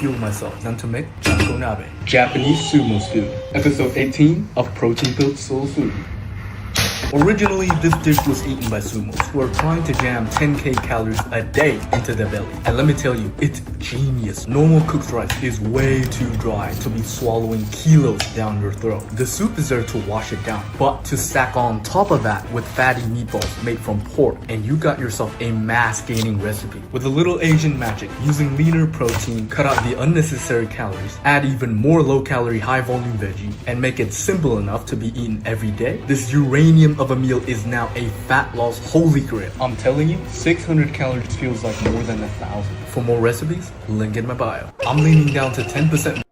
fuel myself than to make Janko Nabe. Japanese sumo stew. Episode 18 of Protein Filled Soul Food. Originally, this dish was eaten by sumos who are trying to jam 10k calories a day into their belly. And let me tell you, it's genius. Normal cooked rice is way too dry to be swallowing kilos down your throat. The soup is there to wash it down, but to stack on top of that with fatty meatballs made from pork, and you got yourself a mass-gaining recipe. With a little Asian magic, using leaner protein, cut out the unnecessary calories, add even more low-calorie, high-volume veggie, and make it simple enough to be eaten every day, this uranium of a meal is now a fat loss holy grail. I'm telling you, 600 calories feels like more than 1,000. For more recipes, link in my bio. I'm leaning down to 10%.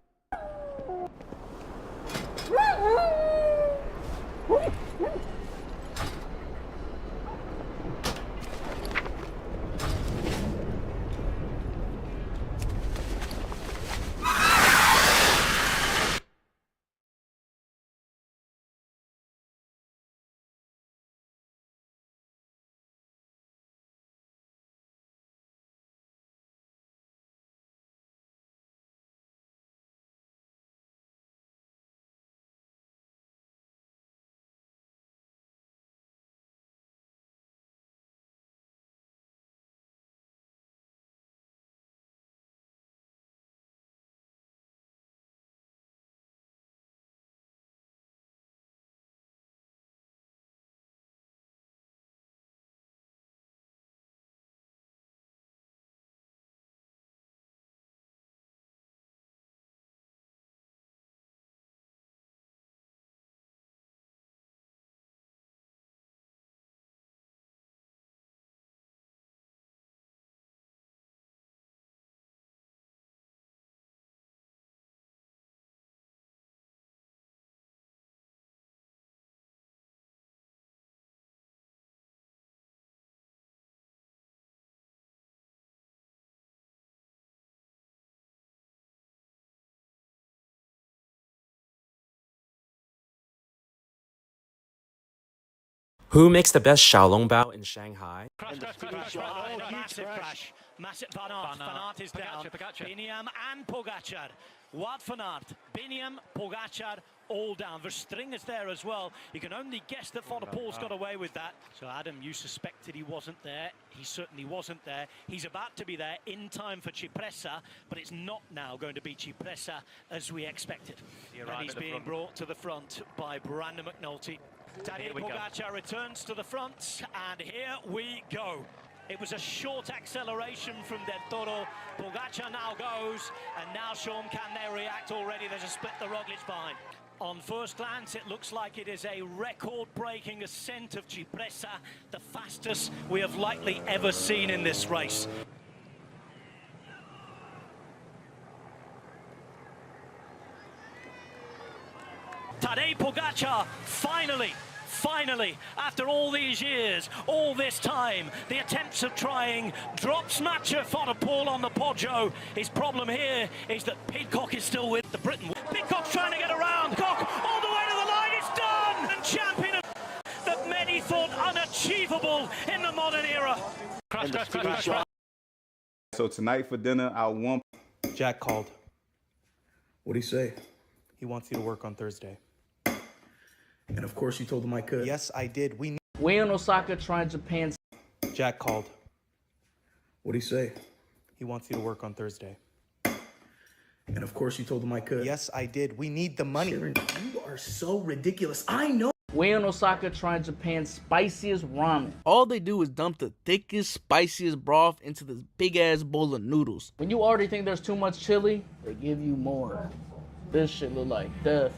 Who makes the best Xiaolongbao in Shanghai? Massive crash. Massive Van Aert is down. Biniam and Pogacar. Wout van Aert, Biniam, Pogacar, all down. Verstring is there as well. You can only guess that Van der Poel's got away with that. So Adam, you suspected he wasn't there. He certainly wasn't there. He's about to be there in time for Cipressa, but it's not now going to be Cipressa as we expected. And he's being brought to the front by Brandon McNulty. Tadej Pogacar returns to the front, and here we go. It was a short acceleration from Del Toro. Pogacar now goes, and now Sean, can they react already? There's a split the Roglic behind. On first glance, it looks like it is a record-breaking ascent of Cipressa, the fastest we have likely ever seen in this race. Tadej Pogacar, finally, after all these years, all this time, the attempts of trying, drops Mathieu Van der Poel on the Poggio. His problem here is that Pidcock is still with the Briton. Pidcock's trying to get around. Pidcock all the way to the line, it's done! And champion that many thought unachievable in the modern era. Crash. So tonight for dinner, I want... Jack called. What'd he say? He wants you to work on Thursday. And of course you told him I could. Yes, I did. We in Osaka trying Japan. Jack called. What'd he say? He wants you to work on Thursday. And of course you told him I could. Yes, I did. We need the money. Sharon, you are so ridiculous. I know. We in Osaka trying Japan's spiciest ramen. All they do is dump the thickest, spiciest broth into this big-ass bowl of noodles. When you already think there's too much chili, they give you more. This shit look like death.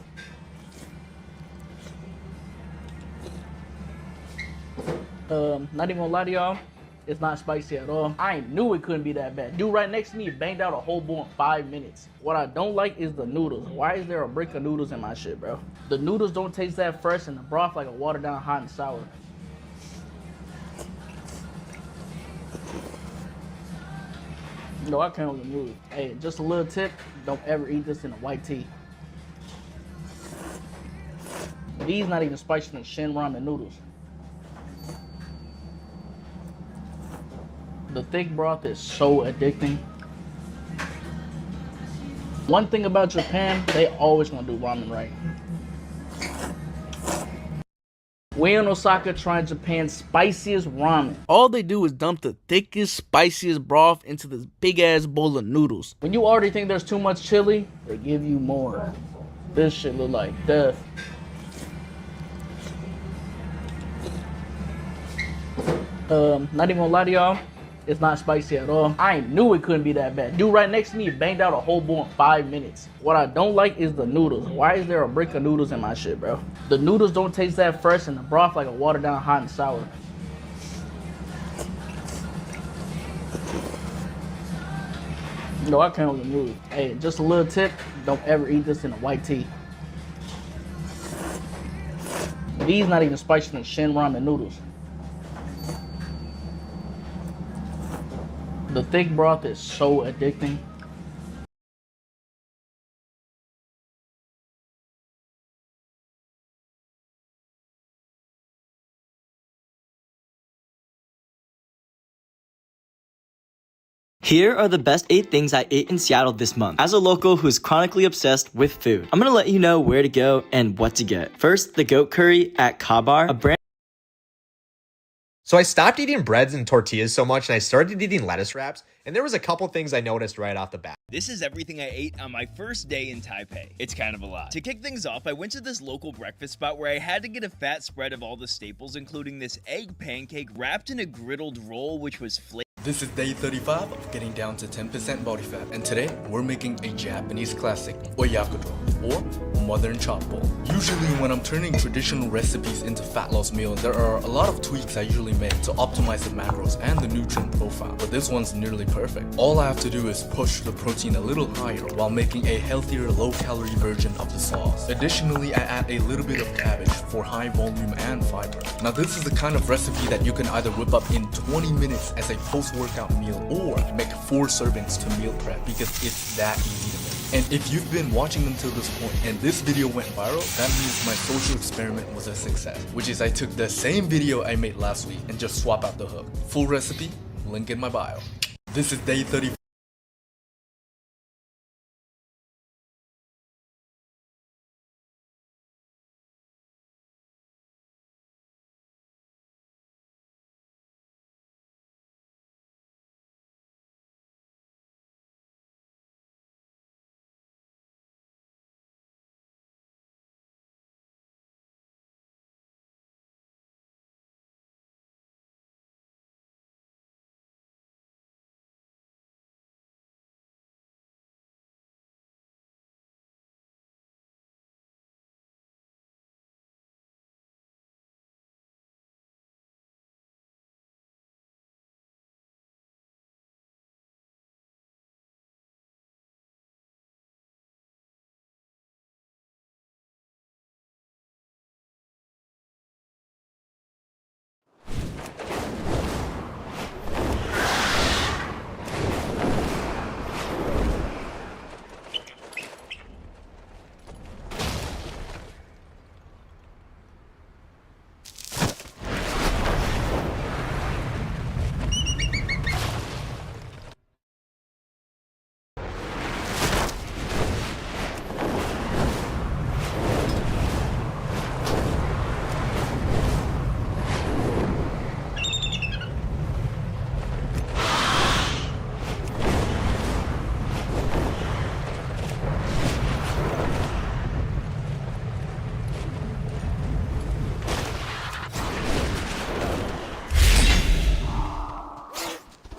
Not even gonna lie to y'all, it's not spicy at all. I knew it couldn't be that bad. Dude right next to me banged out a whole bowl in 5 minutes. What I don't like is the noodles. Why is there a brick of noodles in my shit, bro? The noodles don't taste that fresh, and the broth like a watered down hot and sour. No, I can't even move. Hey, just a little tip, don't ever eat this in a white tea. These not even spicier than Shin ramen noodles. The thick broth is so addicting. One thing about Japan, they always gonna do ramen right. We in Osaka trying Japan's spiciest ramen. All they do is dump the thickest, spiciest broth into this big ass bowl of noodles. When you already think there's too much chili, they give you more. This shit look like death. Not even gonna lie to y'all, it's not spicy at all. I knew it couldn't be that bad. Dude right next to me banged out a whole bowl in 5 minutes. What I don't like is the noodles. Why is there a brick of noodles in my shit, bro? The noodles don't taste that fresh and the broth like a watered down hot and sour. No, I can't even move. Hey, just a little tip, don't ever eat this in a white tea. These not even spicier than Shin ramen noodles. The thick broth is so addicting. Here are the best 8 things I ate in Seattle this month. As a local who is chronically obsessed with food, I'm gonna let you know where to go and what to get. First, the goat curry at Kabar, a brand. So I stopped eating breads and tortillas so much and I started eating lettuce wraps, and there was a couple things I noticed right off the bat. This is everything I ate on my first day in Taipei. It's kind of a lot. To kick things off, I went to this local breakfast spot where I had to get a fat spread of all the staples, including this egg pancake wrapped in a griddled roll, which was flavored. This is day 35 of getting down to 10% body fat, and today we're making a Japanese classic, oyakudon, or modern chop bowl. Usually when I'm turning traditional recipes into fat loss meals, there are a lot of tweaks I usually make to optimize the macros and the nutrient profile, but this one's nearly perfect. All I have to do is push the protein a little higher while making a healthier low-calorie version of the sauce. Additionally, I add a little bit of cabbage for high volume and fiber. Now this is the kind of recipe that you can either whip up in 20 minutes as a post-workout meal or make 4 servings to meal prep because it's that easy to make. And if you've been watching until this point and this video went viral, that means my social experiment was a success, which is I took the same video I made last week and just swap out the hook. Full recipe, link in my bio. This is day 34.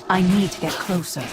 I need to get closer.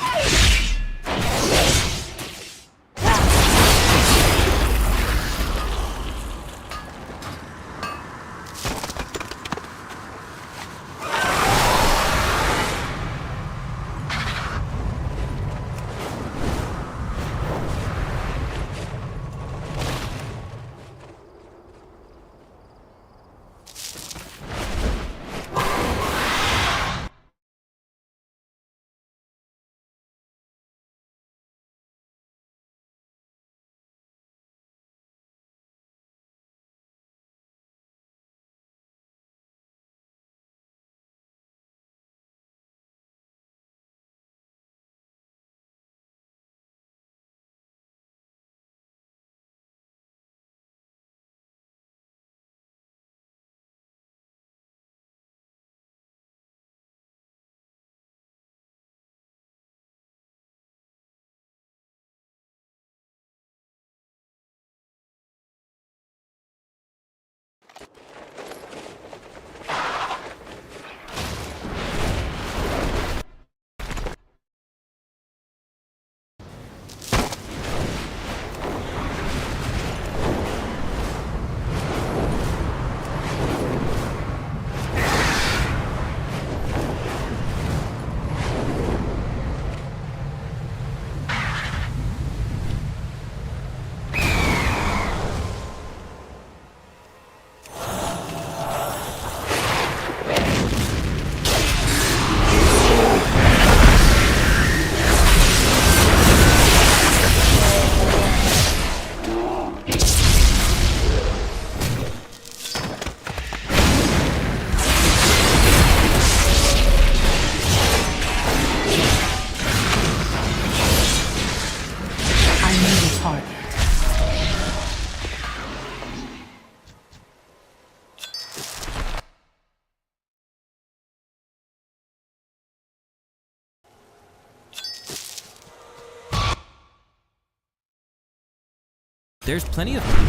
There's plenty of people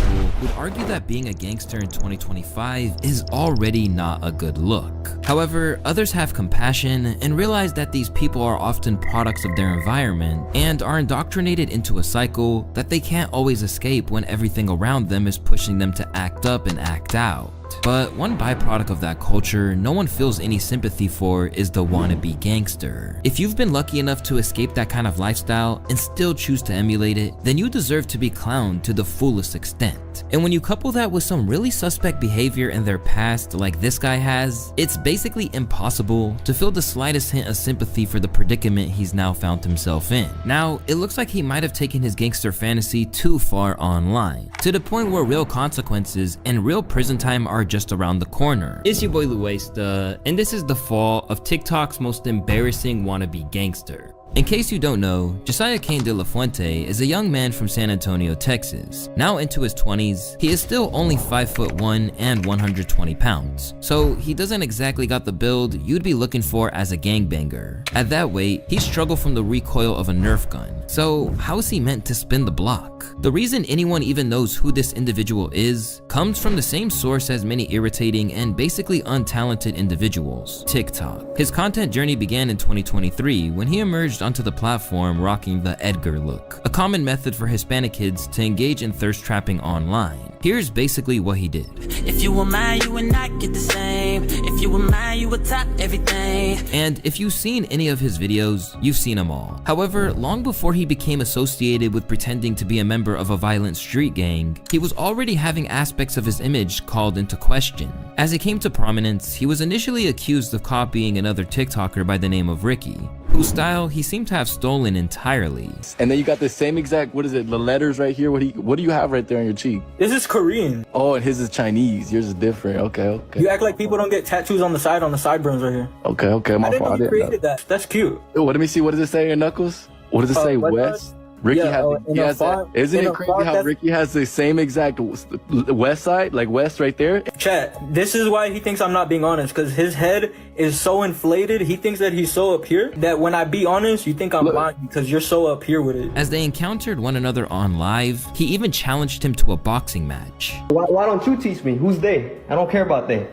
who'd argue that being a gangster in 2025 is already not a good look. However, others have compassion and realize that these people are often products of their environment and are indoctrinated into a cycle that they can't always escape when everything around them is pushing them to act up and act out. But one byproduct of that culture no one feels any sympathy for is the wannabe gangster. If you've been lucky enough to escape that kind of lifestyle and still choose to emulate it, then you deserve to be clowned to the fullest extent. And when you couple that with some really suspect behavior in their past like this guy has, it's basically impossible to feel the slightest hint of sympathy for the predicament he's now found himself in. Now, it looks like he might have taken his gangster fantasy too far online, to the point where real consequences and real prison time are just around the corner. It's your boy Luesta, and this is the fall of TikTok's most embarrassing wannabe gangster. In case you don't know, Josiah Cain de la Fuente is a young man from San Antonio, Texas. Now into his 20s, he is still only 5'1" and 120 pounds, so he doesn't exactly got the build you'd be looking for as a gangbanger. At that weight, he struggled from the recoil of a Nerf gun, so how is he meant to spin the block? The reason anyone even knows who this individual is comes from the same source as many irritating and basically untalented individuals, TikTok. His content journey began in 2023 when he emerged onto the platform rocking the Edgar look, a common method for Hispanic kids to engage in thirst trapping online. Here's basically what he did. If you were mine, you would not get the same. If you were mine, you would top everything. And if you've seen any of his videos, you've seen them all. However, long before he became associated with pretending to be a member of a violent street gang, he was already having aspects of his image called into question. As it came to prominence, he was initially accused of copying another TikToker by the name of Ricky, whose style he seemed to have stolen entirely. And then you got the same exact, what is it, the letters right here? What do you have right there on your cheek? This is Korean. Oh, and his is Chinese. Yours is different. Okay. You act like people don't get tattoos on the sideburns right here. Okay, my fault. I didn't know you created that. That's cute. Let me see, what does it say in your knuckles? What does it say, West? Ricky has that. Isn't it crazy how Ricky has the same exact west side, like west right there? Chat, this is why he thinks I'm not being honest, because his head is so inflated. He thinks that he's so up here that when I be honest, you think I'm lying because you're so up here with it. As they encountered one another on live, he even challenged him to a boxing match. Why don't you teach me? Who's they? I don't care about they.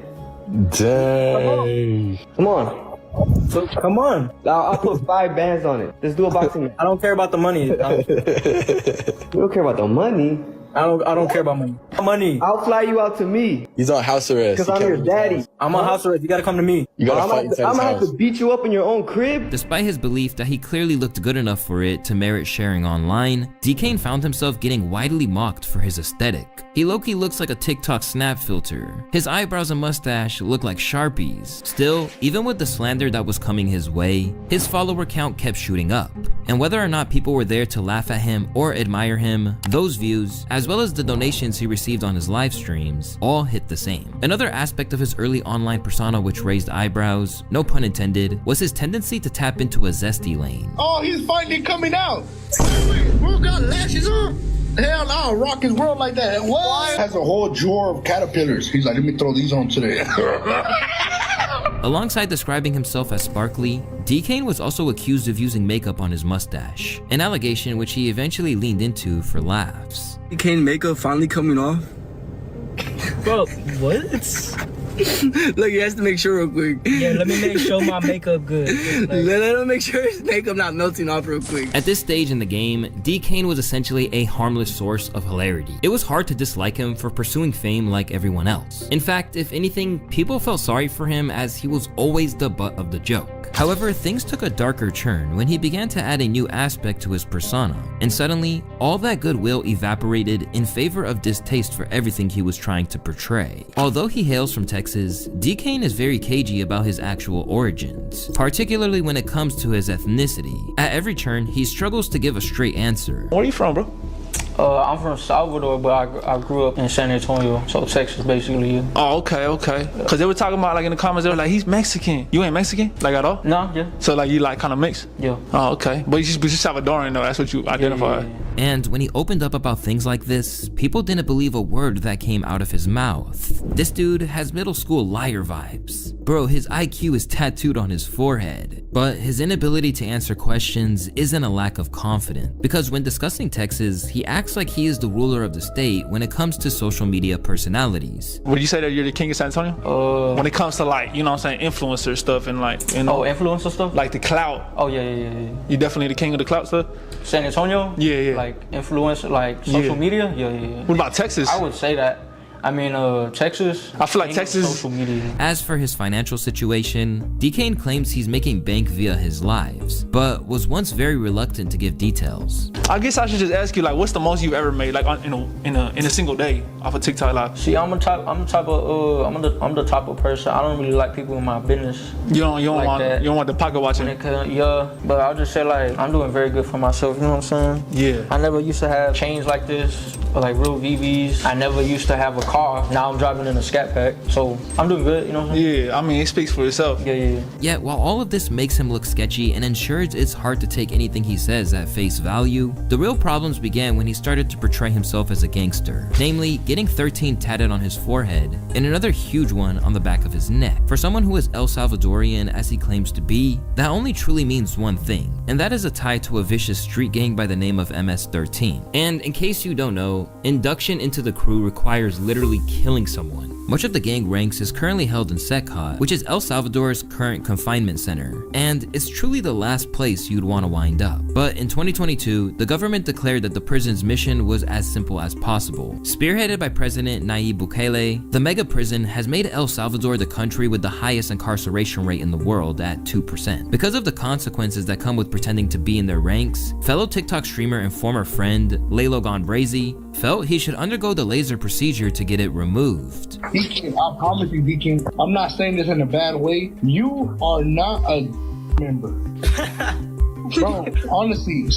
Dang. Come on. So come on. I'll put 5 bands on it. Let's do a boxing match. I don't care about the money. You don't care about the money? I don't care about money. I'll fly you out to me. He's on house arrest. Because I'm your daddy. I'm on house arrest. You gotta come to me. You gotta fight inside his house. I'm gonna have to beat you up in your own crib. Despite his belief that he clearly looked good enough for it to merit sharing online, D-Kane found himself getting widely mocked for his aesthetic. He low-key looks like a TikTok snap filter. His eyebrows and mustache look like Sharpies. Still, even with the slander that was coming his way, his follower count kept shooting up. And whether or not people were there to laugh at him or admire him, those views, as well as the donations he received on his live streams, all hit the same. Another aspect of his early online persona which raised eyebrows, no pun intended, was his tendency to tap into a zesty lane. Oh, he's finally coming out. Bro got lashes on. Hell no, I'll rock his world like that. What? Has a whole drawer of caterpillars. He's like, let me throw these on today. Alongside describing himself as sparkly, D-Kane was also accused of using makeup on his mustache, an allegation which he eventually leaned into for laughs. D-Kane makeup finally coming off? Bro, what? Look, he has to make sure real quick. Yeah, let me make sure my makeup good. Let him make sure his makeup not melting off real quick. At this stage in the game, D-Kane was essentially a harmless source of hilarity. It was hard to dislike him for pursuing fame like everyone else. In fact, if anything, people felt sorry for him as he was always the butt of the joke. However, things took a darker turn when he began to add a new aspect to his persona, and suddenly, all that goodwill evaporated in favor of distaste for everything he was trying to portray. Although he hails from Texas, D-Kane is very cagey about his actual origins, particularly when it comes to his ethnicity. At every turn, he struggles to give a straight answer. Where are you from, bro? I'm from Salvador, but I grew up in San Antonio, so Texas basically. Oh, okay. Cause they were talking about, like, in the comments, they were like, he's Mexican. You ain't Mexican, like, at all? No, yeah. So, like, you like kind of mixed? Yeah. Oh, okay. But you're Salvadoran though. That's what you identify. Yeah. And when he opened up about things like this, people didn't believe a word that came out of his mouth. This dude has middle school liar vibes. Bro, his IQ is tattooed on his forehead, but his inability to answer questions isn't a lack of confidence, because when discussing Texas, he acts like he is the ruler of the state when it comes to social media personalities. Would you say that you're the king of San Antonio? When it comes to like, you know what I'm saying, influencer stuff and like, you know. Oh, influencer stuff? Like the clout. Oh, yeah. You definitely the king of the clout stuff? San Antonio? Yeah. Like influencer, like social media? Yeah. What about Texas? I would say that. I mean, Texas. I feel like Texas. Social media. As for his financial situation, DKane claims he's making bank via his lives, but was once very reluctant to give details. I guess I should just ask you, like, what's the most you've ever made, like, in a single day off a TikTok live? See, I'm the type of person. I don't really like people in my business. You don't like want that. You don't want the pocket watching. Yeah, but I'll just say like I'm doing very good for myself. You know what I'm saying? Yeah. I never used to have chains like this, or like real VVs. I never used to have a car. Now I'm driving in a Scat Pack, so I'm doing good. You know what I'm saying? Yeah, I mean, it speaks for itself. Yeah. Yet, while all of this makes him look sketchy and ensures it's hard to take anything he says at face value, the real problems began when he started to portray himself as a gangster, namely getting 13 tatted on his forehead and another huge one on the back of his neck. For someone who is El Salvadorian as he claims to be, that only truly means one thing, and that is a tie to a vicious street gang by the name of MS-13. And in case you don't know, induction into the crew requires literally killing someone. Much of the gang ranks is currently held in Secot, which is El Salvador's current confinement center, and it's truly the last place you'd want to wind up. But in 2022, the government declared that the prison's mission was as simple as possible. Spearheaded by President Nayib Bukele, the mega prison has made El Salvador the country with the highest incarceration rate in the world at 2%. Because of the consequences that come with pretending to be in their ranks, fellow TikTok streamer and former friend Lalo Gonbrazy felt he should undergo the laser procedure to get it removed. DK, I promise you, DK, I'm not saying this in a bad way. You are not a member. Bro, honestly,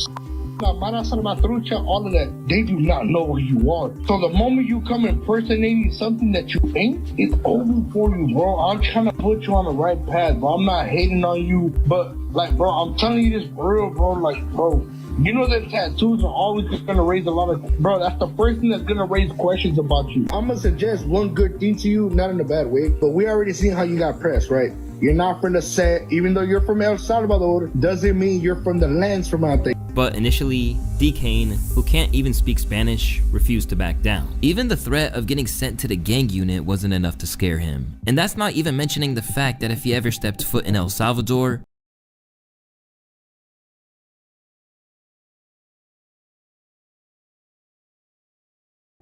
all of that, they do not know who you are. So the moment you come impersonating something that you ain't, it's over for you, bro. I'm trying to put you on the right path, bro. I'm not hating on you, but like, bro, I'm telling you this for real, bro. Like, bro, you know that tattoos are always gonna raise a lot of, bro, that's the first thing that's gonna raise questions about you. I'm gonna suggest one good thing to you, not in a bad way, but we already seen how you got pressed, right? You're not from the set, even though you're from El Salvador, doesn't mean you're from the lands from out there. But initially, DKane, who can't even speak Spanish, refused to back down. Even the threat of getting sent to the gang unit wasn't enough to scare him. And that's not even mentioning the fact that if he ever stepped foot in El Salvador,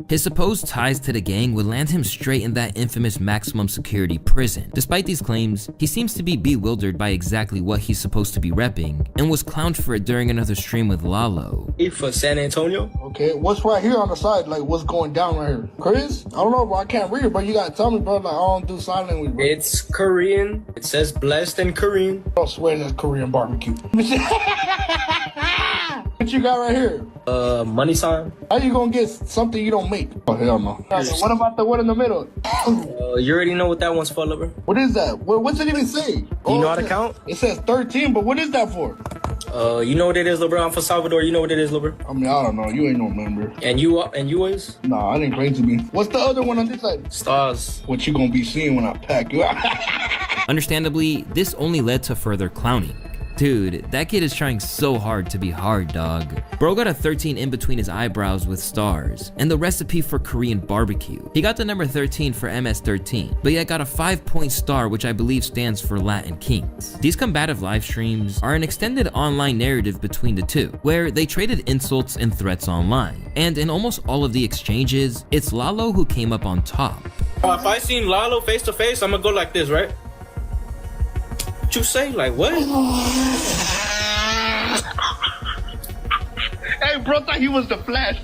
his supposed ties to the gang would land him straight in that infamous maximum security prison. Despite these claims, he seems to be bewildered by exactly what he's supposed to be repping, and was clowned for it during another stream with Lalo. For San Antonio? Okay, what's right here on the side? Like, what's going down right here? Chris? I don't know, bro. I can't read it, but you gotta tell me, bro. Like, I don't do sign language, bro. It's Korean. It says blessed in Korean. I swear that's Korean barbecue. What you got right here? Money sign. How you gonna get something you don't make? Oh, hell no. What about the one in the middle? You already know what that one's for, lover. What is that? What's it even say? You know how to count? It says 13, but what is that for? You know what it is, LeBron? I'm from Salvador. You know what it is, LeBron? I mean, I don't know. You ain't no member. And you is? Nah, I didn't claim to be. What's the other one on this side? Stars. What you gonna be seeing when I pack you? Understandably, this only led to further clowning. Dude, that kid is trying so hard to be hard, dog. Bro got a 13 in between his eyebrows with stars, and the recipe for Korean barbecue. He got the number 13 for MS-13, but yet got a 5-point star, which I believe stands for Latin Kings. These combative live streams are an extended online narrative between the two, where they traded insults and threats online. And in almost all of the exchanges, it's Lalo who came up on top. If I seen Lalo face to face, I'm gonna go like this, right? What you say? Like what? Hey, bro, thought he was the Flash.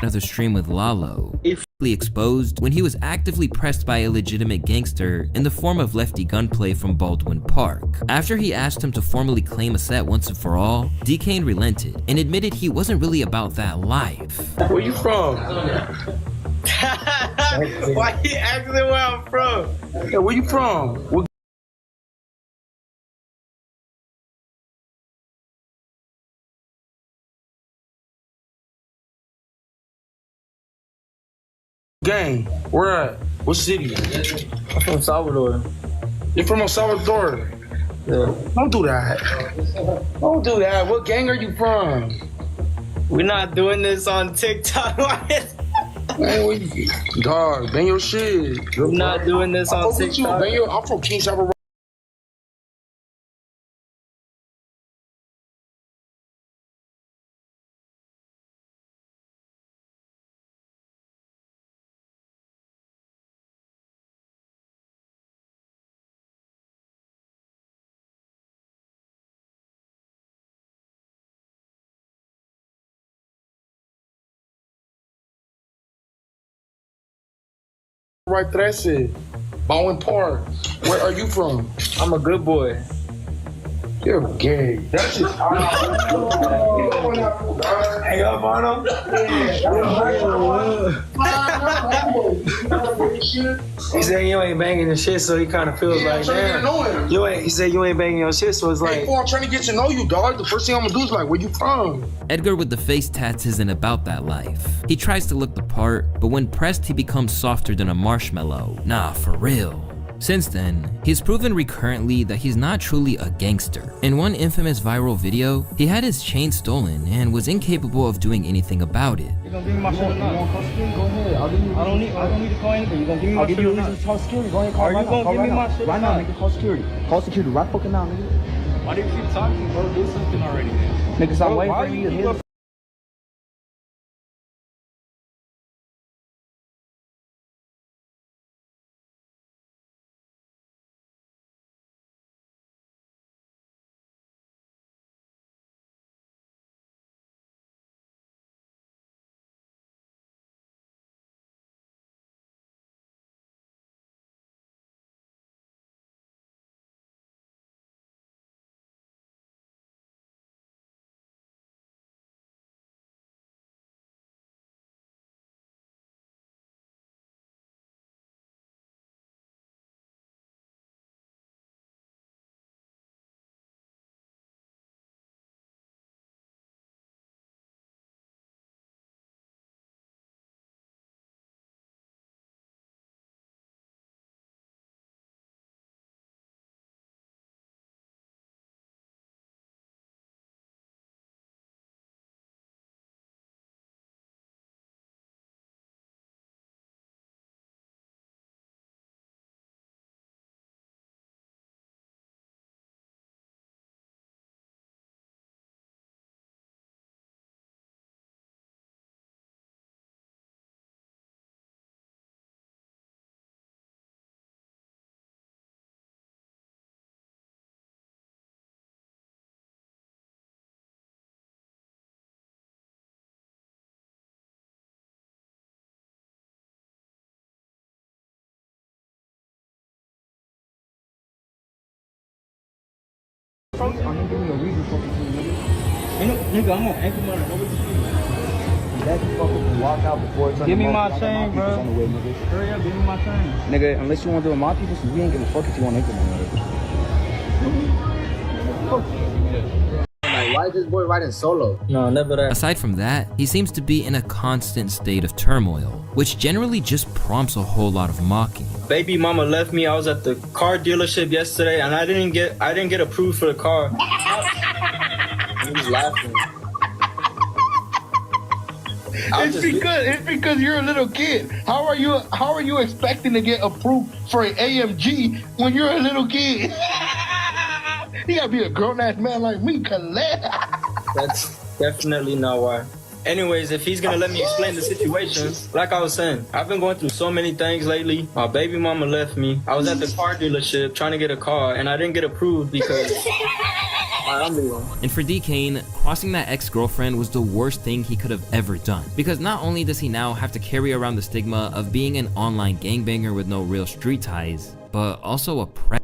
Another stream with Lalo, exposed when he was actively pressed by a legitimate gangster in the form of Lefty Gunplay from Baldwin Park. After he asked him to formally claim a set once and for all, DKane relented and admitted he wasn't really about that life. Where you from? Why you asking where I'm from? Yeah, where you from? Gang, where at? What city? I'm from Salvador. You're from El Salvador? Yeah. Don't do that. Don't do that. What gang are you from? We're not doing this on TikTok. Man, what you, dog, bang your shit. We're not doing this on TikTok. I'm from King Salvador. Right, 13, Bowen Park. Where are you from? I'm a good boy. You're gay. That's just Hey, up on him? He said you ain't banging your shit, so he kind of feels like, damn. He said you ain't banging your shit, so it's like. Hey, I'm trying to get to know you, dog. The first thing I'm gonna do is like, where you from? Edgar with the face tats isn't about that life. He tries to look the part, but when pressed he becomes softer than a marshmallow. Nah, for real. Since then, he's proven recurrently that he's not truly a gangster. In one infamous viral video, he had his chain stolen and was incapable of doing anything about it. You gonna give me my shit or not? Go ahead. I don't need to call anything. You gonna give me my shit or not? Call security. Go ahead, call Are you gonna give me my shit right now, nigga? Call security. Call security right fucking now, nigga. Why do you keep talking, bro? Do something already, man. Niggas, I'm waiting for you to hit. I'm gonna give you a reason for nigga, I'm gonna anchor money over to you. That fucking walk out before it's on Give the me market. my chain, bro. On the way, nigga. Hurry up, give me my chain. Nigga, unless you want to do it my people, so we ain't give a fuck if you want to anchor money. Like, why is this boy riding solo? No, never that. Aside from that, he seems to be in a constant state of turmoil, which generally just prompts a whole lot of mocking. Baby mama left me. I was at the car dealership yesterday, and I didn't get approved for the car. He was laughing. It's because you're a little kid. How are you expecting to get approved for an AMG when you're a little kid? You gotta be a grown-ass man like me, That's definitely not why. Anyways, if he's gonna let me explain the situation, like I was saying, I've been going through so many things lately. My baby mama left me. I was at the car dealership trying to get a car, and I didn't get approved because And for D-Kane, crossing that ex-girlfriend was the worst thing he could have ever done. Because not only does he now have to carry around the stigma of being an online gangbanger with no real street ties, but also a predator.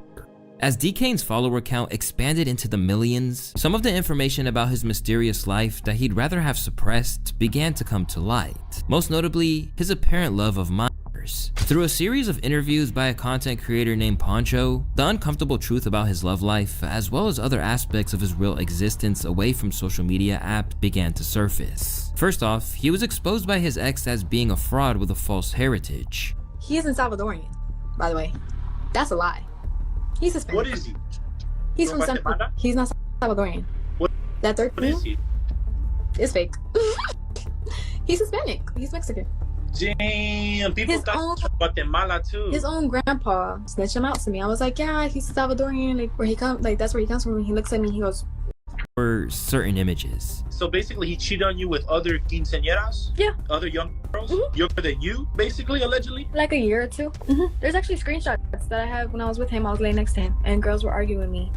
As D-Kane's follower count expanded into the millions, some of the information about his mysterious life that he'd rather have suppressed began to come to light. Most notably, his apparent love of minors. years. Through a series of interviews by a content creator named Poncho, the uncomfortable truth about his love life, as well as other aspects of his real existence away from social media apps, began to surface. First off, he was exposed by his ex as being a fraud with a false heritage. He isn't Salvadorian, by the way. That's a lie. He's Hispanic. What is he? He's from he's not Salvadorian. What? That third What is he? It's fake. He's Hispanic. He's Mexican. Damn, people thought Guatemala too. His own grandpa snitched him out to me. I was like, yeah, he's Salvadorian. Like where he comes, like that's where he comes from. He looks at me. He goes. For certain images. So basically, he cheated on you with other quinceañeras? Yeah. Other young girls? Younger than you, basically, allegedly? Like a year or two. There's actually screenshots that I have when I was with him. I was laying next to him, and girls were arguing with me.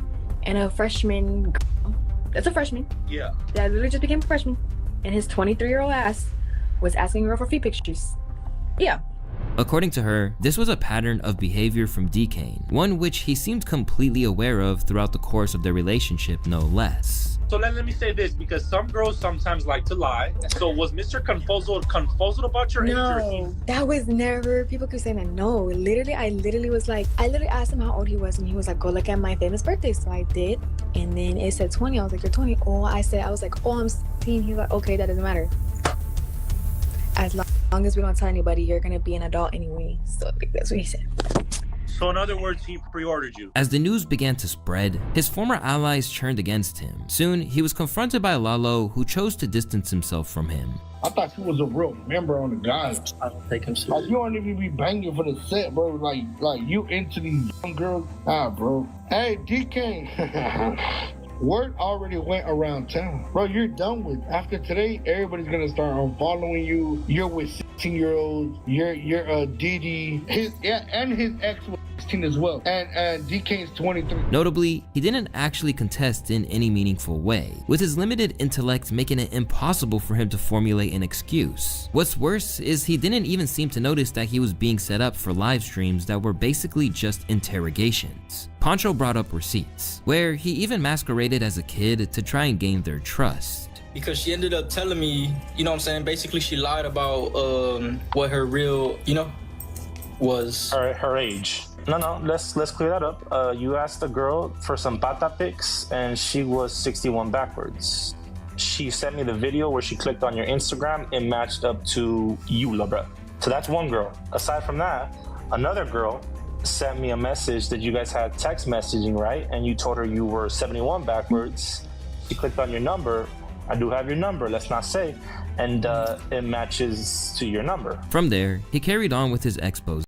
And a freshman girl, that's a freshman. Yeah. That literally just became a freshman. And his 23-year-old ass was asking her for feet pictures. Yeah. According to her, this was a pattern of behavior from Decane, one which he seemed completely aware of throughout the course of their relationship, no less. So let me say this, because some girls sometimes like to lie. So was Mr. Confuzzled about your age? No, that was never, people keep saying that. No, I literally was like, I literally asked him how old he was, and he was like, go look at my famous birthday. So I did, and then it said 20. I was like, you're 20. Oh, I was like, oh, I'm 16. He was like, okay, that doesn't matter. As long as we don't tell anybody, you're gonna be an adult anyway. So that's what he said. So in other words, he pre-ordered you. As the news began to spread, his former allies turned against him. Soon, he was confronted by Lalo, who chose to distance himself from him. I thought he was a real member on the guys. I don't take him serious. Like, you don't even be banging for the set, bro. Like you into these young girls. Bro. Hey, DK. Word already went around town. Bro, you're done with. After today, everybody's gonna start unfollowing you. You're with 16-year-olds. You're Didi. His ex was 16 as well. And DK's 23. Notably, he didn't actually contest in any meaningful way, with his limited intellect making it impossible for him to formulate an excuse. What's worse is he didn't even seem to notice that he was being set up for live streams that were basically just interrogations. Poncho brought up receipts, where he even masqueraded as a kid to try and gain their trust. Because she ended up telling me, you know what I'm saying? Basically, she lied about what her real, was. Her age. No, let's clear that up. You asked the girl for some pata pics, and she was 61 backwards. She sent me the video where she clicked on your Instagram and matched up to you, Labra. So that's one girl. Aside from that, another girl sent me a message that you guys had text messaging, right? And you told her you were 71 backwards. She clicked on your number. I do have your number, let's not say. And it matches to your number. From there, he carried on with his expose.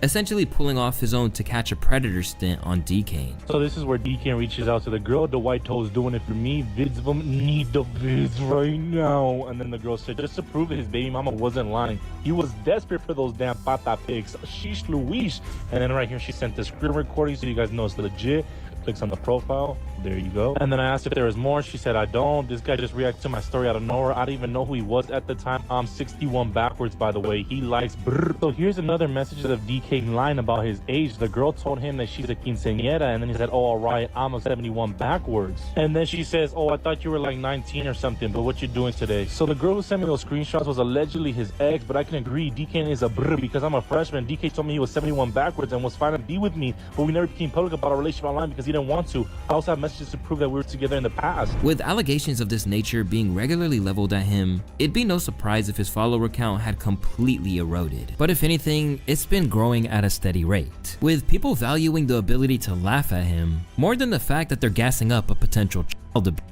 Essentially pulling off his own To Catch a Predator stint on Decane. So this is where Decane reaches out to the girl. The white toe's doing it for me. Vids of him need the vids right now. And then the girl said, just to prove that his baby mama wasn't lying. He was desperate for those damn pata pics. Sheesh Louise. And then right here, she sent the screen recording so you guys know it's legit. Clicks on the profile. There you go. And then I asked if there was more. She said, I don't. This guy just reacted to my story out of nowhere. I didn't even know who he was at the time. I'm 61 backwards, by the way. He likes brr. So here's another message of DK lying about his age. The girl told him that she's a quinceañera, and then he said, oh, all right, I'm a 71 backwards. And then she says, oh, I thought you were like 19 or something, but what you doing today? So the girl who sent me those screenshots was allegedly his ex, but I can agree, DK is a brr because I'm a freshman. DK told me he was 71 backwards and was fine to be with me, but we never became public about our relationship online because he didn't want to. I also have messages to prove that we were together in the past. With allegations of this nature being regularly leveled at him, it'd be no surprise if his follower count had completely eroded. But if anything, it's been growing at a steady rate, with people valuing the ability to laugh at him more than the fact that they're gassing up a potential child abuser.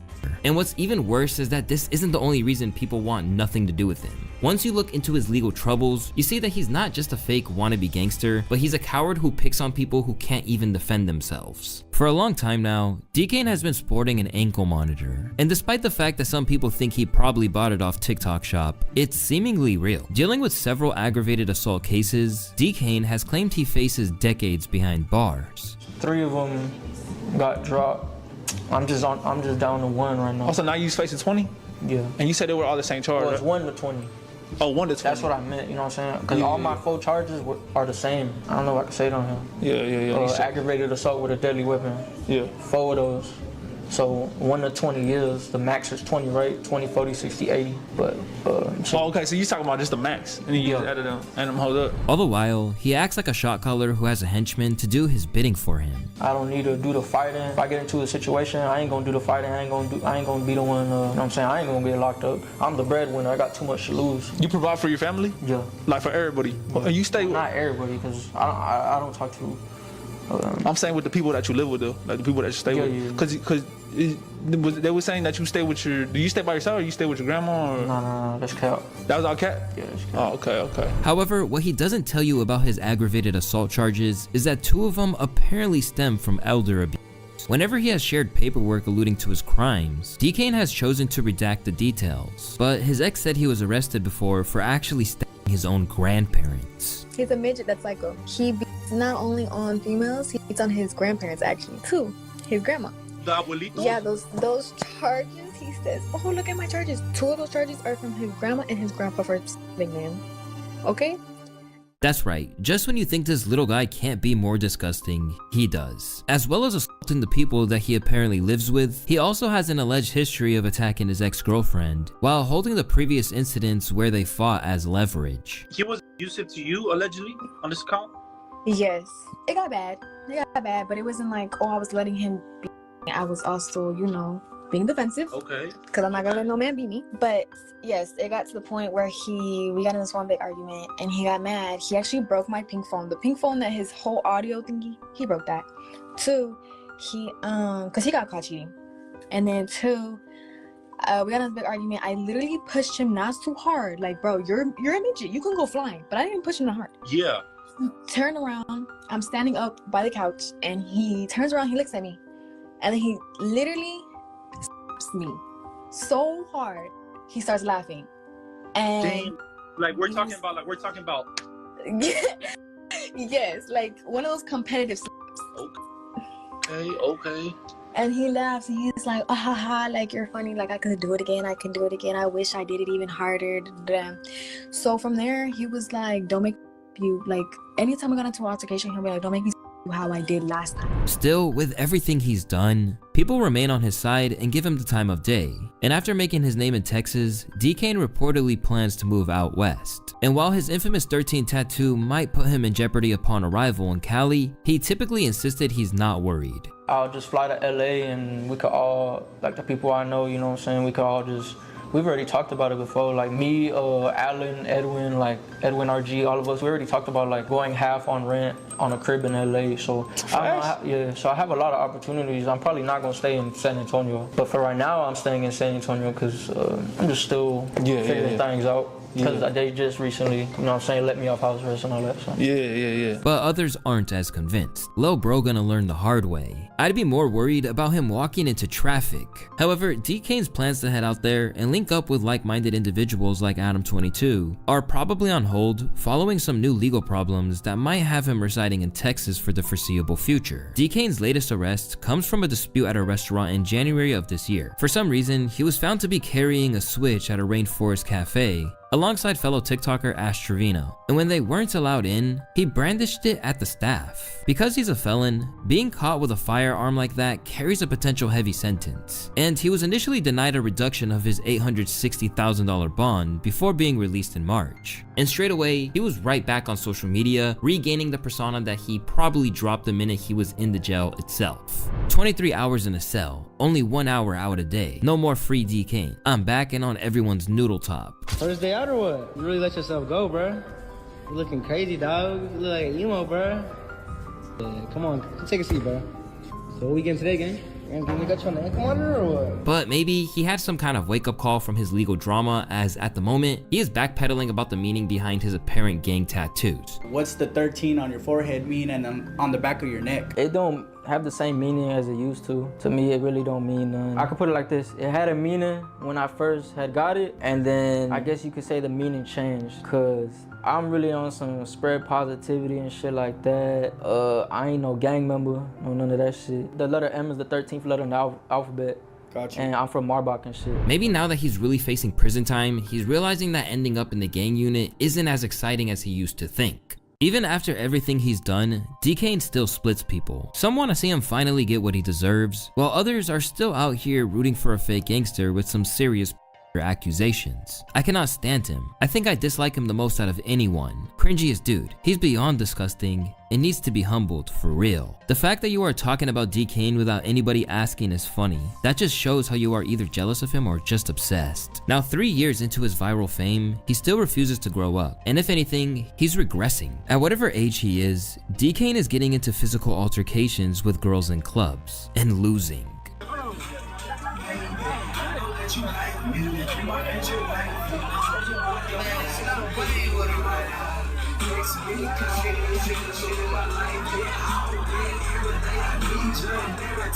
And what's even worse is that this isn't the only reason people want nothing to do with him. Once you look into his legal troubles, you see that he's not just a fake wannabe gangster, but he's a coward who picks on people who can't even defend themselves. For a long time now, Decane has been sporting an ankle monitor, and despite the fact that some people think he probably bought it off TikTok Shop, it's seemingly real. Dealing with several aggravated assault cases, Decane has claimed he faces decades behind bars. 3 of them got dropped. I'm just down to 1 right now. Also, now you facing 20? Yeah. And you said they were all the same charge, Well, it's right? 1 to 20. Oh, 1 to 20. That's what I meant, you know what I'm saying? Because all my 4 charges are the same. I don't know if I can say it on him. Yeah. Aggravated assault with a deadly weapon. Yeah. 4 of those. So 1 to 20 years. The max is 20, right? 20, 40, 60, 80. But okay, so you talking about just the max, and then you just added them hold up. All the while, he acts like a shot caller who has a henchman to do his bidding for him. I don't need to do the fighting. If I get into a situation, I ain't gonna do the fighting. I ain't gonna be the one. You know what I'm saying? I ain't gonna get locked up. I'm the breadwinner. I got too much to lose. You provide for your family? Yeah. Like for everybody. And you stay with? Not everybody, because I don't talk to. I'm saying with the people that you live with though, like the people that you stay with. Because they were saying that you stay with your. Do you stay by yourself or you stay with your grandma? Or? No, that's cap. That was all cap? Yeah, that's cap. Oh, okay. However, what he doesn't tell you about his aggravated assault charges is that 2 of them apparently stem from elder abuse. Whenever he has shared paperwork alluding to his crimes, D-Kane has chosen to redact the details, but his ex said he was arrested before for actually stabbing his own grandparents. He's a midget that's psycho. He beats not only on females, he beats on his grandparents actually too. His grandma. The abuelito? Yeah, those charges, he says, oh, look at my charges. 2 of those charges are from his grandma and his grandpa for stabbing man. Okay? That's right, just when you think this little guy can't be more disgusting, he does. As well as assaulting the people that he apparently lives with, he also has an alleged history of attacking his ex-girlfriend, while holding the previous incidents where they fought as leverage. He was abusive to you, allegedly, on this account? Yes. It got bad, but it wasn't like, oh, I was letting him be. I was also, being defensive. Okay. Because I'm not gonna let no man beat me. But yes, it got to the point where we got in this one big argument and he got mad. He actually broke my pink phone. The pink phone that his whole audio thingy, he broke that. 2, because he got caught cheating. And then 2, we got in this big argument. I literally pushed him not too hard. Like, bro, you're a midget. You can go flying. But I didn't push him that hard. Yeah. Turn around. I'm standing up by the couch and he turns around, he looks at me. And then he literally slaps me so hard he starts laughing. And damn. We're talking about yes, like one of those competitive slaps. Okay. And he laughs and he's like, ah ha ha, like you're funny, like I could do it again, I wish I did it even harder. So from there he was like, don't make you, like anytime we got into an altercation he'll be like, don't make me how I did last time. Still, with everything he's done, people remain on his side and give him the time of day. And after making his name in Texas, D-Kane reportedly plans to move out west. And while his infamous 13 tattoo might put him in jeopardy upon arrival in Cali, he typically insisted he's not worried. I'll just fly to LA and we could all, like the people I know, you know what I'm saying, we could all just, we've already talked about it before, like me, Alan, Edwin, like Edwin RG, all of us, we already talked about like going half on rent on a crib in LA. So so I have a lot of opportunities. I'm probably not gonna stay in San Antonio, but for right now I'm staying in San Antonio because I'm just still figuring things out. Because they just recently, you know what I'm saying, let me off house arrest and all that. So. Yeah. But others aren't as convinced. Lil bro gonna learn the hard way. I'd be more worried about him walking into traffic. However, D-Kane's plans to head out there and link up with like-minded individuals like Adam22 are probably on hold following some new legal problems that might have him residing in Texas for the foreseeable future. D-Kane's latest arrest comes from a dispute at a restaurant in January of this year. For some reason, he was found to be carrying a switch at a Rainforest Cafe alongside fellow TikToker Ash Trevino, and when they weren't allowed in, he brandished it at the staff. Because he's a felon, being caught with a firearm like that carries a potential heavy sentence, and he was initially denied a reduction of his $860,000 bond before being released in March. And straight away, he was right back on social media, regaining the persona that he probably dropped the minute he was in the jail itself. 23 hours in a cell, only 1 hour out a day, no more free D-Kane. I'm back and on everyone's noodle top. First day out or what? You really let yourself go, bro. You're looking crazy, dog. You look like emo, bro. Yeah, come on, take a seat, bro. So what we getting today, gang? We got you on the ankle monitor or what? But maybe he had some kind of wake-up call from his legal drama, as at the moment, he is backpedaling about the meaning behind his apparent gang tattoos. What's the 13 on your forehead mean and on the back of your neck? It don't have the same meaning as it used to. To me, it really don't mean none. I could put it like this. It had a meaning when I first had got it, and then I guess you could say the meaning changed, because I'm really on some spread positivity and shit like that. I ain't no gang member, no none of that shit. The letter M is the 13th letter in the alphabet. Got you. And I'm from Marbach and shit. Maybe now that he's really facing prison time, he's realizing that ending up in the gang unit isn't as exciting as he used to think. Even after everything he's done, D-Kane still splits people. Some want to see him finally get what he deserves, while others are still out here rooting for a fake gangster with some serious accusations. I cannot stand him. I think I dislike him the most out of anyone. Cringiest dude. He's beyond disgusting and needs to be humbled for real. The fact that you are talking about D-Kane without anybody asking is funny. That just shows how you are either jealous of him or just obsessed. Now 3 years into his viral fame, he still refuses to grow up. And if anything, he's regressing. At whatever age he is, D-Kane is getting into physical altercations with girls in clubs and losing.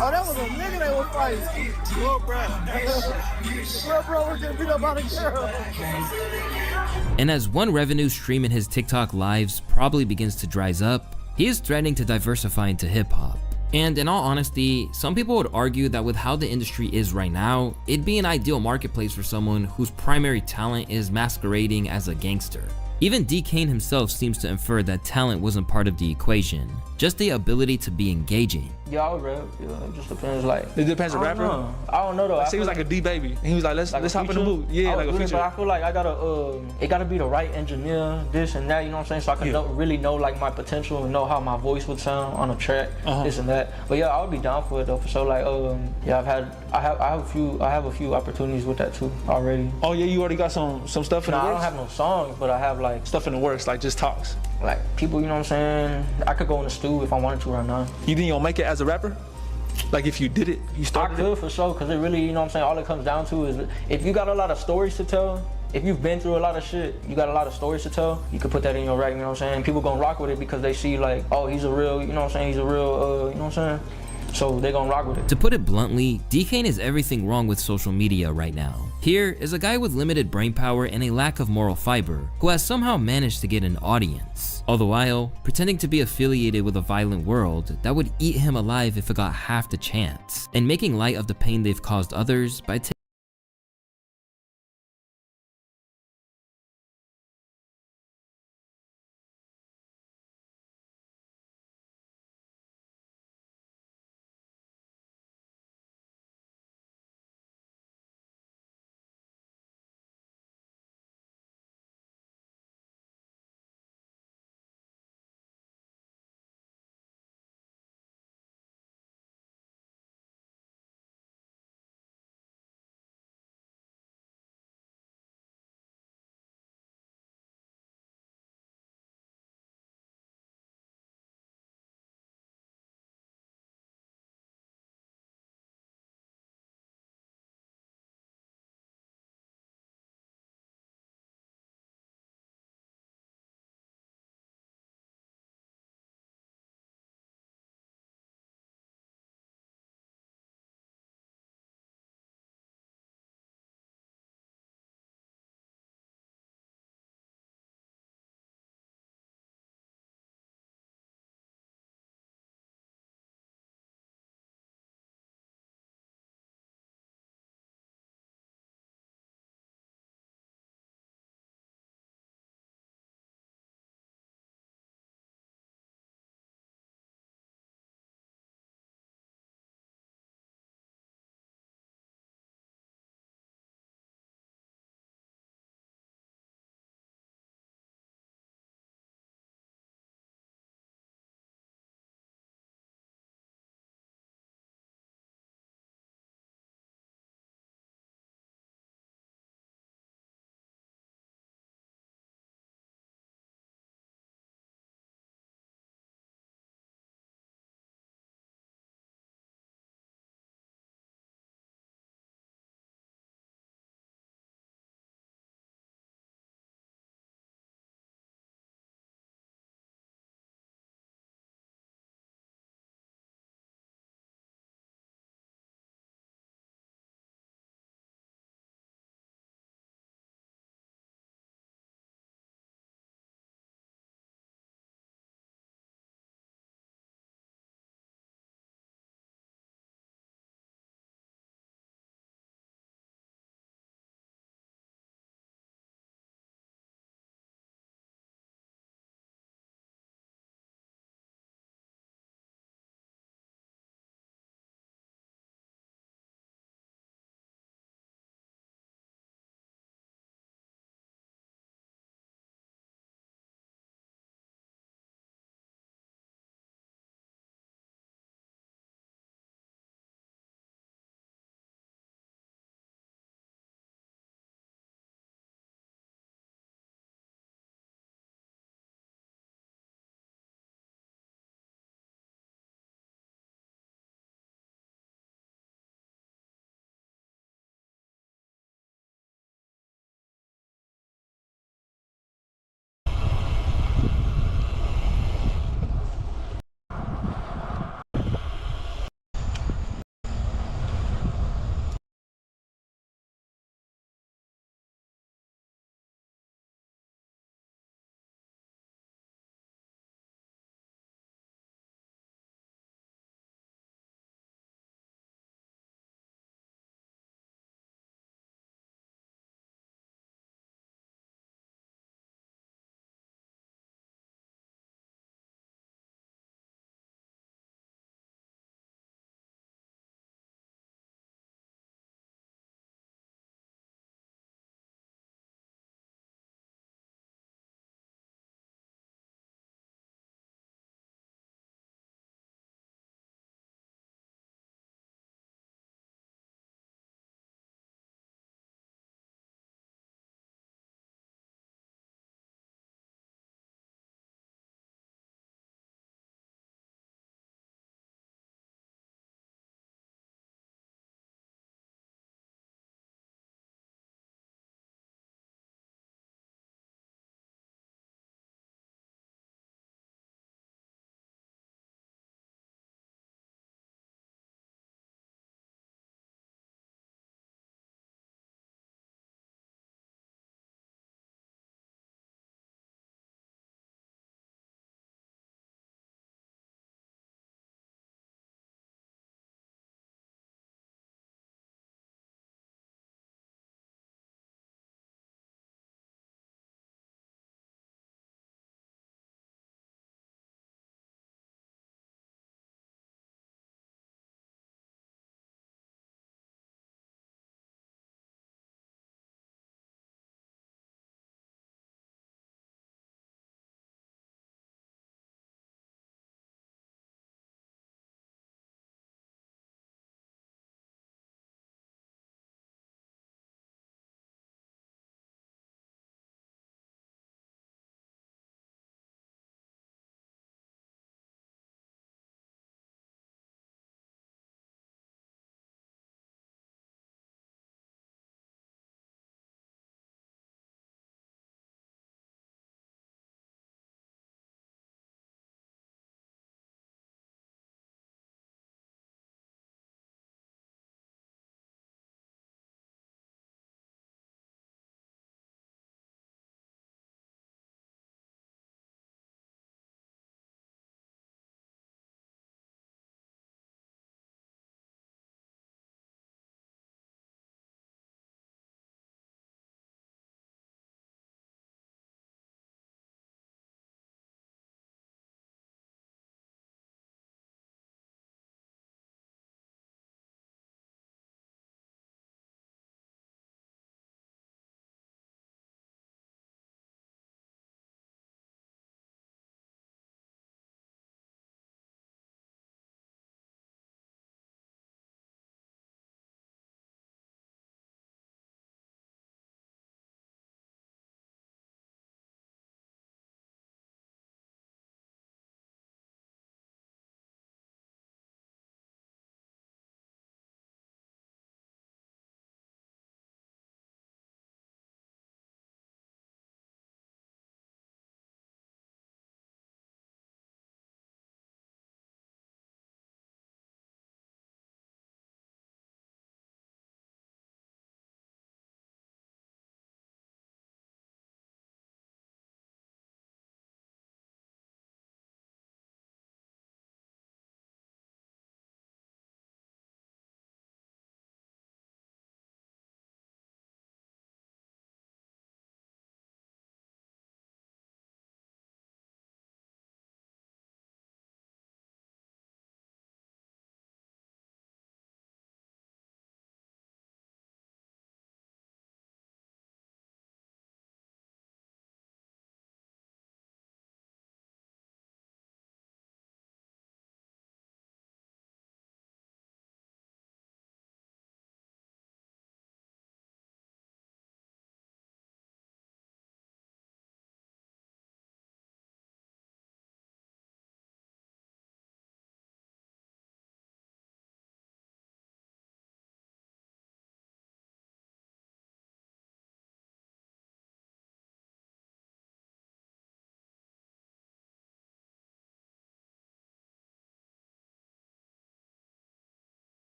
Oh, that was a nigga that was fighting. Bro, we're gonna beat up on a girl. And as one revenue stream in his TikTok lives probably begins to dries up, he is threatening to diversify into hip-hop. And in all honesty, some people would argue that with how the industry is right now, it'd be an ideal marketplace for someone whose primary talent is masquerading as a gangster. Even D-Kane himself seems to infer that talent wasn't part of the equation, just the ability to be engaging. Yeah, I would rap. Yeah, it just depends. Like it depends on rapper. I don't know though. Like, say he was like a D baby, and he was like, let's hop in the booth. Yeah, like a feature. But I feel like I gotta it gotta be the right engineer, this and that. You know what I'm saying? So I can really know like my potential and know how my voice would sound on a track, this and that. But yeah, I would be down for it though. For sure. Like yeah, I have a few opportunities with that too already. Oh yeah, you already got some stuff in the works. I don't have no songs, but I have like stuff in the works, like just talks. Like people, you know what I'm saying? I could go in the stew if I wanted to right now. You think you'll make it as a rapper? Like if you did it, you started I could for sure, because it really, you know what I'm saying, all it comes down to is if you got a lot of stories to tell, if you've been through a lot of shit, you got a lot of stories to tell, you can put that in your rap, you know what I'm saying? People gonna rock with it because they see like, oh, he's a real, you know what I'm saying, he's a real, you know what I'm saying? So they gonna rock with it. To put it bluntly, D-Kane is everything wrong with social media right now. Here is a guy with limited brain power and a lack of moral fiber, who has somehow managed to get an audience, all the while pretending to be affiliated with a violent world that would eat him alive if it got half the chance, and making light of the pain they've caused others by taking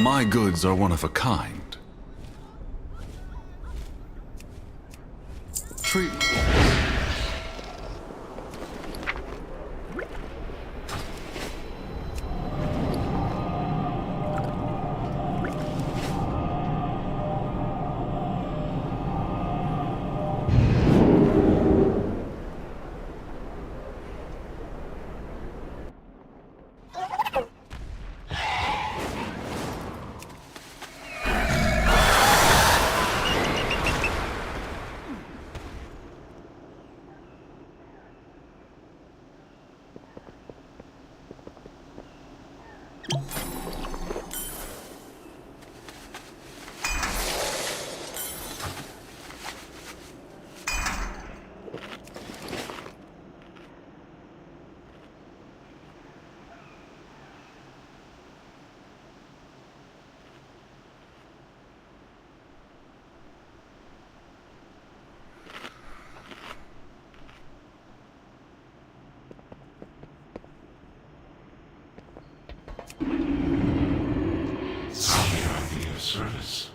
My goods are one of a kind. Treat. Service.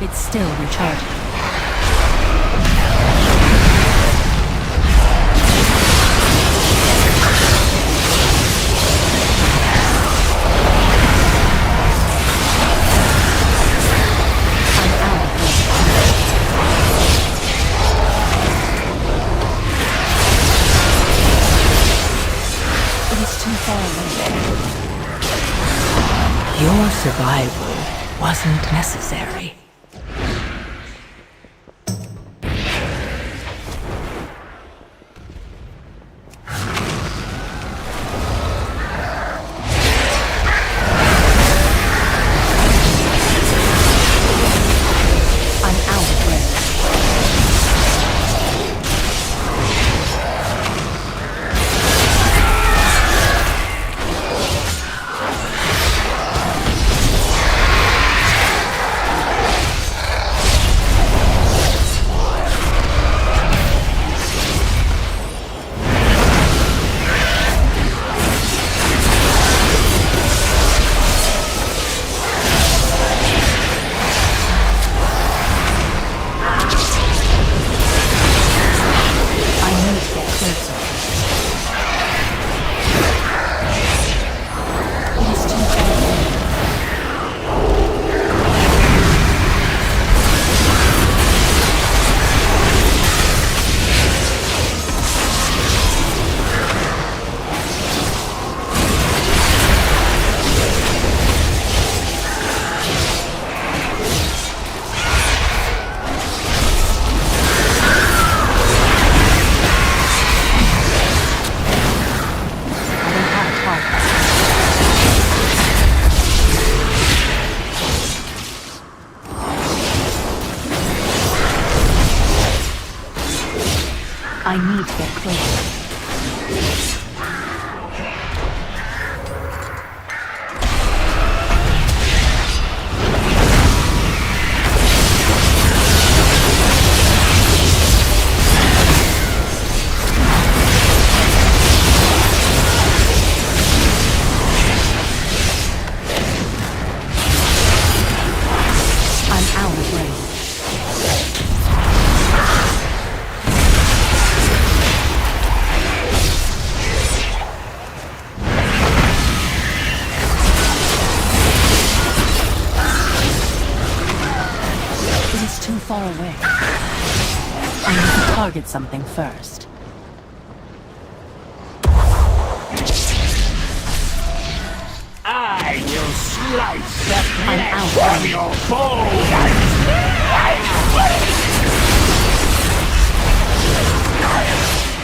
It's still recharging. It is too far away. Your survival wasn't necessary. need to get closer. Far away. I need to target something first. I will slice the flesh from your bones!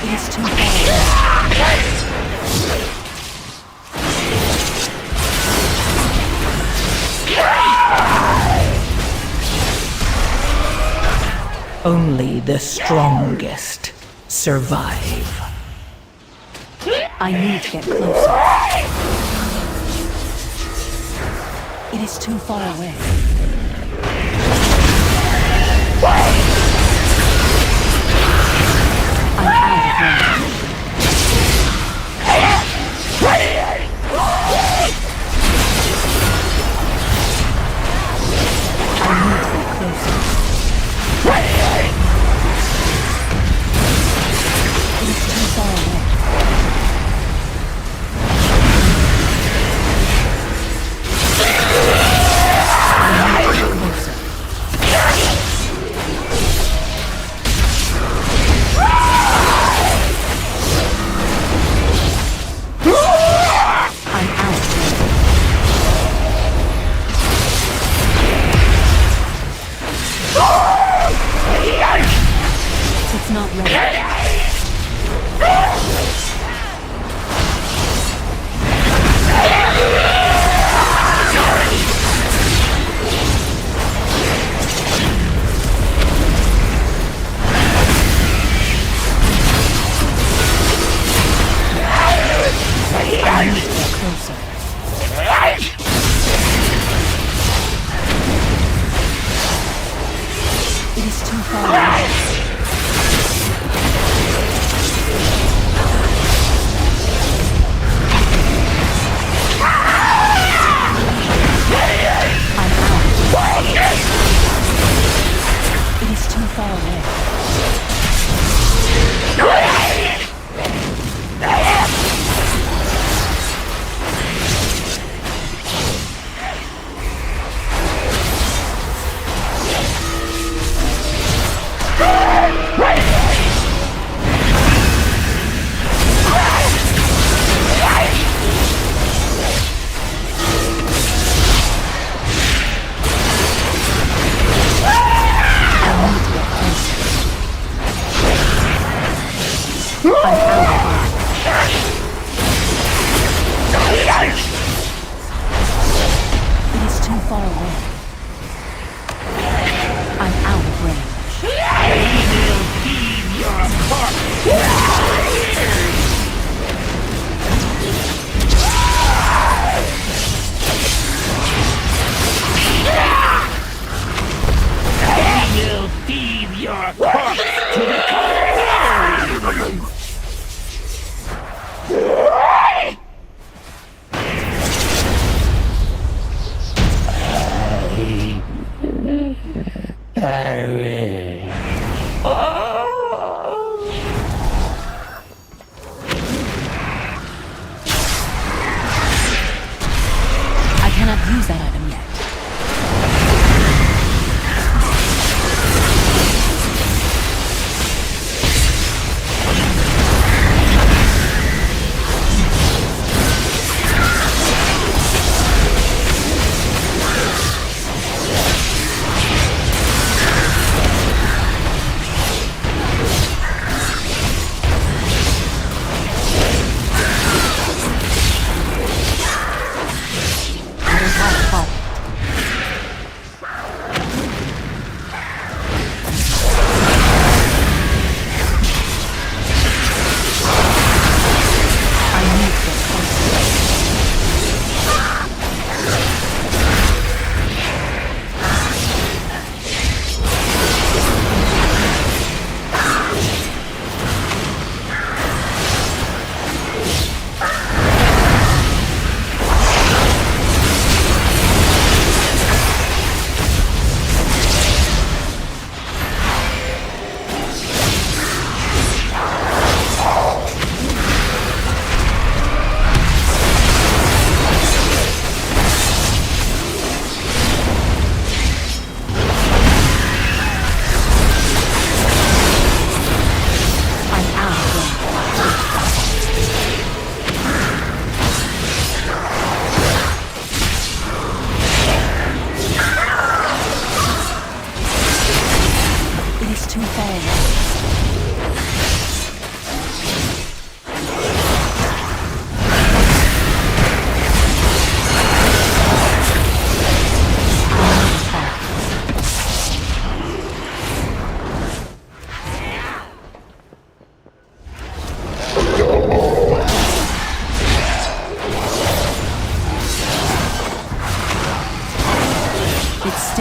It is too far. Only the strongest survive. I need to get closer. It is too far away. I'm out of range. I need to get closer. It is too far away. I need to get closer. I'm out. It's not ready. I need to get closer. It is too far away. It is too far away.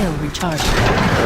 still recharging.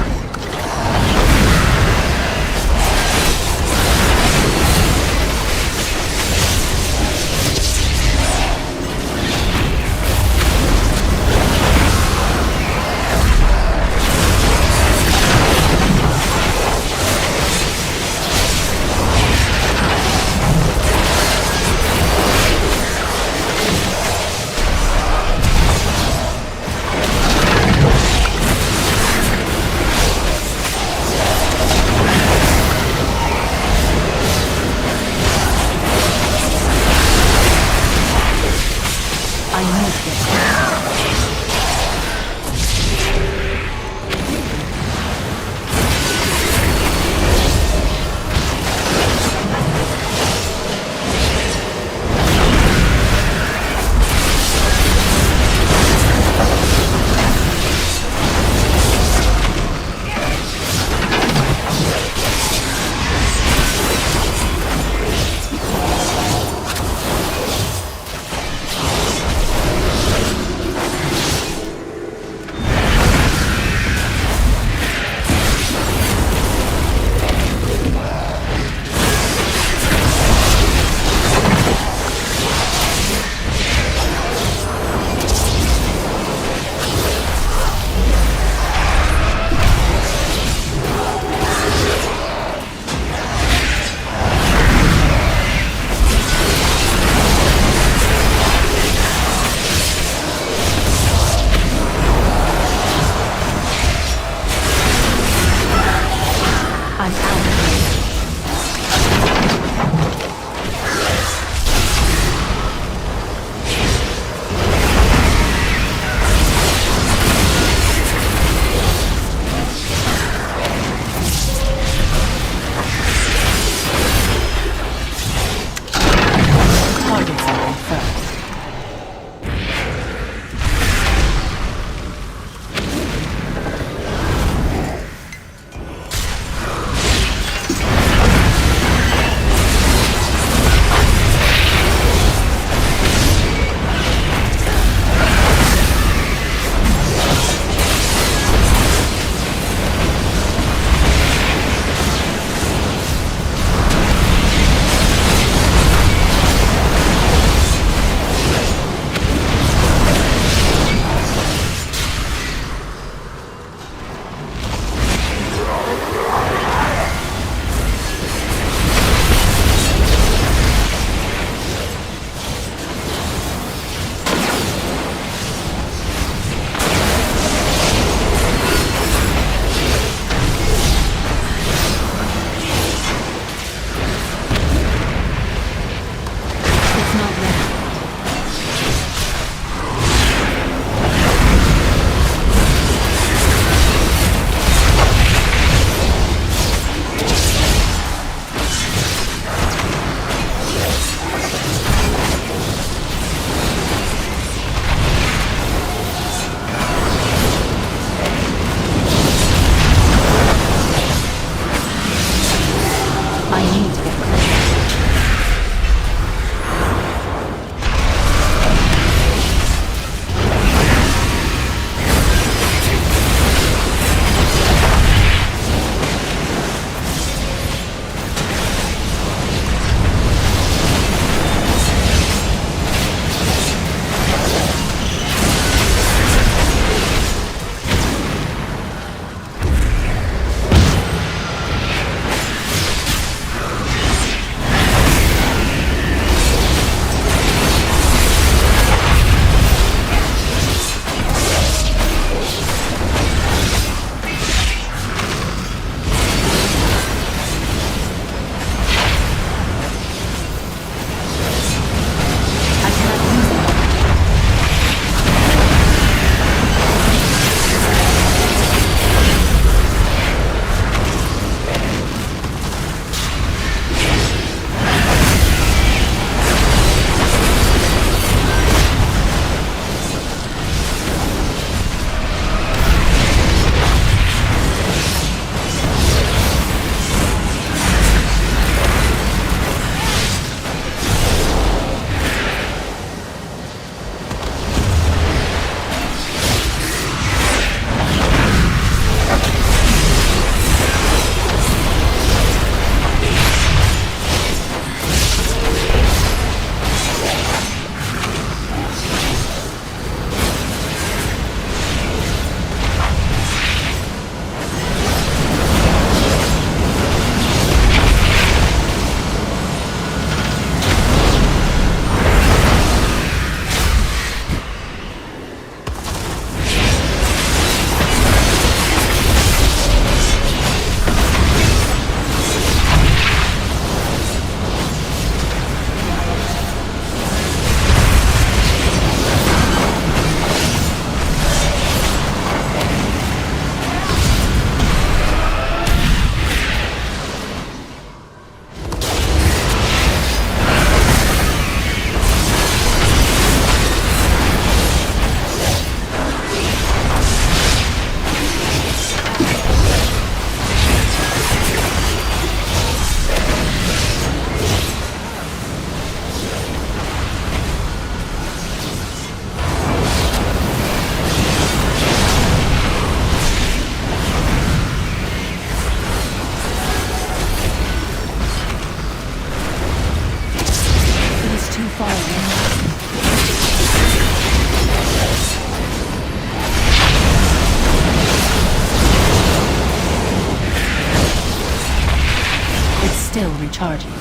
Recharging.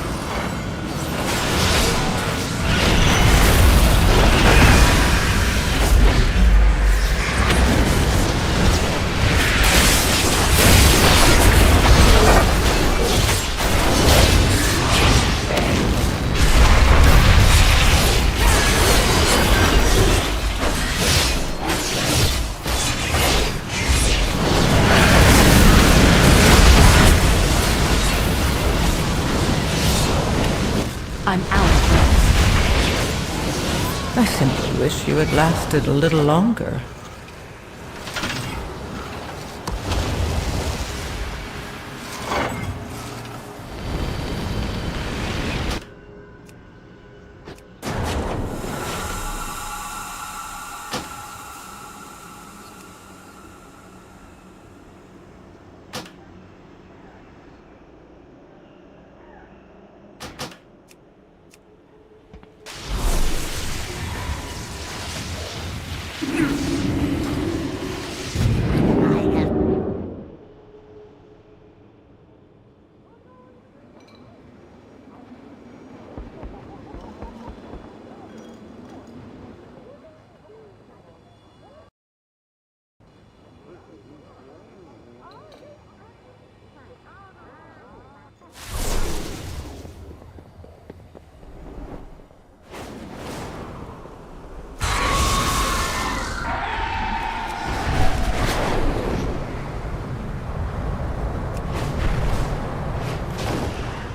I'm out of breath. I simply wish you had lasted a little longer.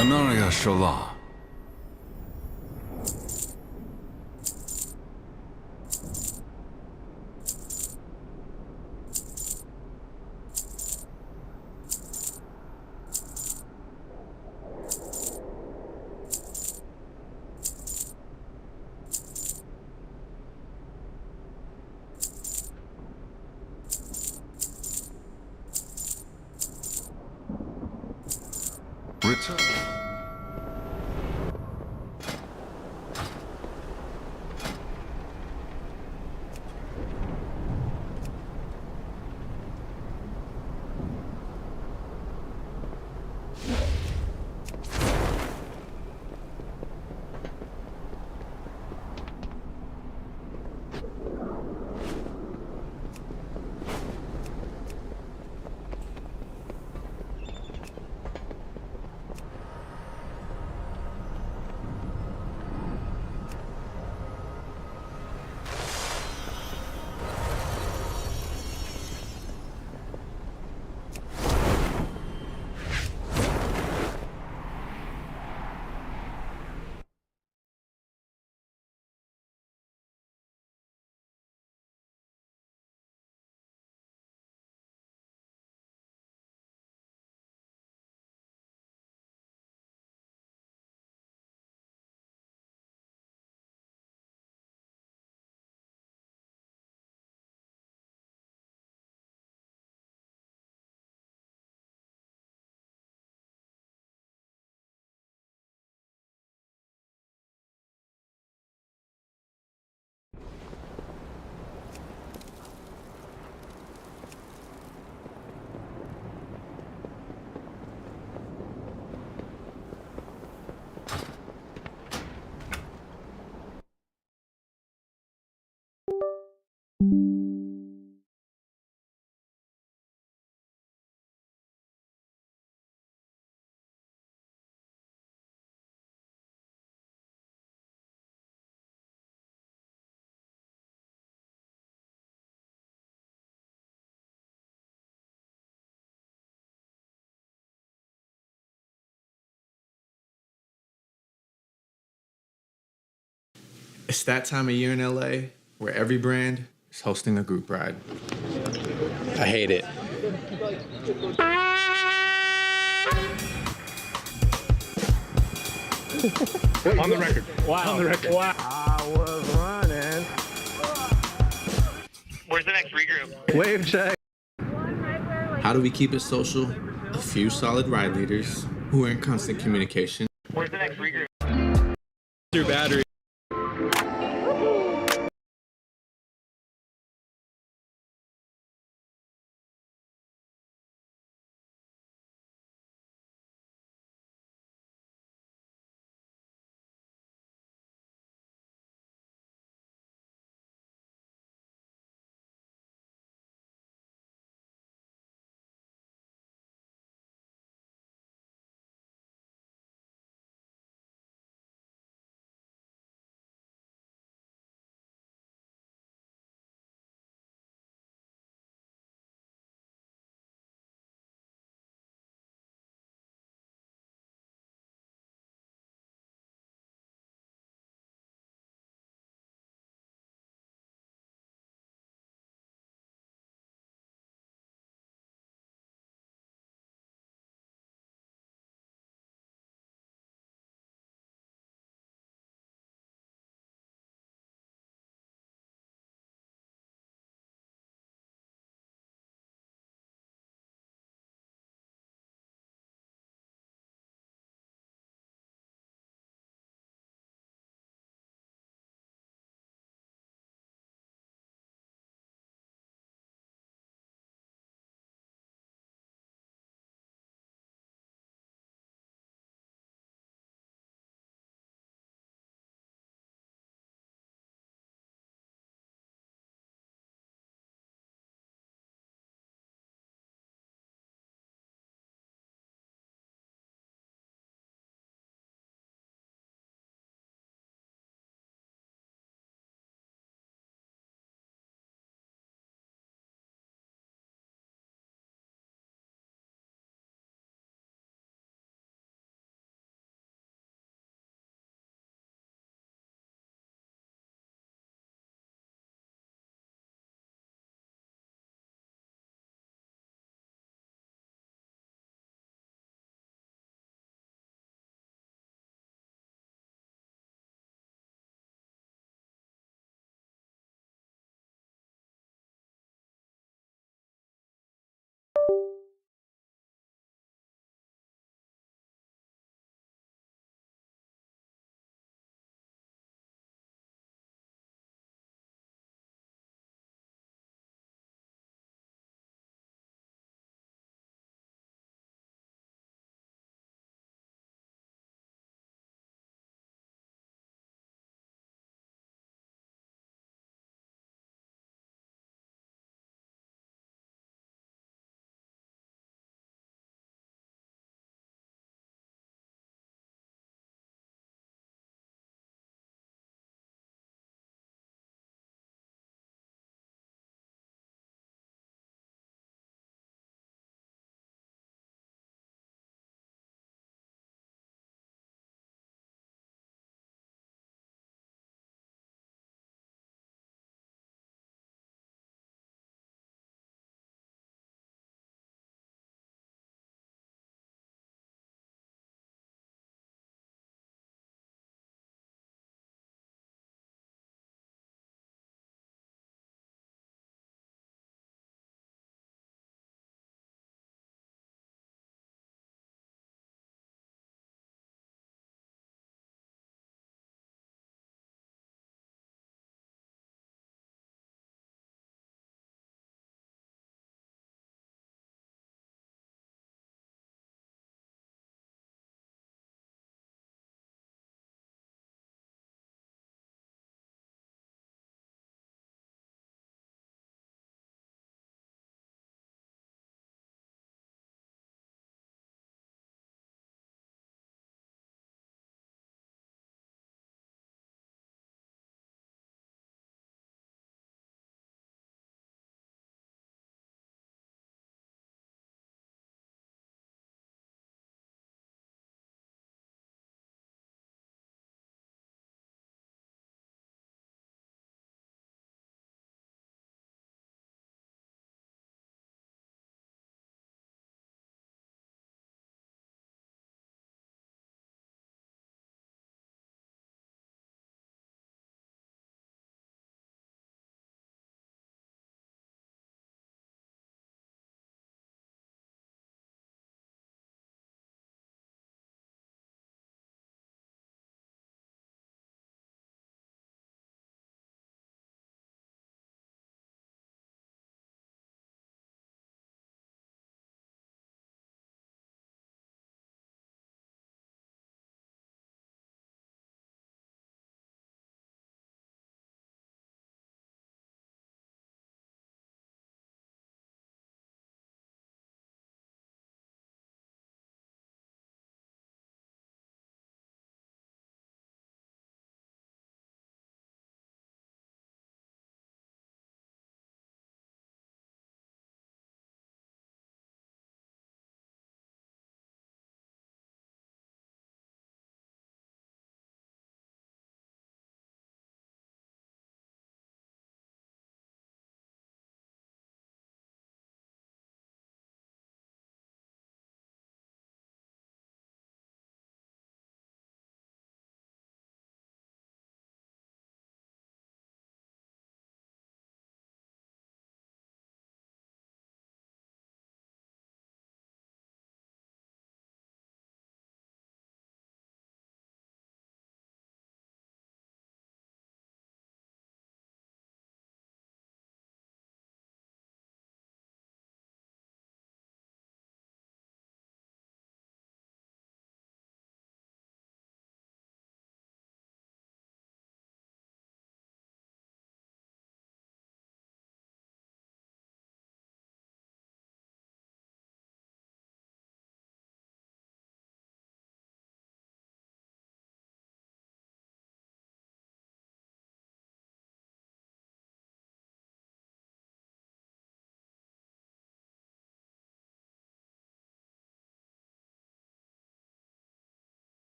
Anariya Shola. Rita. It's that time of year in LA where every brand is hosting a group ride. I hate it. On the record. Wow. On the record. Wow. I was running. Where's the next regroup? Wave check. How do we keep it social? A few solid ride leaders who are in constant communication. Where's the next regroup? Your battery.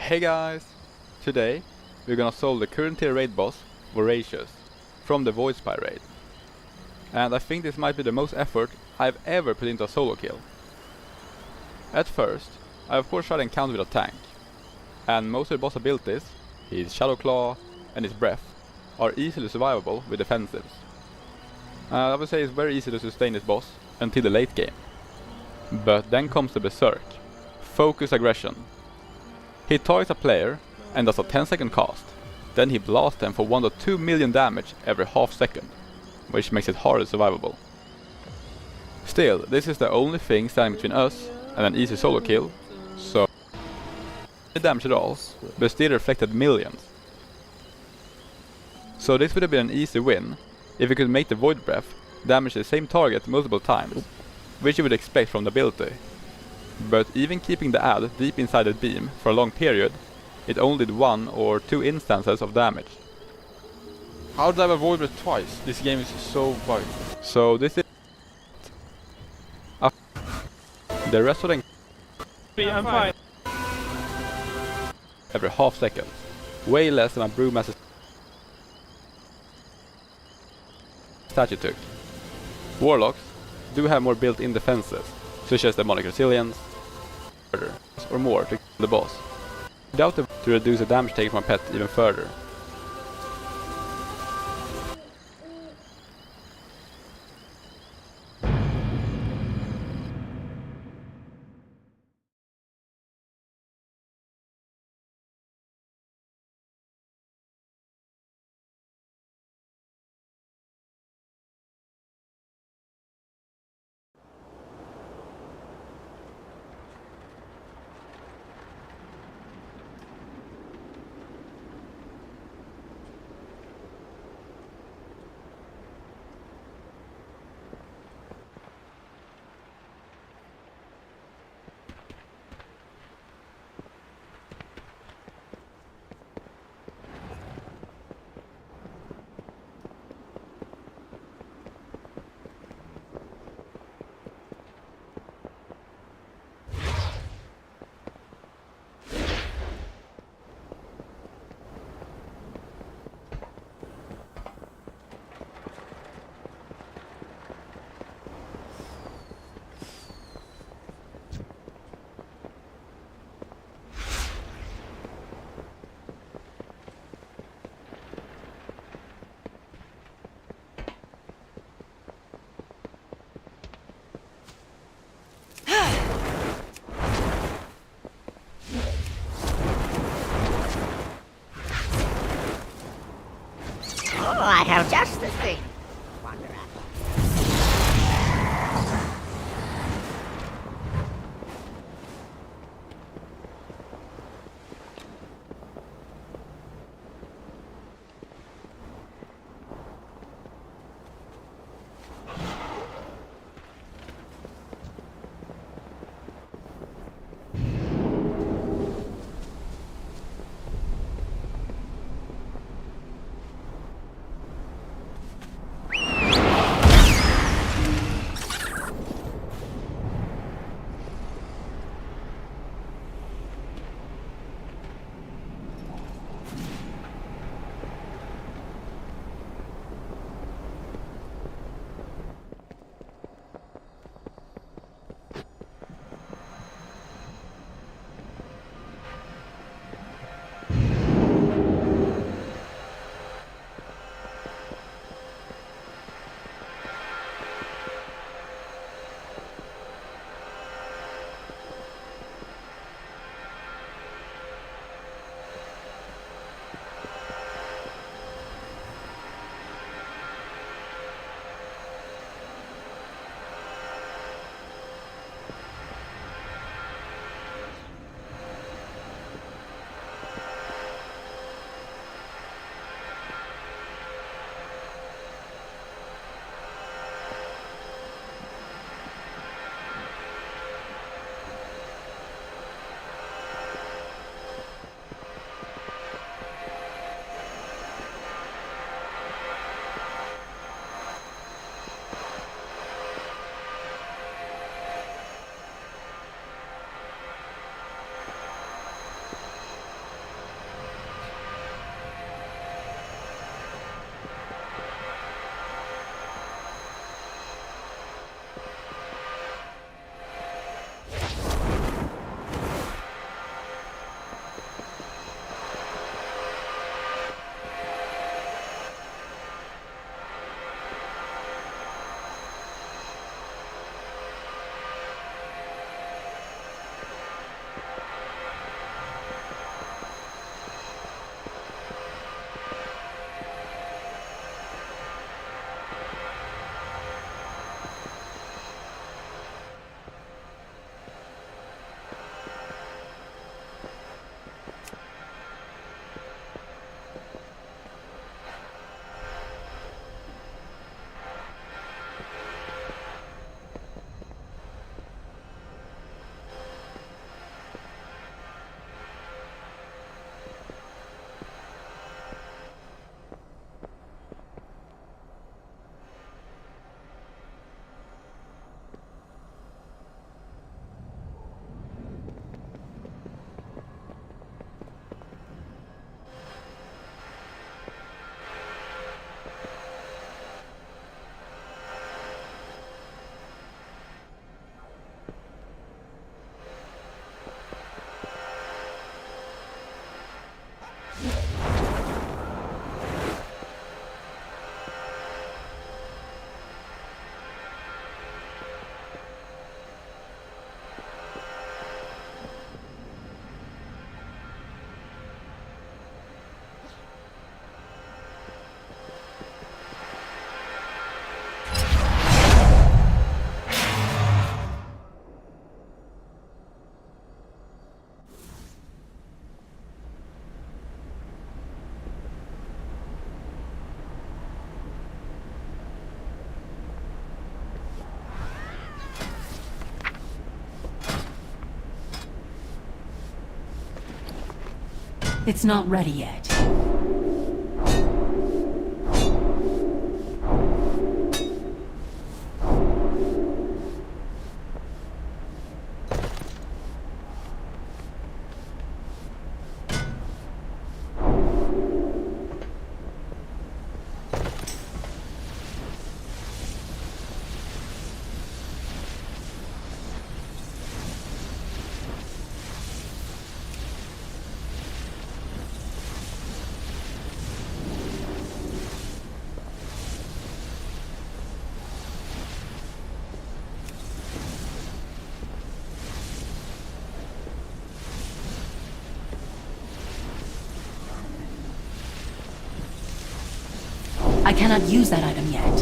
Hey guys! Today we're gonna solve the current tier raid boss, Voracious, from the Void Spy raid. And I think this might be the most effort I've ever put into a solo kill. At first, I of course tried to encounter with a tank, and most of the boss abilities, his Shadow Claw and his Breath, are easily survivable with defensives. I would say it's very easy to sustain this boss until the late game. But then comes the Berserk, Focus Aggression. He targets a player and does a 10-second cast, then he blasts them for 1 to 2 million damage every half second, which makes it harder survivable. Still, this is the only thing standing between us and an easy solo kill, so no damage at all, but still reflected millions. So this would have been an easy win if we could make the Void Breath damage the same target multiple times, which you would expect from the ability. But even keeping the ad deep inside the beam for a long period, it only did 1 or 2 instances of damage. How did I avoid it twice? This game is so bugged. So this is the rest of them I'm fine. every half second, way less than a Brewmaster statue took. Warlocks do have more built-in defenses, such as Demonic Resilience, or more to kill the boss, without to reduce the damage taken from a pet even further. It's not ready yet. I cannot use that item yet.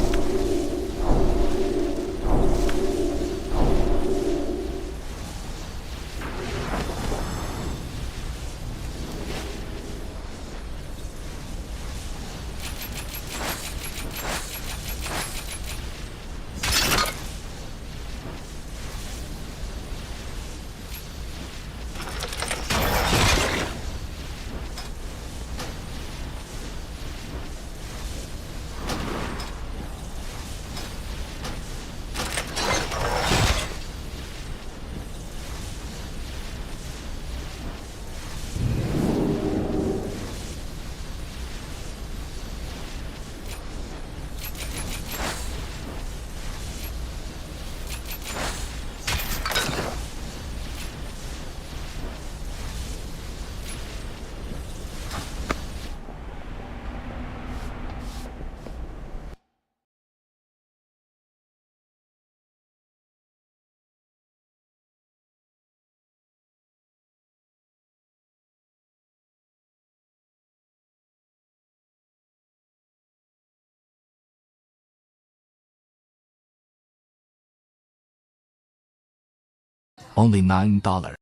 Only $9.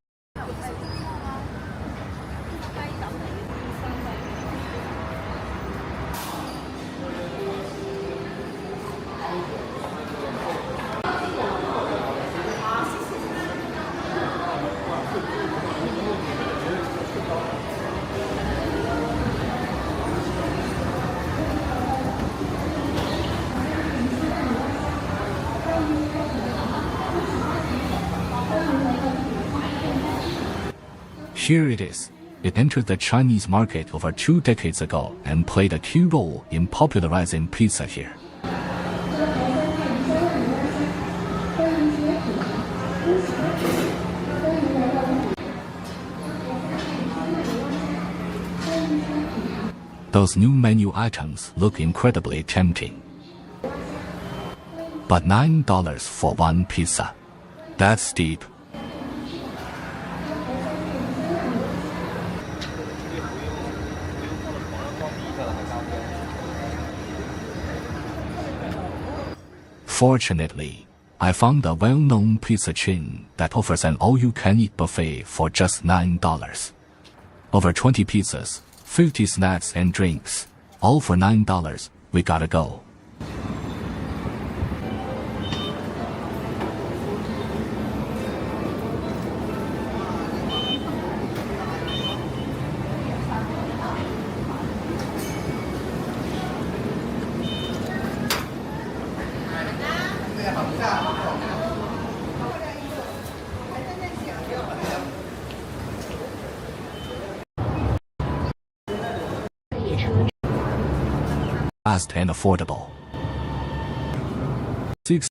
Here it is. It entered the Chinese market over 2 decades ago and played a key role in popularizing pizza here. Those new menu items look incredibly tempting. But $9 for one pizza. That's steep. Fortunately, I found a well-known pizza chain that offers an all-you-can-eat buffet for just $9. Over 20 pizzas, 50 snacks and drinks, all for $9. We gotta go. Fast and affordable. 6.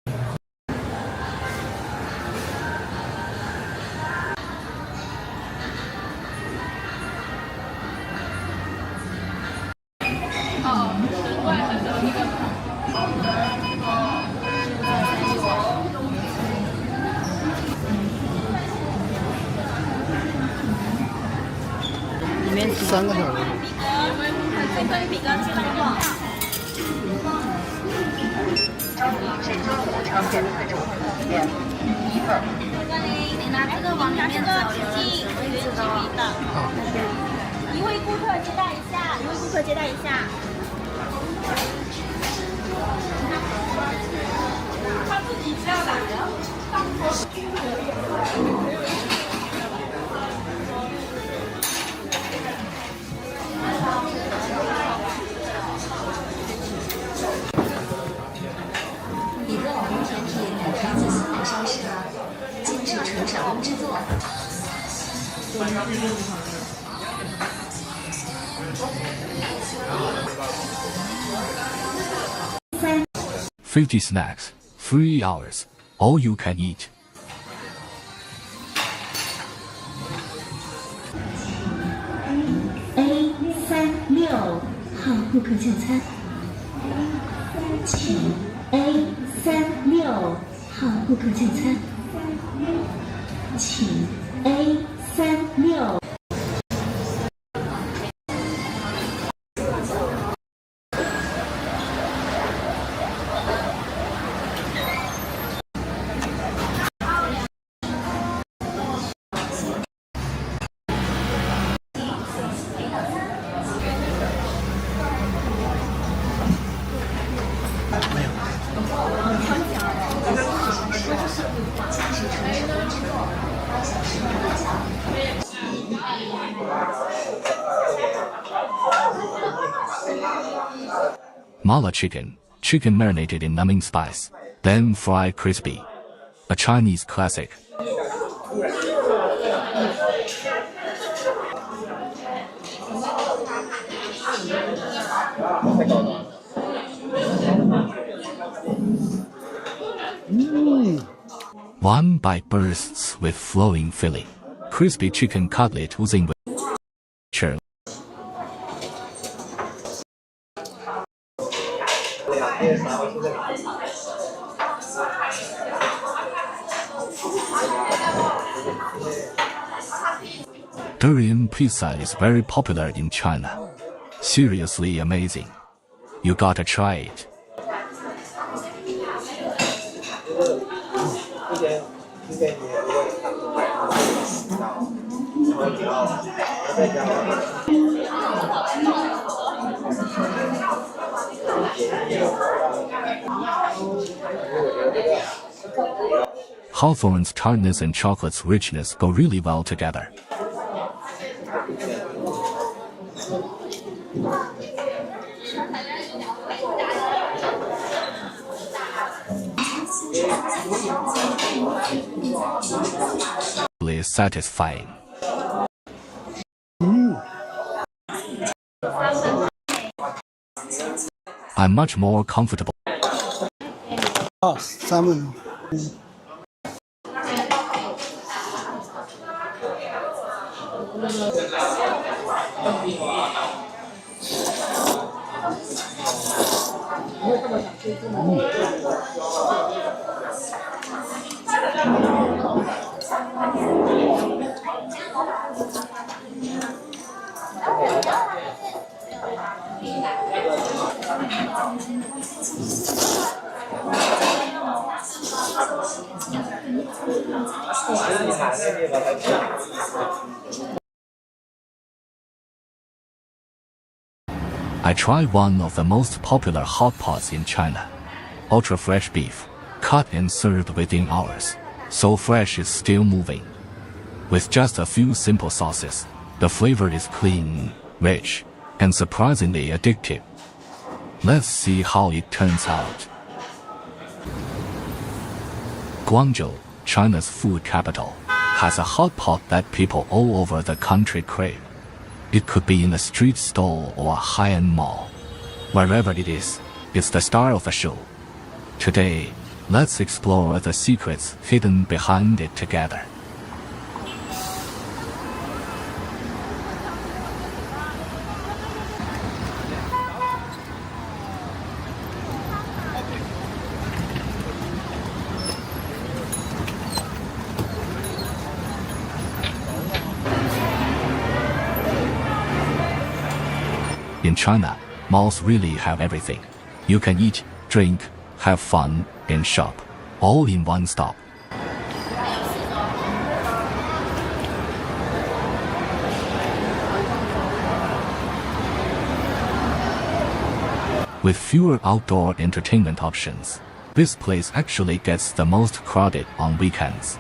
50 snacks, 3 hours, all you can eat. A36号顾客就餐，请 A36号顾客就餐，请 A36。Mala chicken, chicken marinated in numbing spice, then fried crispy. A Chinese classic. One bite bursts with flowing filling. Crispy chicken cutlet oozing with churn. Durian pizza is very popular in China. Seriously amazing. You gotta try it. Hawthorne's tartness and chocolate's richness go really well together. Really satisfying. I'm much more comfortable. Oh, salmon. I tried one of the most popular hot pots in China. Ultra fresh beef, cut and served within hours. So fresh it's still moving. With just a few simple sauces, the flavor is clean, rich, and surprisingly addictive. Let's see how it turns out. Guangzhou, China's food capital, has a hot pot that people all over the country crave. It could be in a street stall or a high-end mall. Wherever it is, it's the star of the show. Today, let's explore the secrets hidden behind it together. In China, malls really have everything. You can eat, drink, have fun, and shop, all in one stop. With fewer outdoor entertainment options, this place actually gets the most crowded on weekends.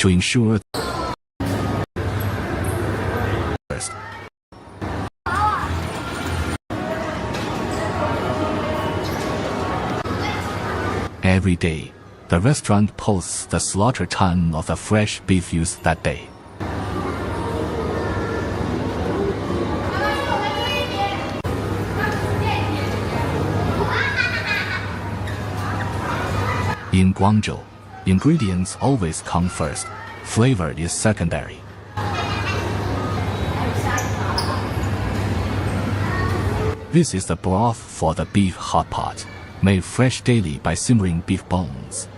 to ensure first. Every day, the restaurant posts the slaughter time of the fresh beef used that day. In Guangzhou, ingredients always come first, flavor is secondary. This is the broth for the beef hot pot, made fresh daily by simmering beef bones.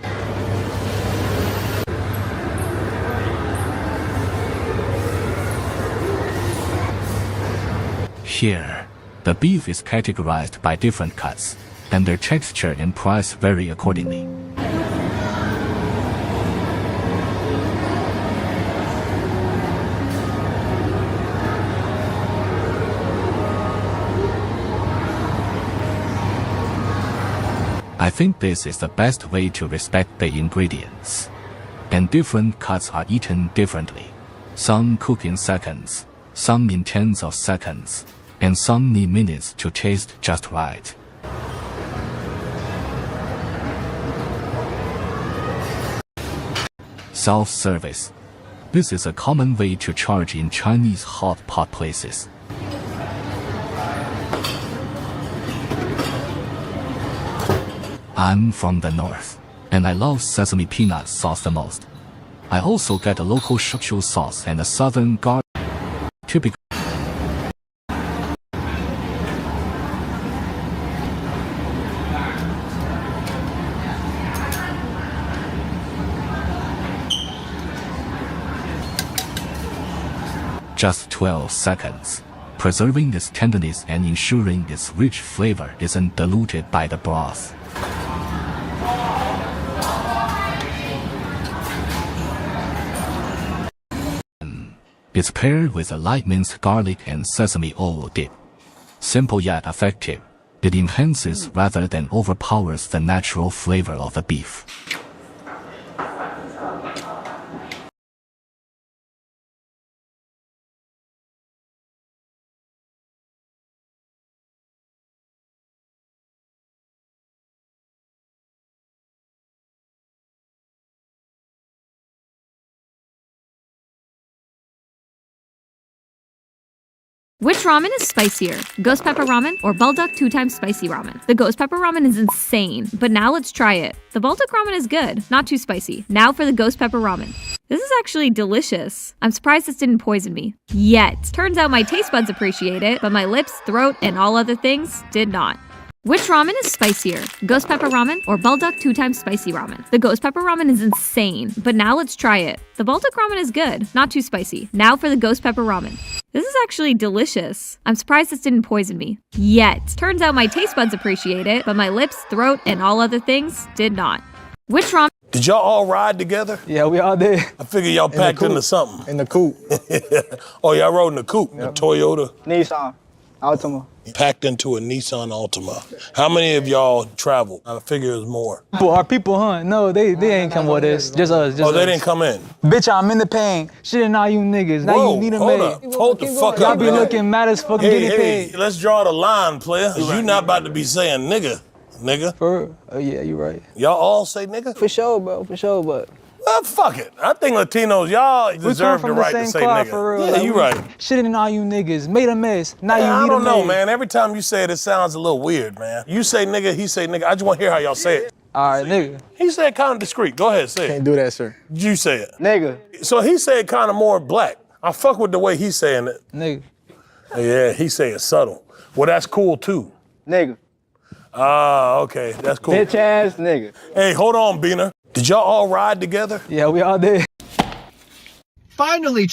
Here, the beef is categorized by different cuts, and their texture and price vary accordingly. I think this is the best way to respect the ingredients. And different cuts are eaten differently. Some cook in seconds, some in tens of seconds, and some need minutes to taste just right. Self-service. This is a common way to charge in Chinese hot pot places. I'm from the north, and I love sesame peanut sauce the most. I also get a local shochu sauce and a southern garlic. Typical. Just 12 seconds, preserving its tenderness and ensuring its rich flavor isn't diluted by the broth. It's paired with a light minced garlic and sesame oil dip. Simple yet effective, it enhances rather than overpowers the natural flavor of the beef. Which ramen is spicier, Ghost Pepper Ramen or Bulldog 2x Spicy Ramen? The Ghost Pepper Ramen is insane, but now let's try it. The Bulldog Ramen is good, not too spicy. Now for the Ghost Pepper Ramen. This is actually delicious. I'm surprised this didn't poison me. Yet. Turns out my taste buds appreciate it, but my lips, throat, and all other things did not. Which ramen is spicier, Ghost Pepper Ramen or Bulldog 2x Spicy Ramen? The Ghost Pepper Ramen is insane, but now let's try it. The Bulldog Ramen is good, not too spicy. Now for the Ghost Pepper Ramen. This is actually delicious. I'm surprised this didn't poison me. Yet. Turns out my taste buds appreciate it, but my lips, throat, and all other things did not. Which ramen? Did y'all all ride together? Yeah, we all did. I figure y'all packed into something. In the coupe. Oh, y'all rode in the coupe, the Toyota? Nissan Altima. Packed into a Nissan Altima. How many of y'all traveled? I figure it was more. Our people, huh? No, they ain't come with us. Just us. Oh, they didn't come in? Bitch, I'm in the pain. Shit and all you niggas. Now Whoa, you need a hold maid. up. Hold the fuck Y'all up, be man. looking mad as fuck getting paid. Let's draw the line, player. You not about to be saying nigga. For real? Oh, yeah, you right. Y'all all say nigga? For sure, bro. For sure, but... Well, fuck it. I think Latinos, y'all deserve the right to say nigga. For real. Yeah, like, you right. Shitting in all you niggas. Made a mess. Now Yeah, you I need a don't know, maid. man. Every time you say it, it sounds a little weird, man. You say nigga, he say nigga. I just want to hear how y'all say it. All right, nigga. He said kind of discreet. Go ahead, say it. Can't do that, sir. You say it. Nigga. So he said kind of more black. I fuck with the way he's saying it. Nigga. Yeah, he say it subtle. Well, that's cool, too. Nigga. Ah, okay. That's cool. Bitch ass nigga. Hey, hold on, Beaner. Did y'all all ride together? Yeah, we all did. Finally,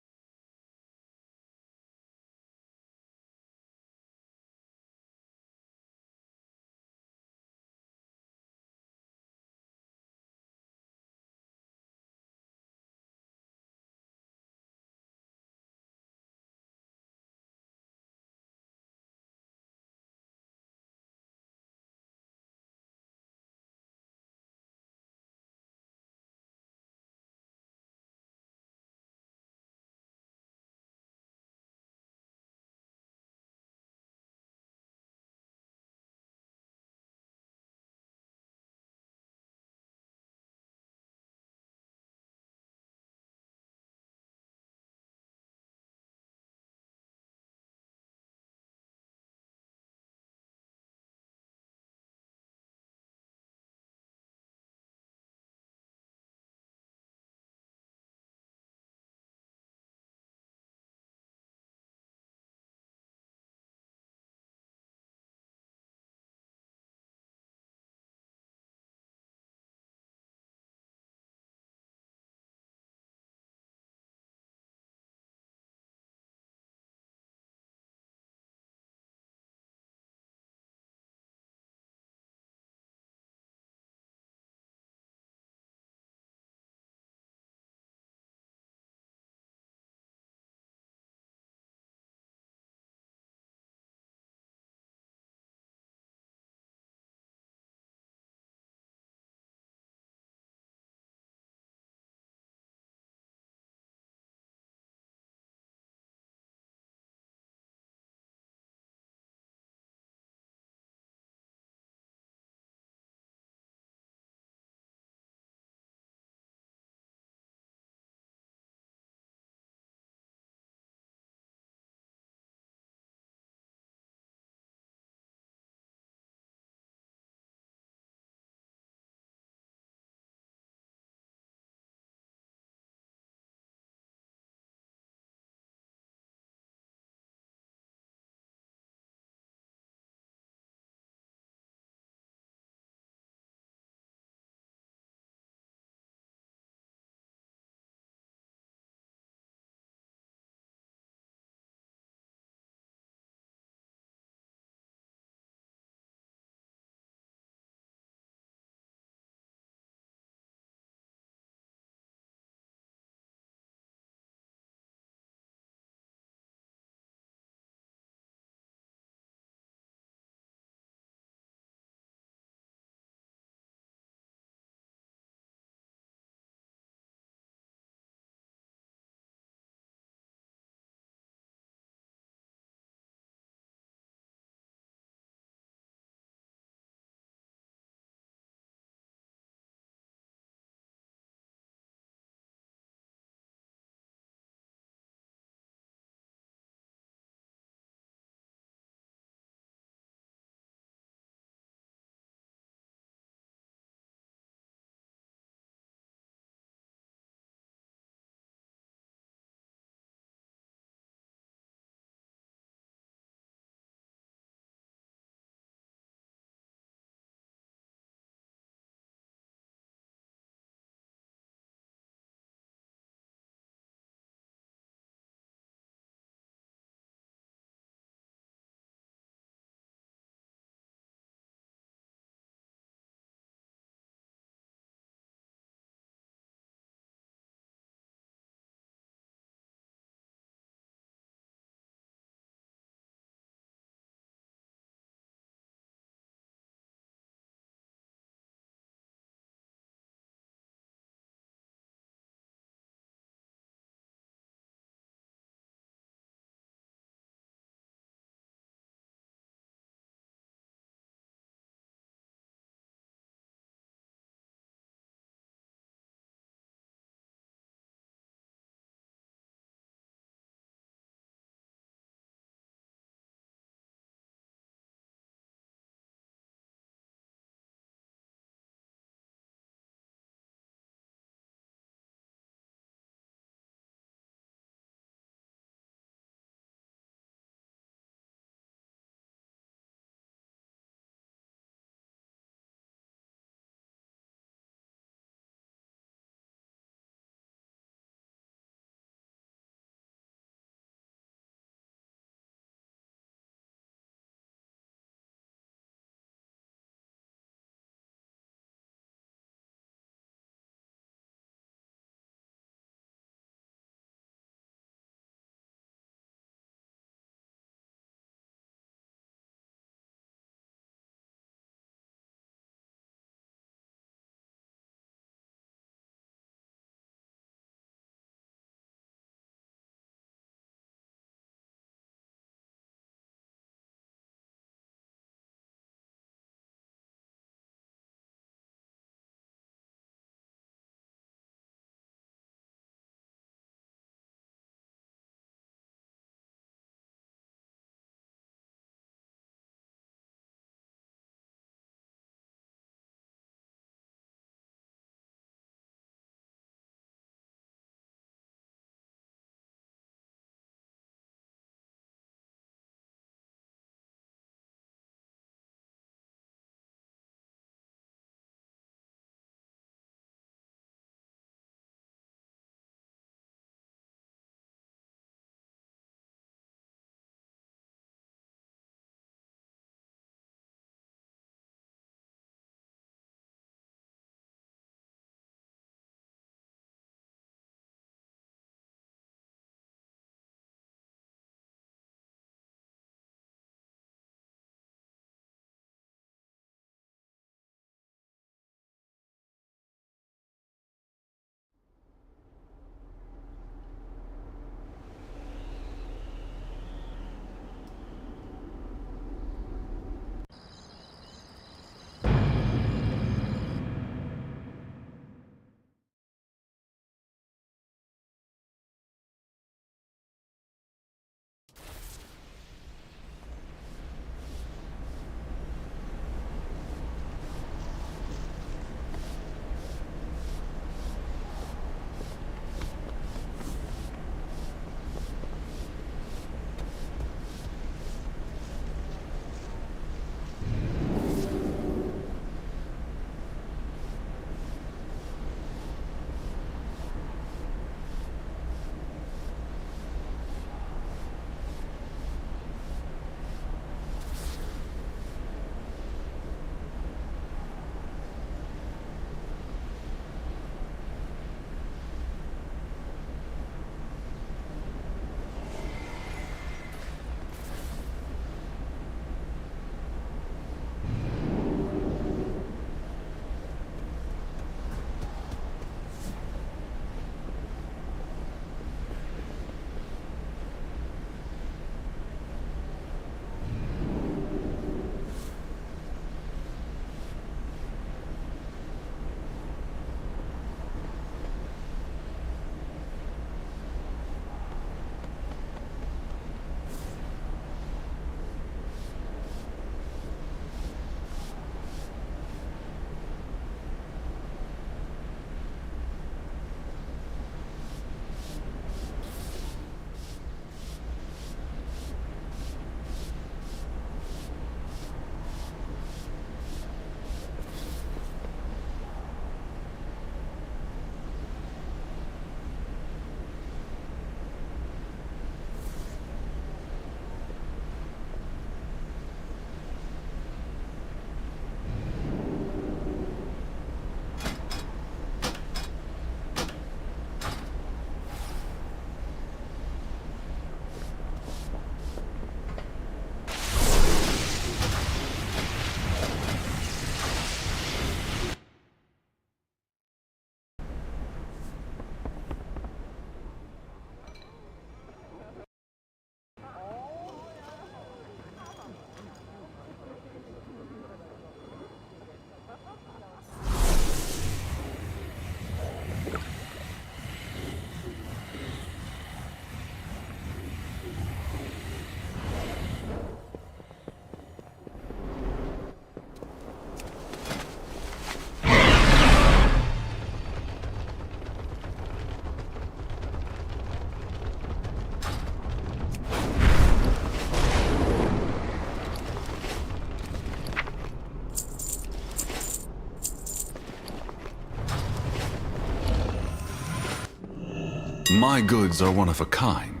My goods are one of a kind.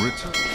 Return.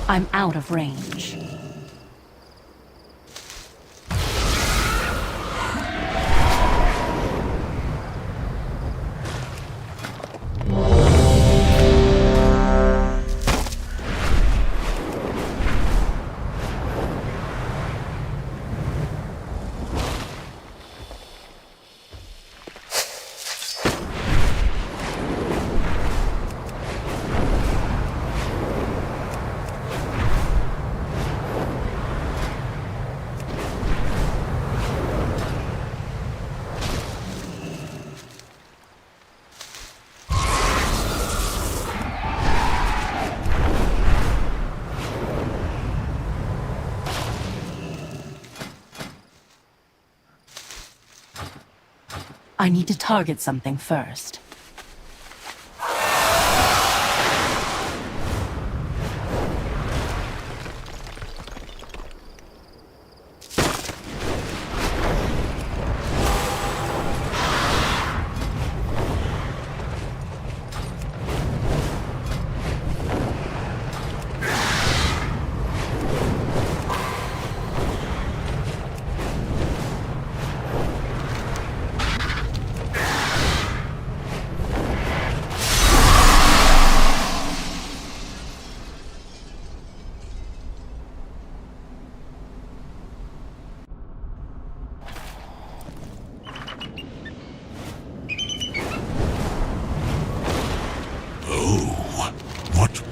I'm out of range. I need to target something first.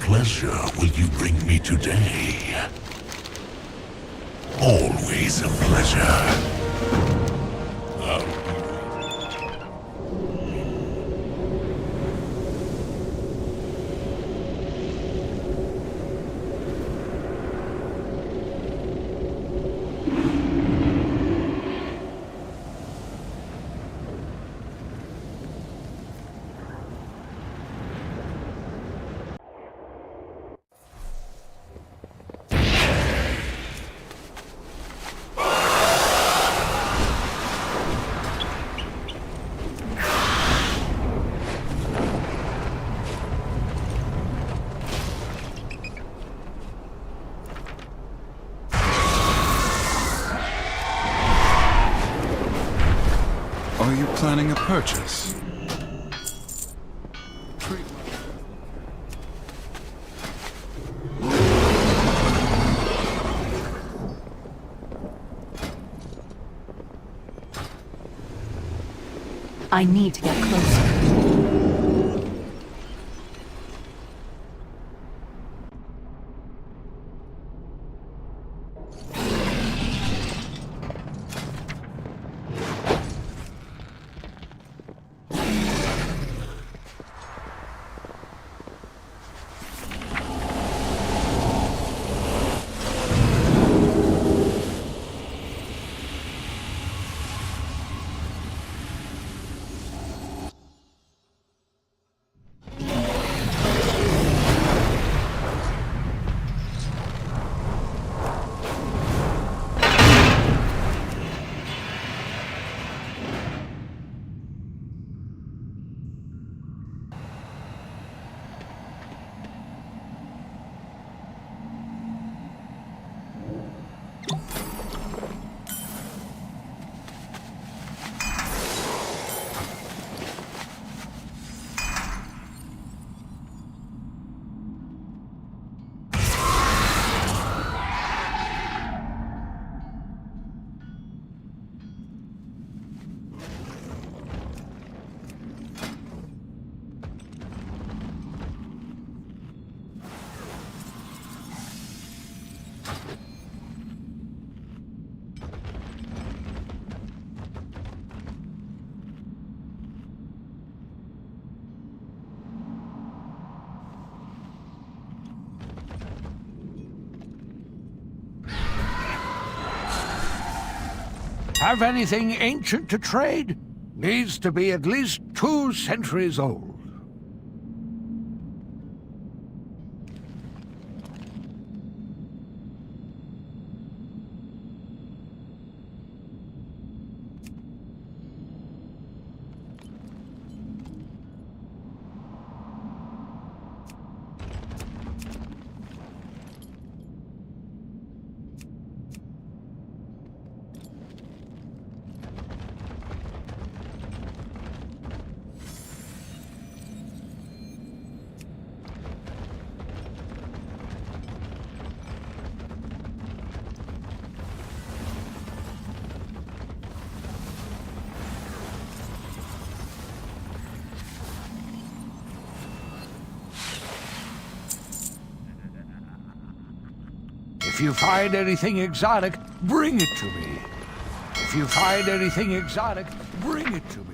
pleasure will you bring me today? Always a pleasure. Are you planning a purchase? I need to get closer. Have anything ancient to trade? Needs to be at least 2 centuries old. If you find anything exotic, bring it to me. If you find anything exotic, bring it to me.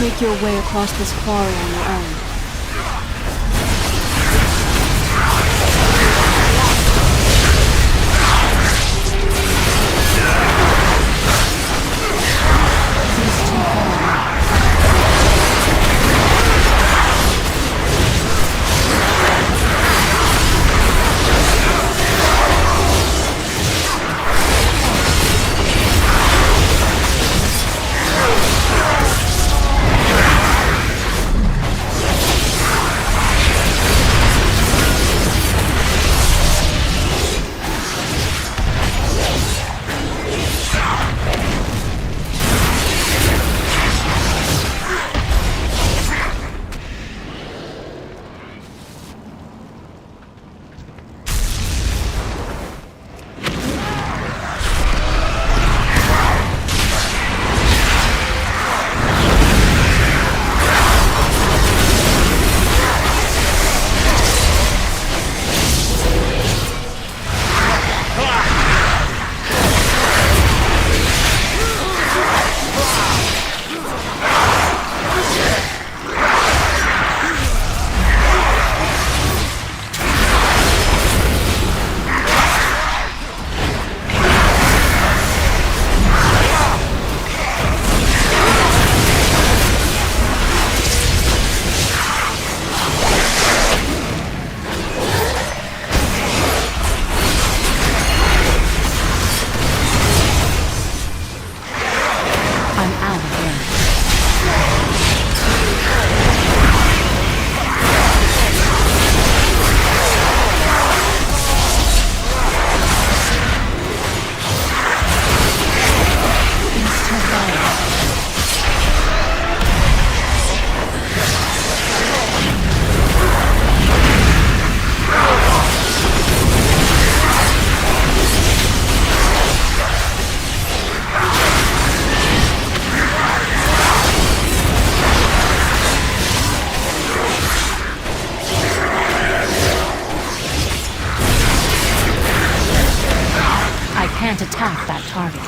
Make your way across this quarry on your own. Can't attack that target.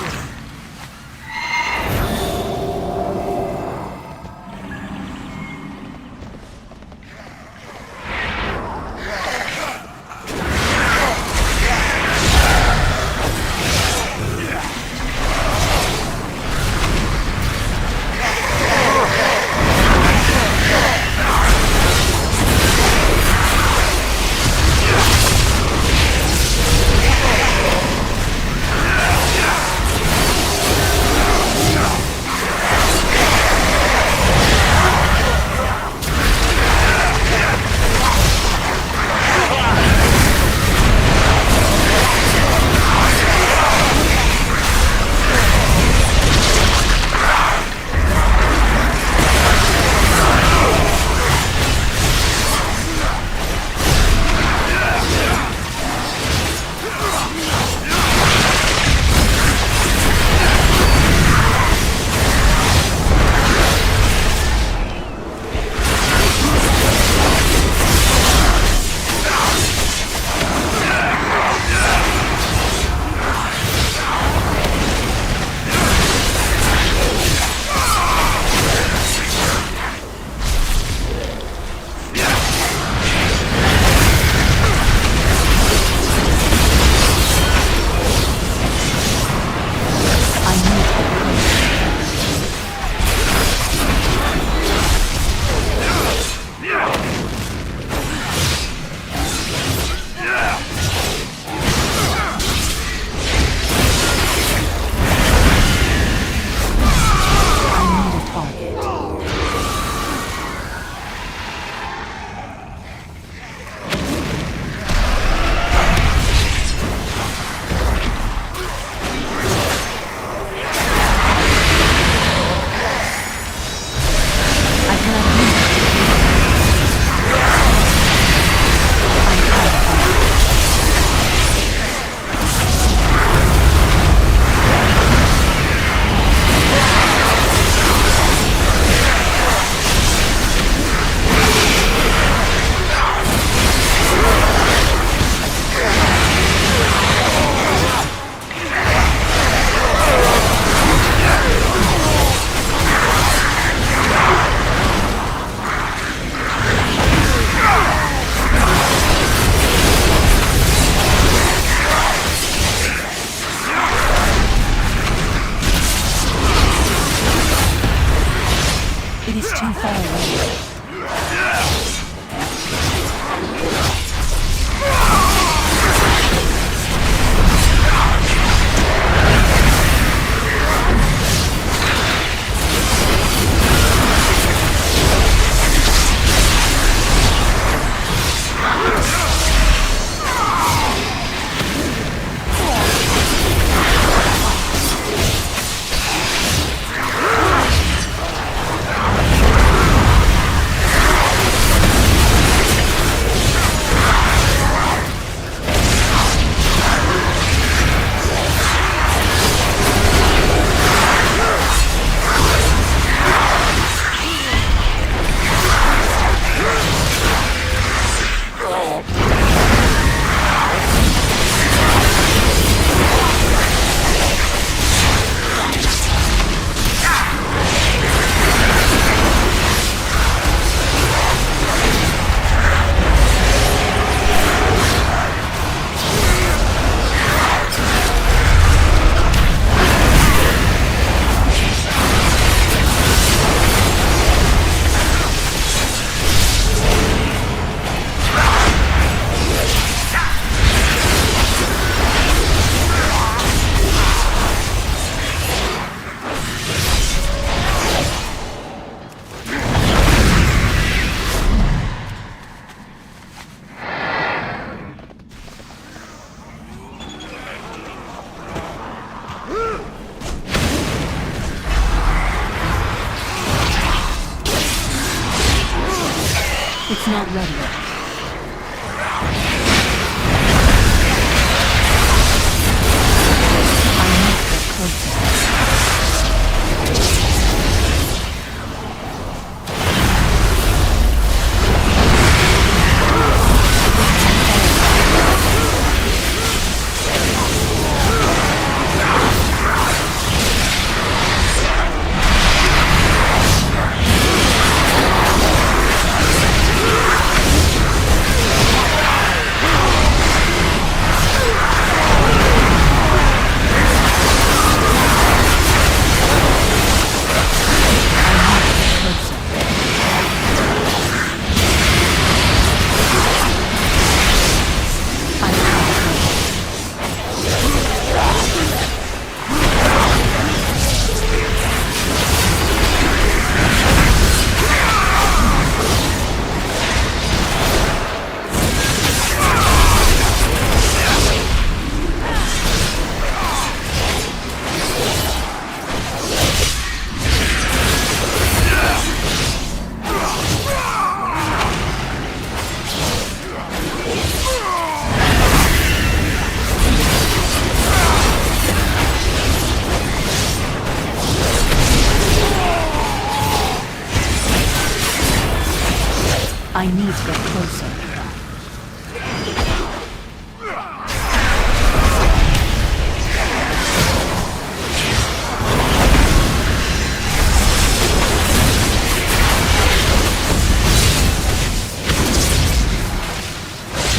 about ready. I need to get closer. I need to get closer.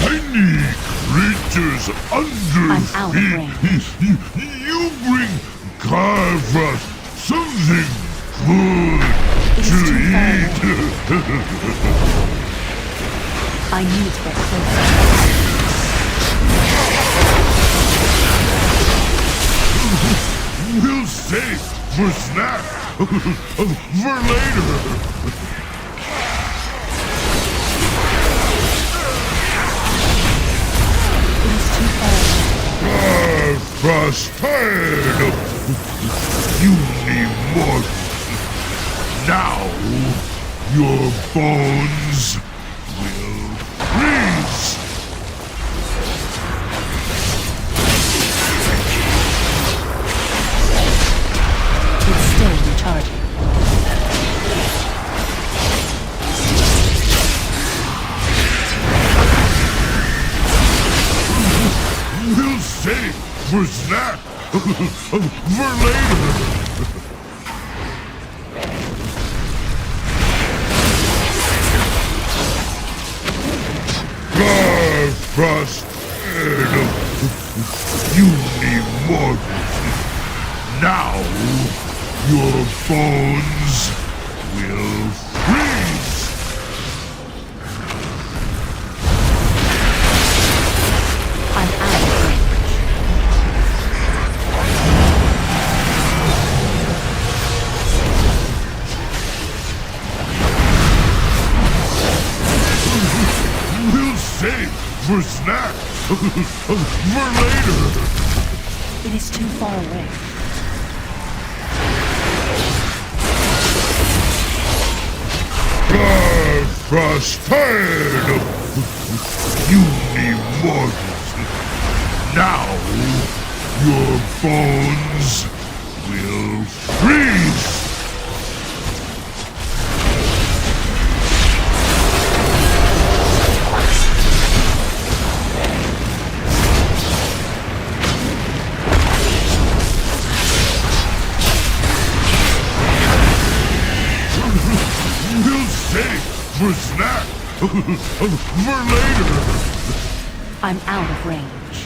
Tiny creatures under I'm out of range. You bring Carver something good to eat. I need to get closer. We'll save for snack for later. Frostbite! You need more. Now, your bones will freeze. It's still recharging. We'll save for snack for later. Frost, you need more. Now, your bones will freeze. I'm out of range. We'll save for snack for later. It is too far away. Frostbite! You need more. Now, your bones will freeze. We'll save for snack for later. I'm out of range.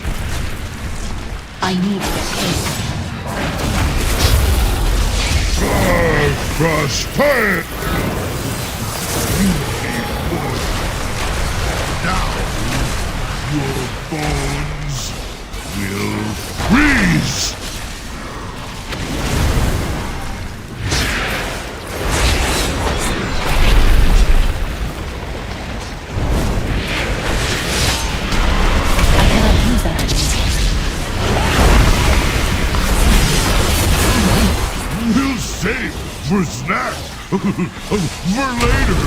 I need to get closer. Frostbite! You need more. Now, your bones will freeze. We'll save for snack for later.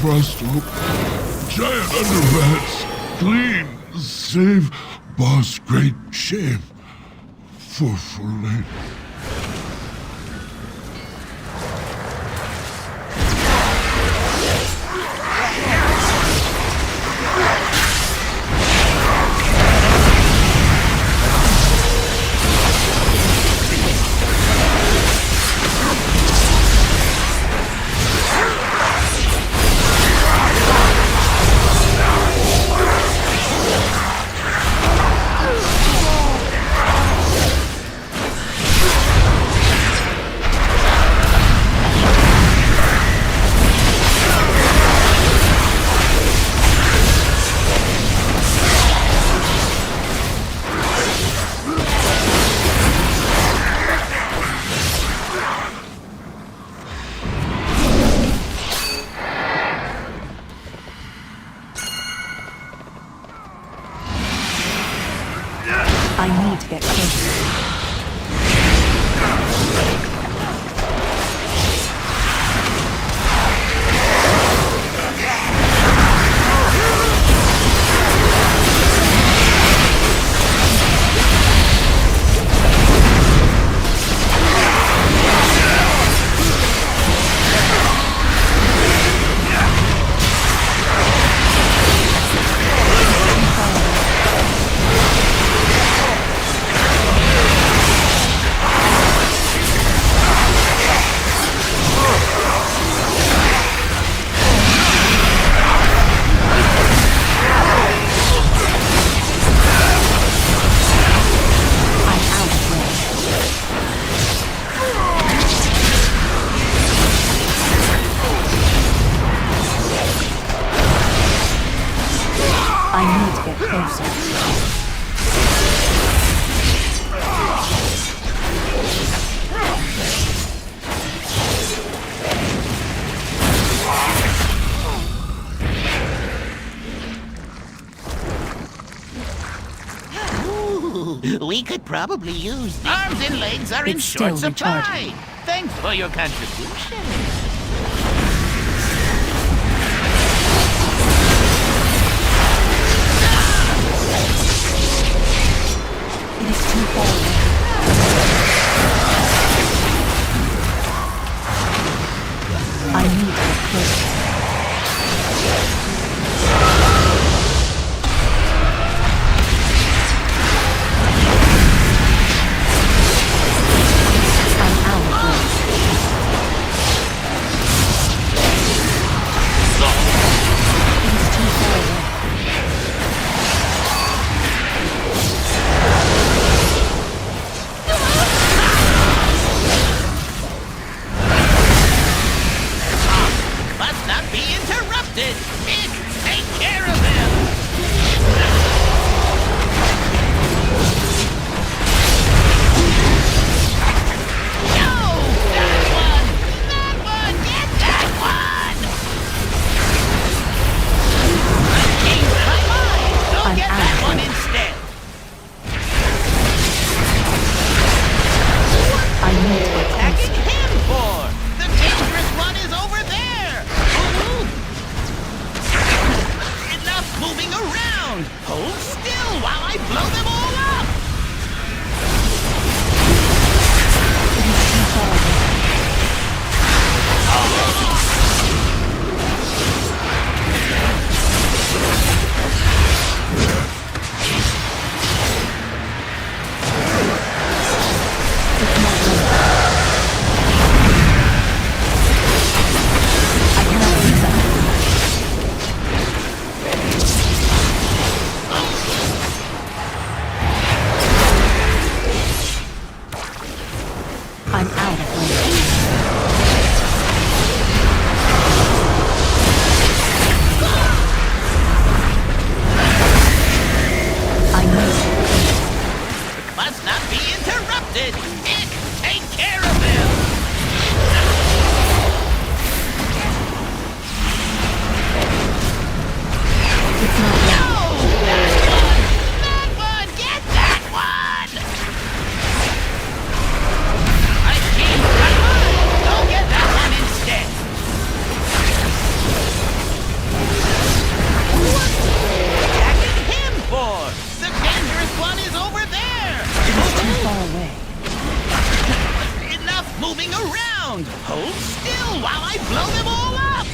Presto. Giant underpants. Clean. Save boss. Great shame. For later. I need to get closer. I need to get closer. We could probably use these. Arms and legs are in It's short still supply. Thanks for your contribution. It is too far away. I need to get closer. I'm out of range. around. Hold still while I blow them all up.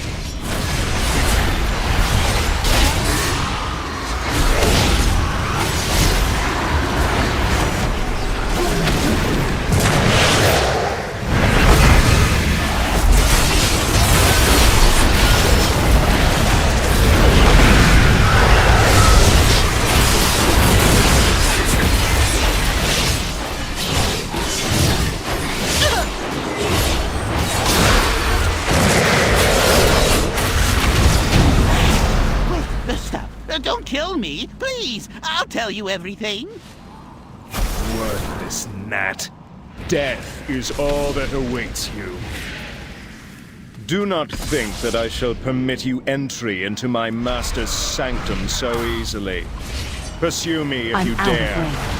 Don't kill me, please. I'll tell you everything. Worthless gnat. Death is all that awaits you. Do not think that I shall permit you entry into my master's sanctum so easily. Pursue me if you dare.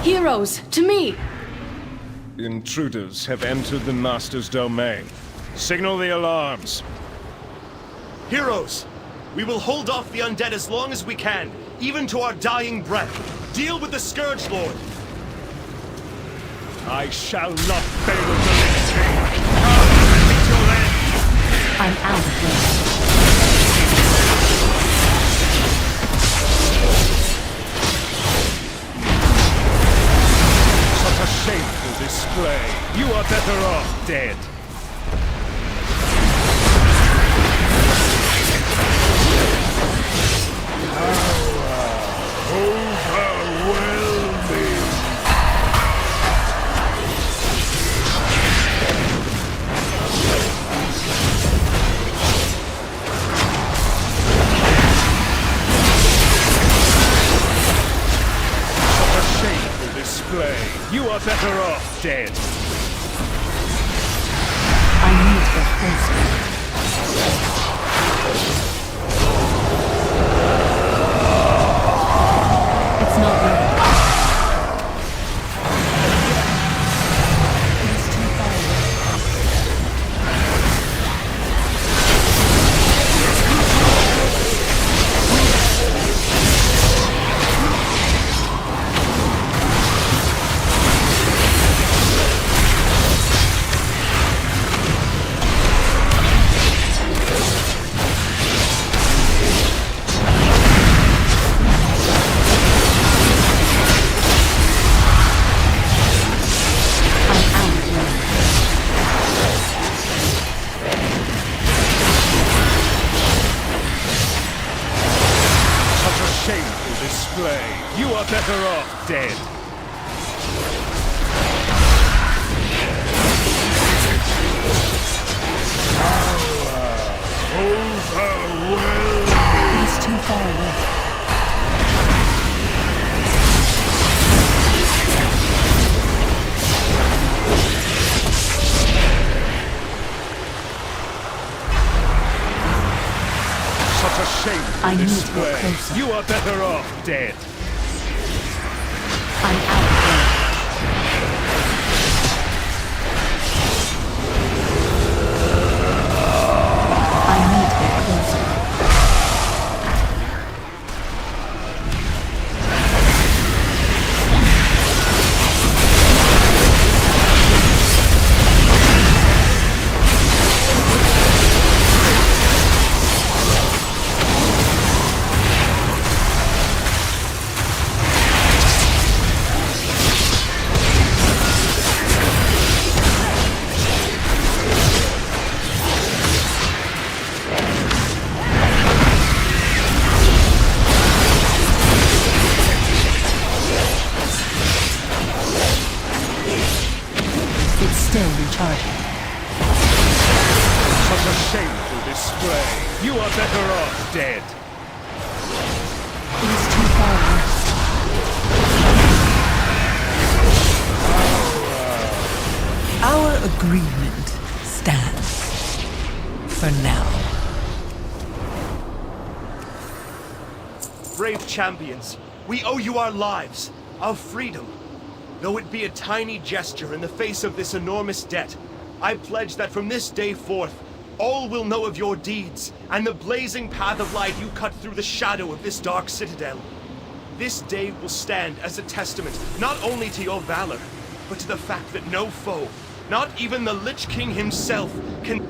Heroes, to me! Intruders have entered the Master's domain. Signal the alarms. Heroes, We will hold off the undead as long as we can, even to our dying breath. Deal with the Scourge Lord. I shall not fail the Lich King. I'll meet your end. I'm out of range. Such a shameful display. You are better off dead. You are better off dead. I need to get closer. It's not ready. It's too far You are better off dead. He's too far away. Such a shameful display. You are better off dead. I'm out of range. I need to get closer. Still recharging. Such a shameful display. You are better off dead. It is too far away. Our agreement stands. For now. Brave champions, we owe you our lives, our freedom. Though it be a tiny gesture in the face of this enormous debt, I pledge that from this day forth, all will know of your deeds and the blazing path of light you cut through the shadow of this dark citadel. This day will stand as a testament not only to your valor, but to the fact that no foe, not even the Lich King himself, can...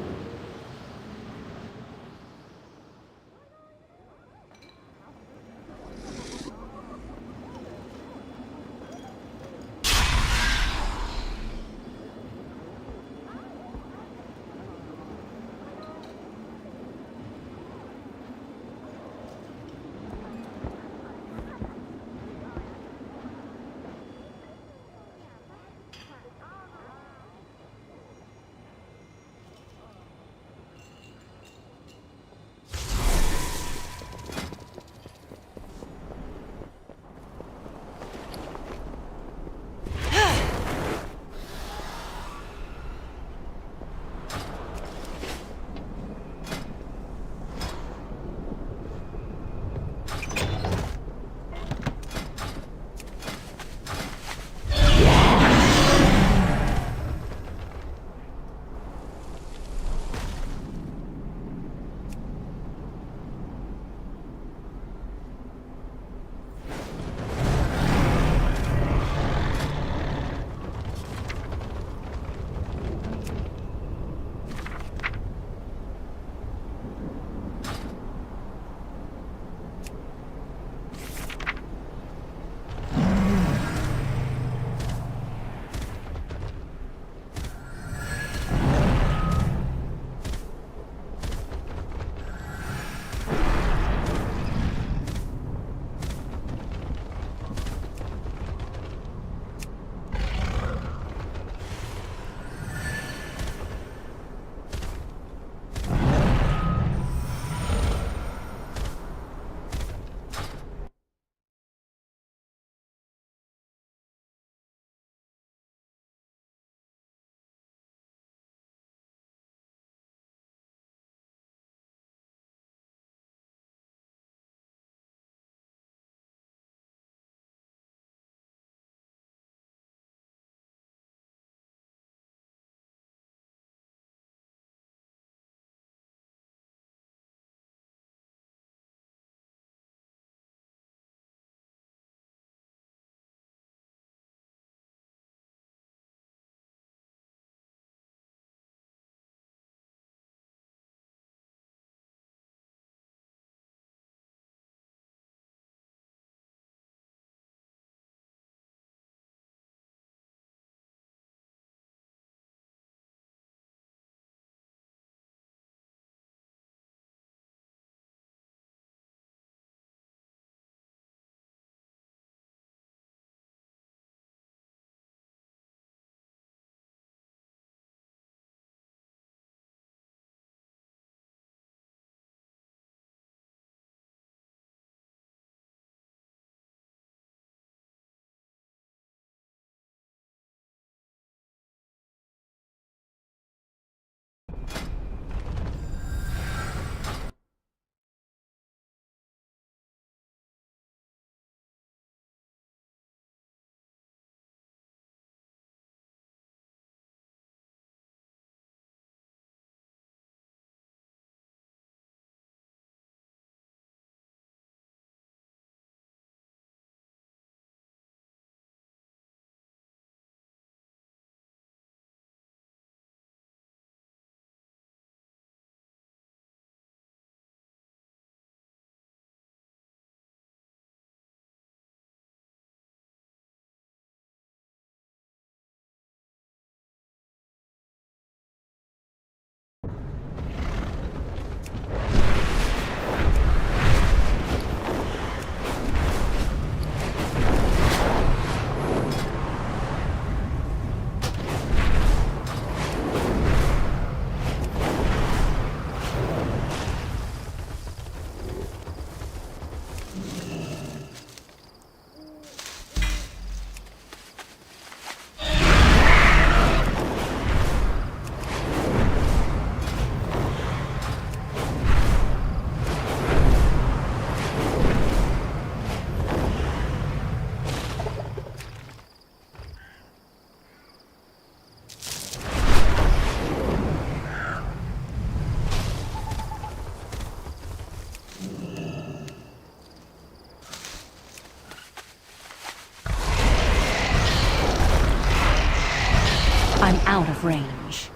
out of range.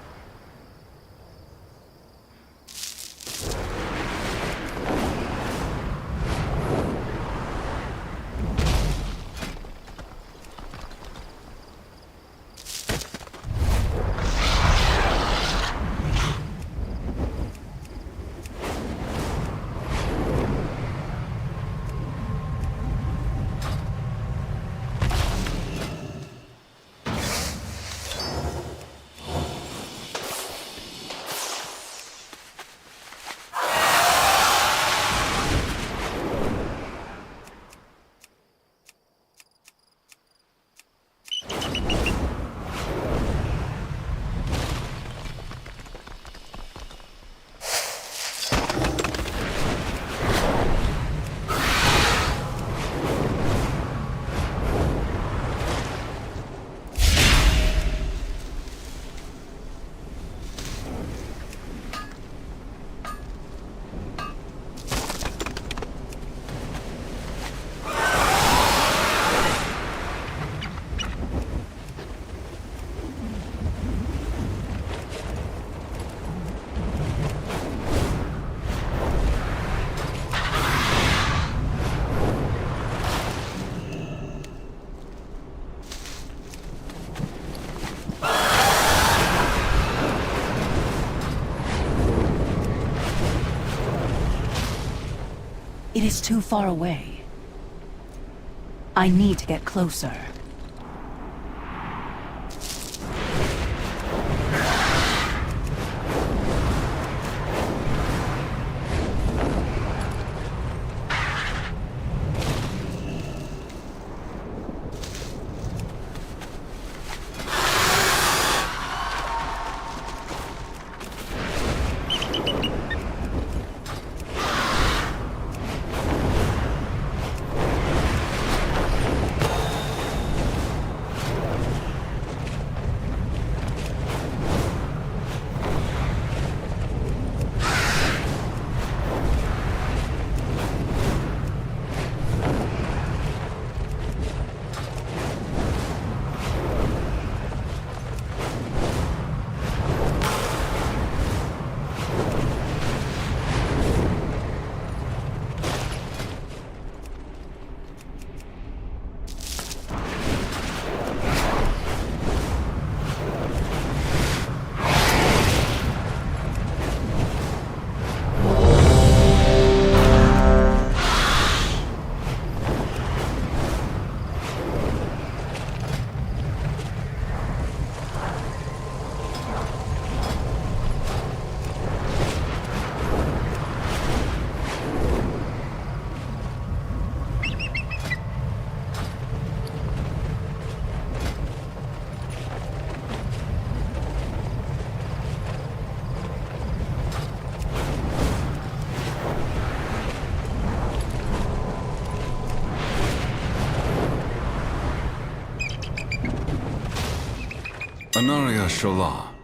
It is too far away. I need to get closer. Anaria Shola.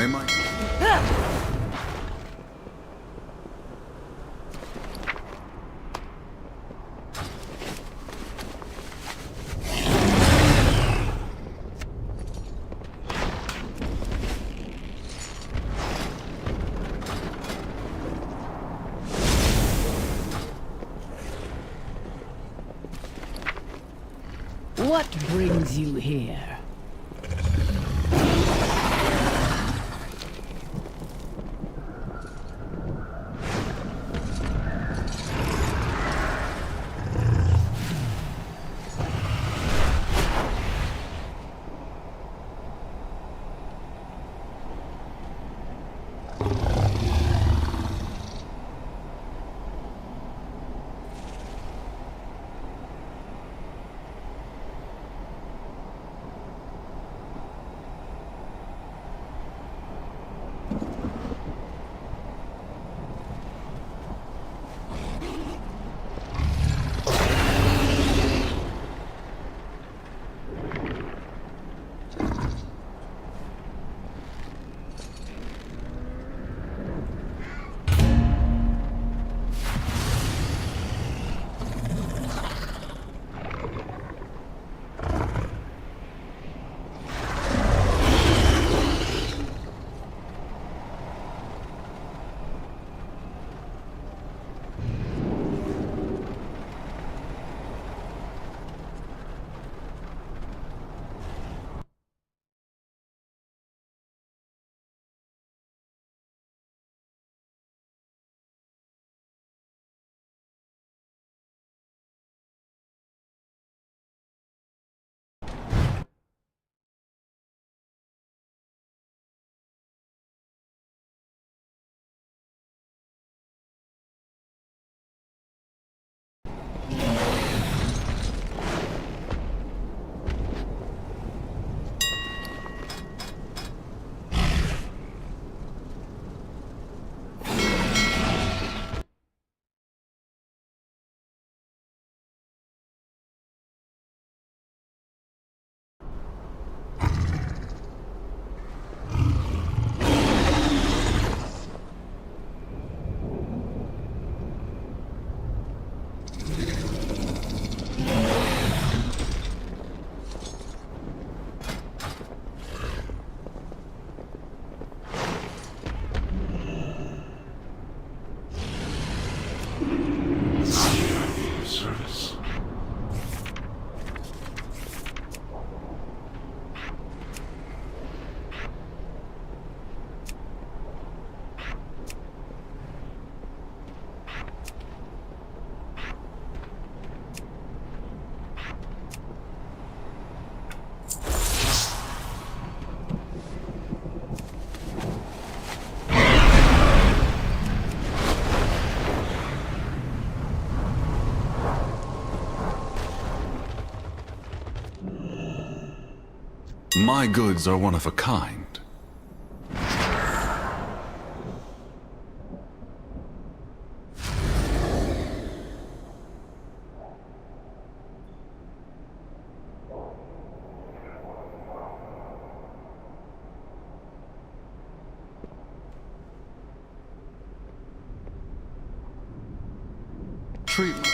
They might. What brings you here? My goods are one of a kind. Treatment.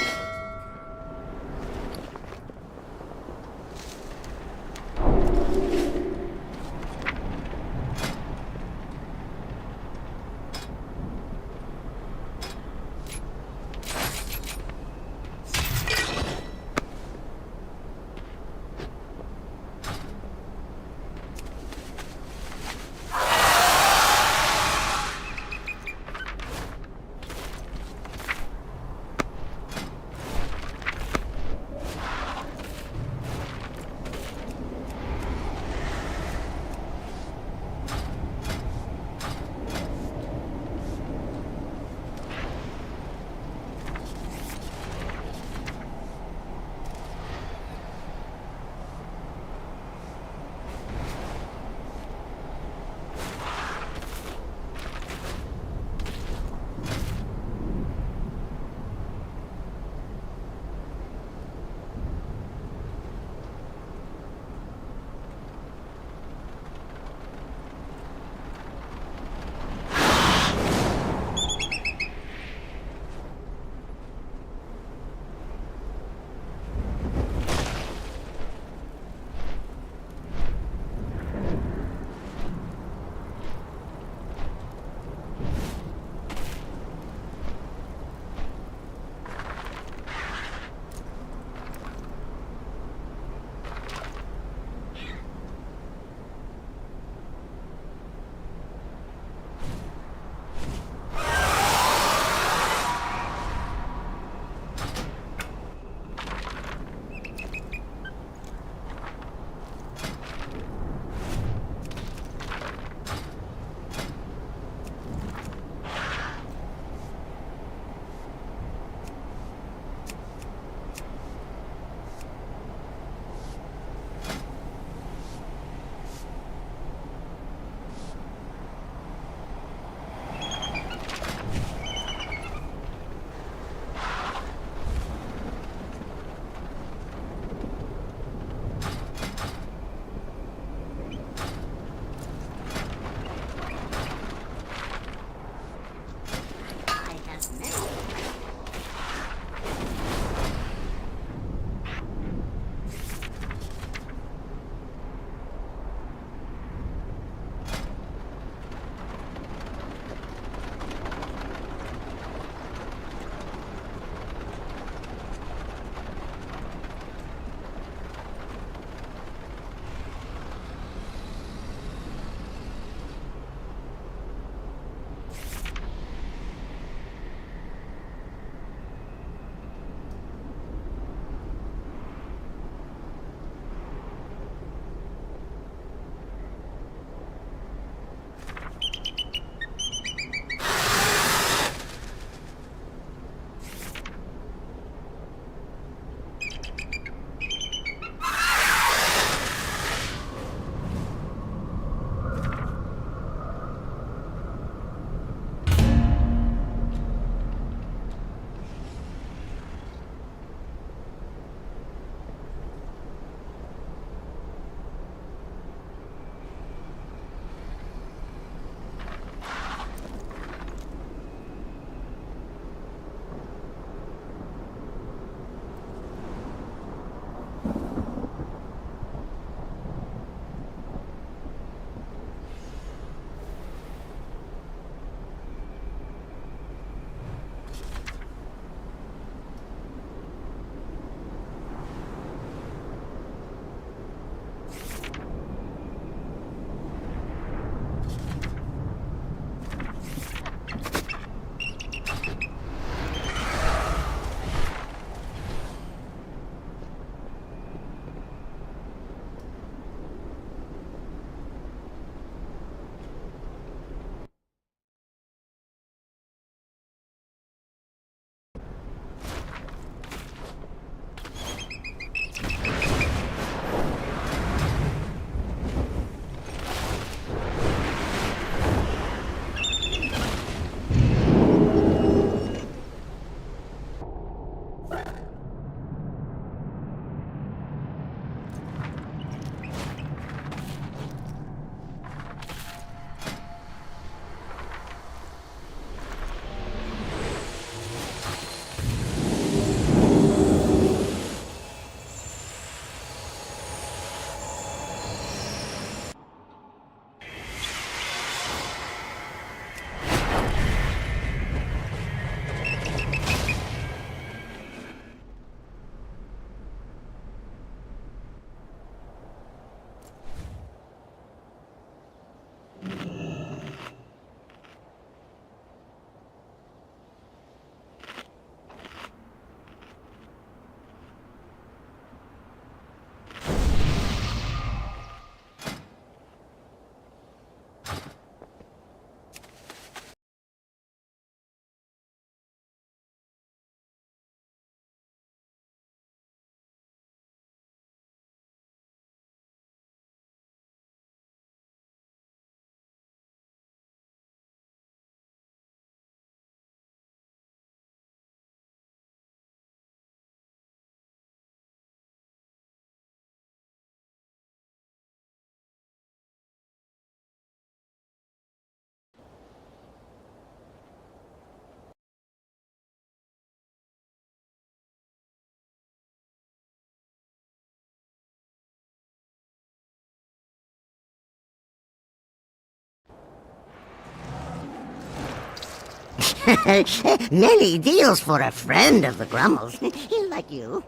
Many deals for a friend of the Grummels. Like you.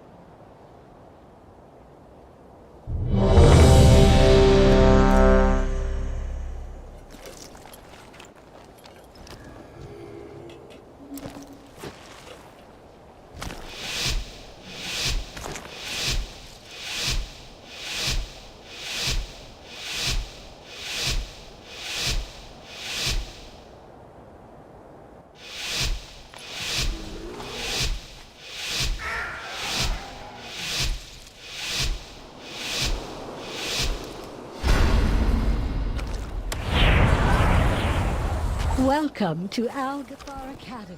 Welcome to Algathar Academy.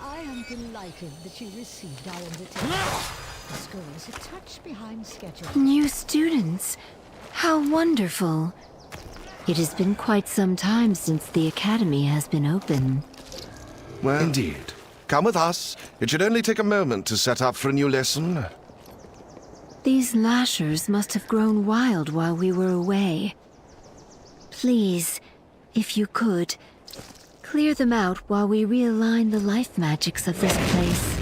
I am delighted that you received our invitation. The school is a touch behind schedule. New students? How wonderful. It has been quite some time since the Academy has been open. Well, indeed. Come with us. It should only take a moment to set up for a new lesson. These lashers must have grown wild while we were away. Please, if you could, clear them out while we realign the life magics of this place.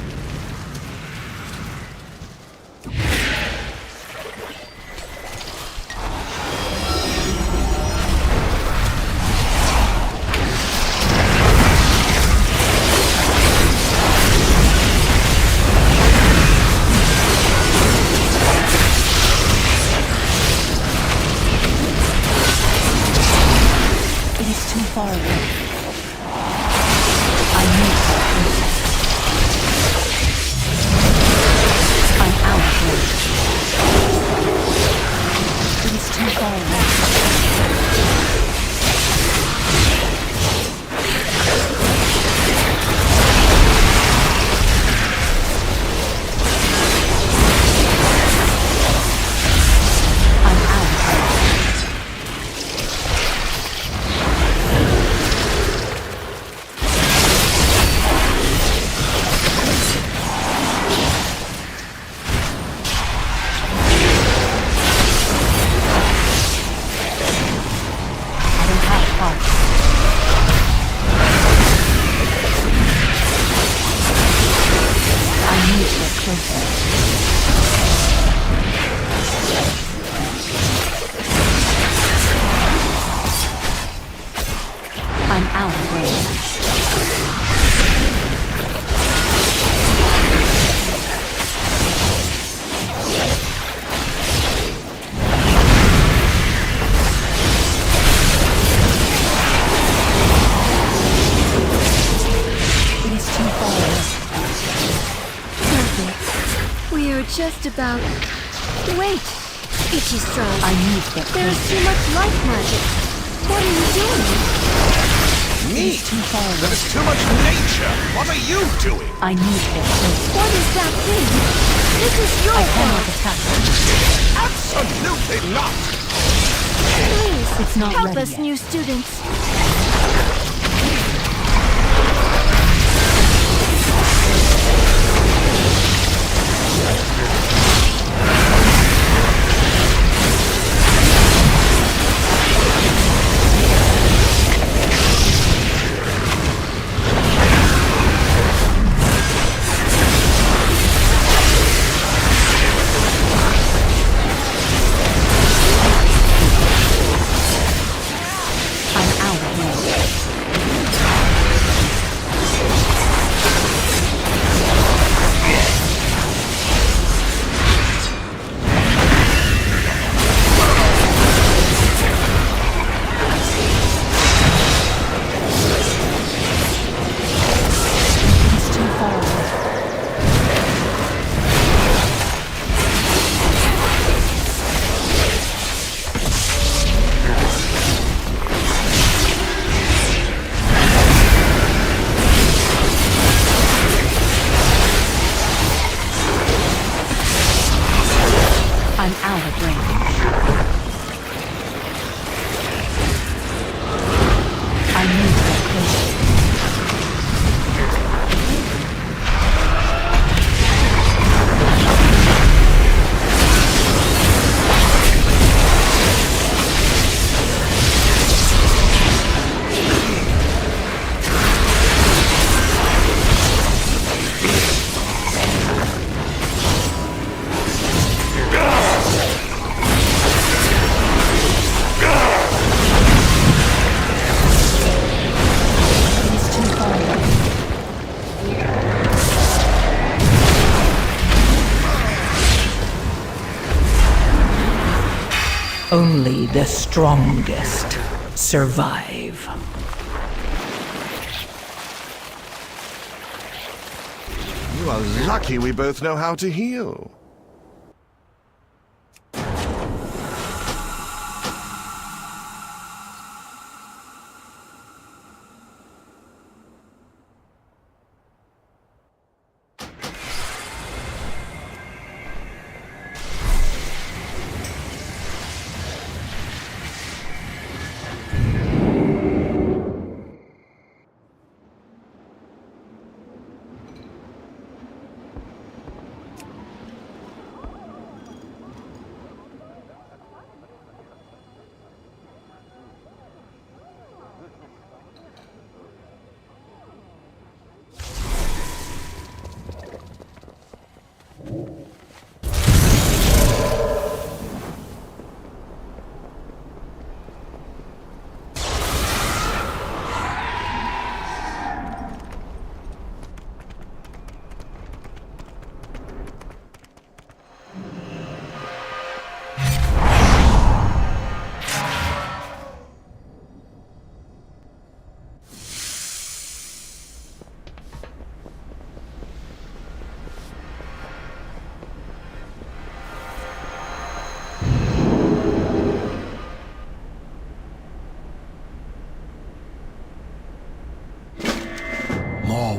It is too far away. I'm out of range. It is too far away. Perfect. We are just about... Wait! Itchy Straws. I need to get There's too much life magic. What are you doing? Me? There is too much nature. What are you doing? I need to get close. What is that thing? This is your I fault. cannot attack it. Absolutely not. Please, It's not help ready us, yet. new students. I'm out of range. Only the strongest survive. You are lucky we both know how to heal.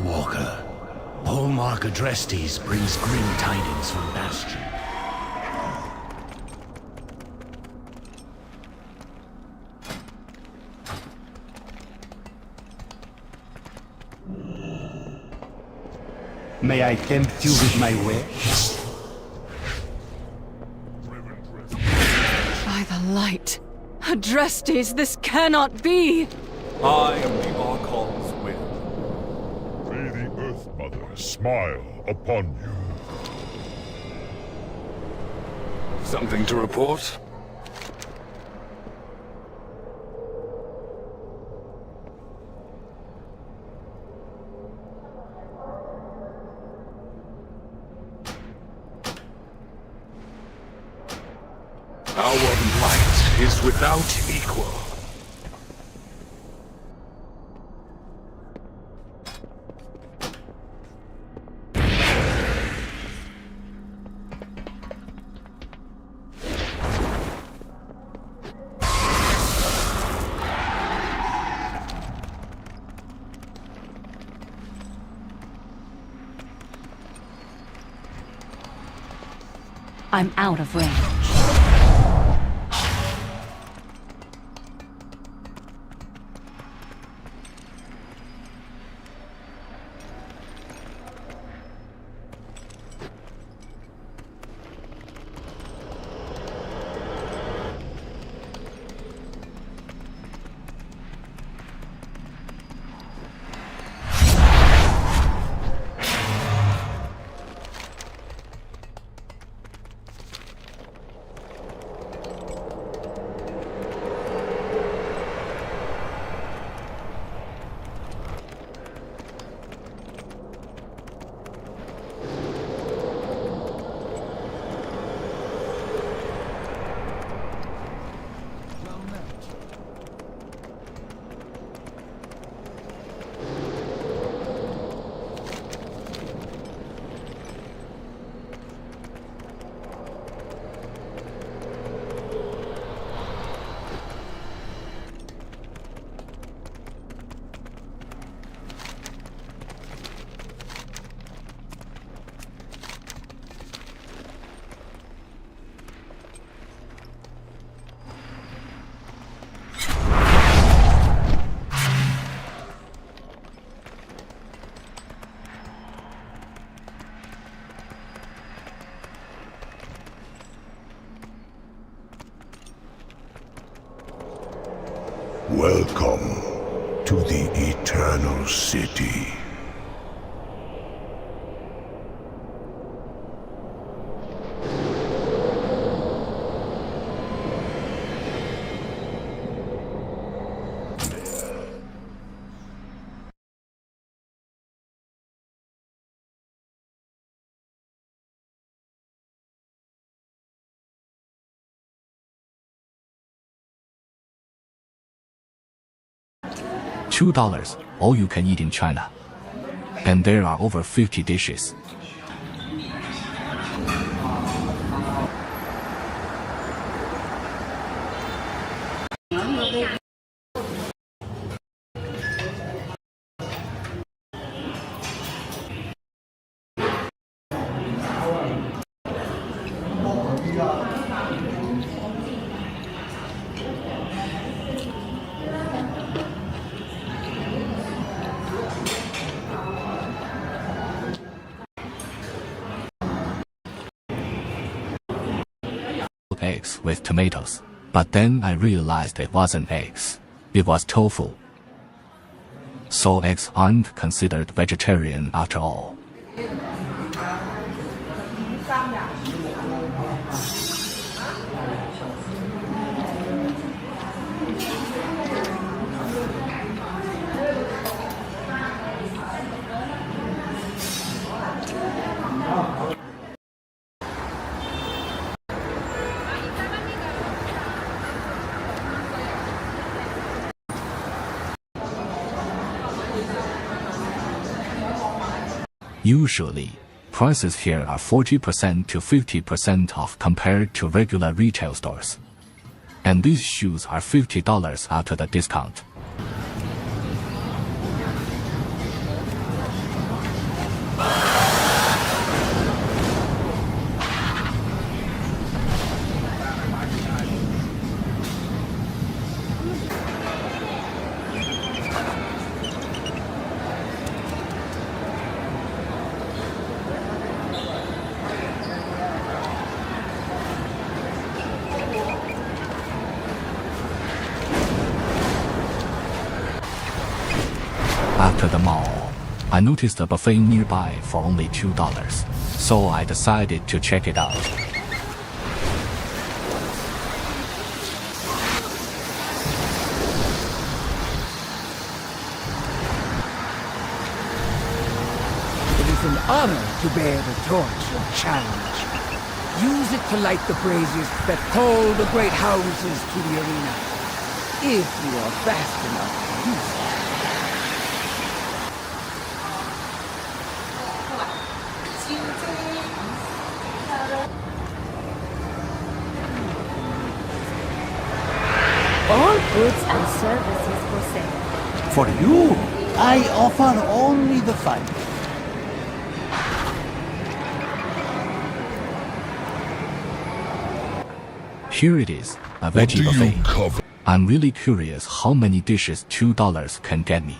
Walker. Hallmark Adrestes brings grim tidings from Bastion. May I tempt you with my wares? By the light. Adrestes, this cannot be! I am the Archon's will. May the Earth Mother smile upon you. Something to report? Our light is without equal. I'm out of range. Welcome to the Eternal City. $2, all you can eat in China. And there are over 50 dishes. Eggs with tomatoes. But then I realized it wasn't eggs. It was tofu. So eggs aren't considered vegetarian after all. Usually, prices here are 40% to 50% off compared to regular retail stores. And these shoes are $50 after the discount. After the mall, I noticed a buffet nearby for only $2, so I decided to check it out. It is an honor to bear the torch of challenge. Use it to light the braziers that call the great houses to the arena. If you are fast enough to do so. All goods and services for sale. For you, I offer only the finest. Here it is, a veggie buffet. I'm really curious how many dishes $2 can get me.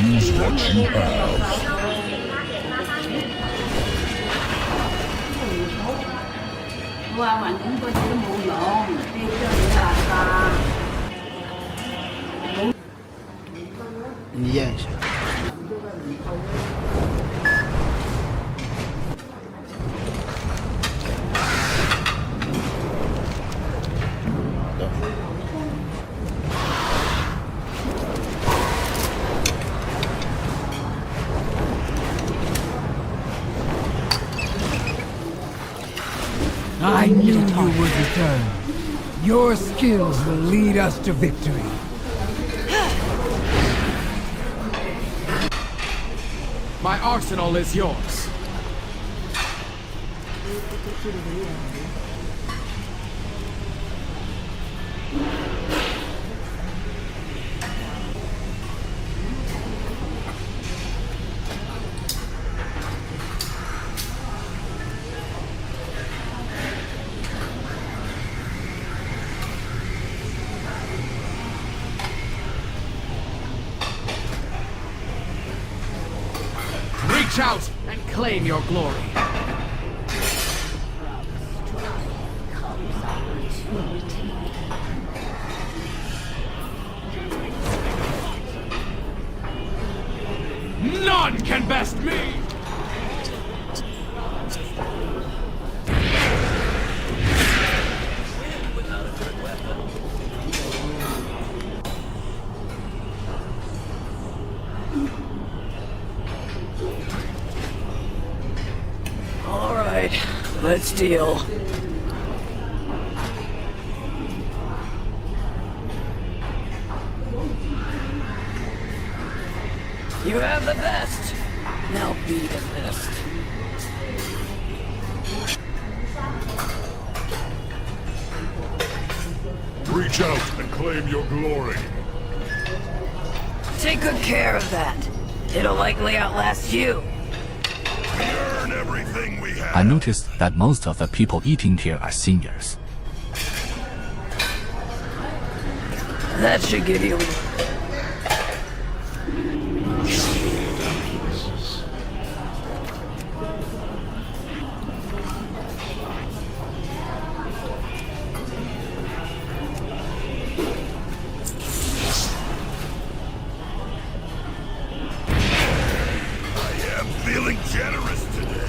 Use what you have. Yes. I knew you would return. Your skills will lead us to victory. My arsenal is yours. Reach out and claim your glory. None can best me! Let's deal. You have the best. Now be the best. Reach out and claim your glory. Take good care of that. It'll likely outlast you. We earn everything we have. I noticed that most of the people eating here are seniors. That should give you... Feeling generous today.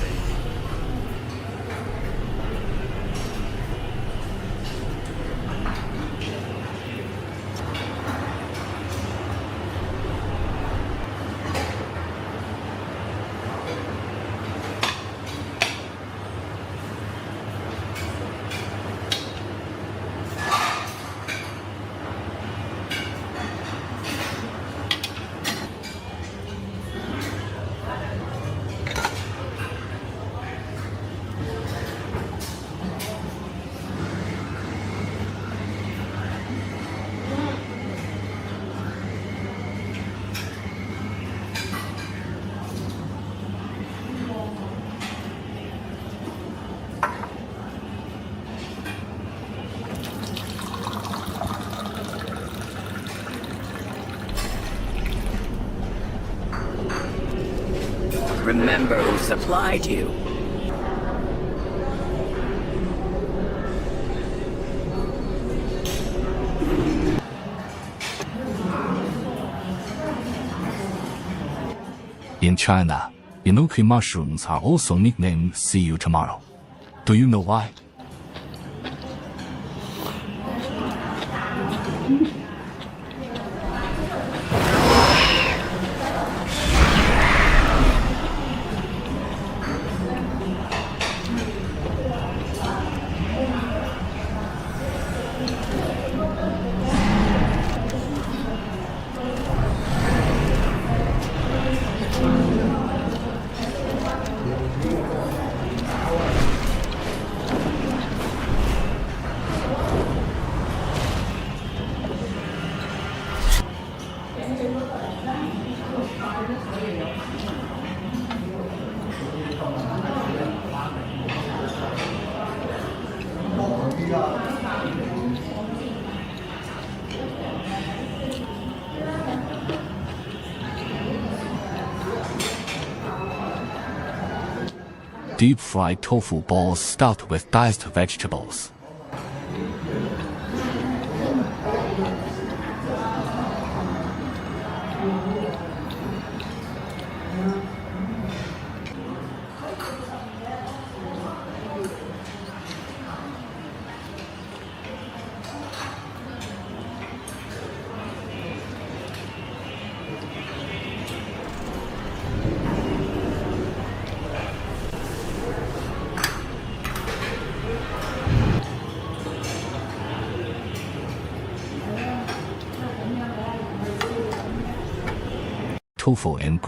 Remember who supplied you. In China, enoki mushrooms are also nicknamed "see you tomorrow." Do you know why? Deep-fried tofu balls stuffed with diced vegetables. Tofu and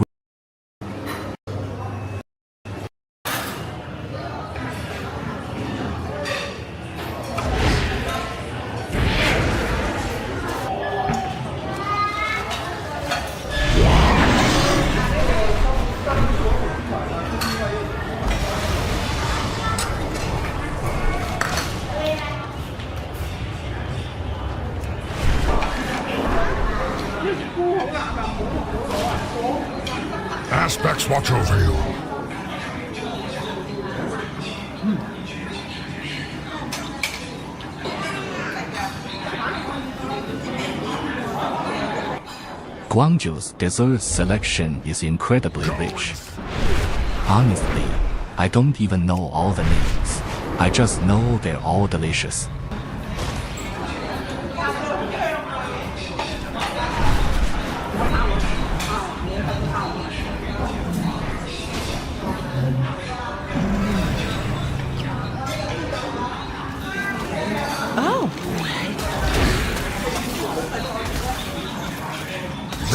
Aspects watch over you. Guangzhou's dessert selection is incredibly rich. Honestly, I don't even know all the names. I just know they're all delicious.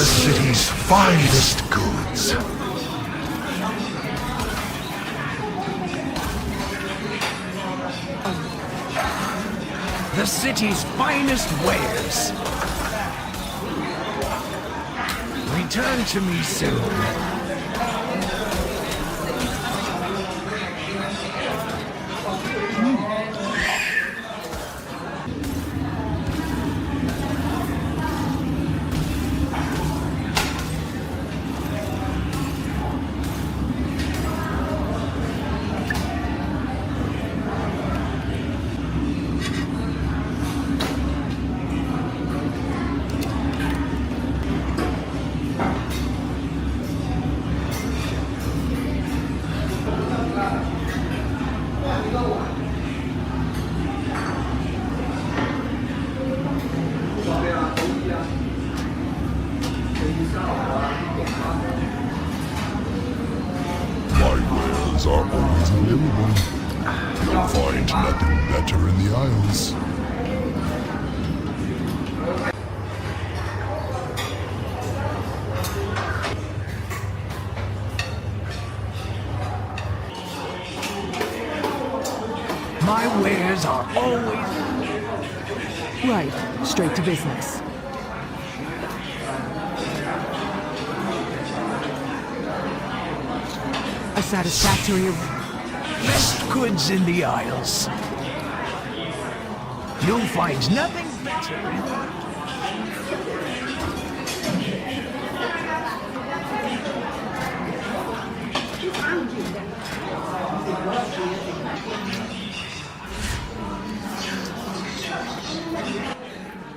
the city's finest goods. The city's finest wares. Return to me soon. My wares are always available. You'll find nothing better in the Isles. My wares are always... Right, straight to business. A satisfactory... Best goods in the Isles. You'll find nothing better in...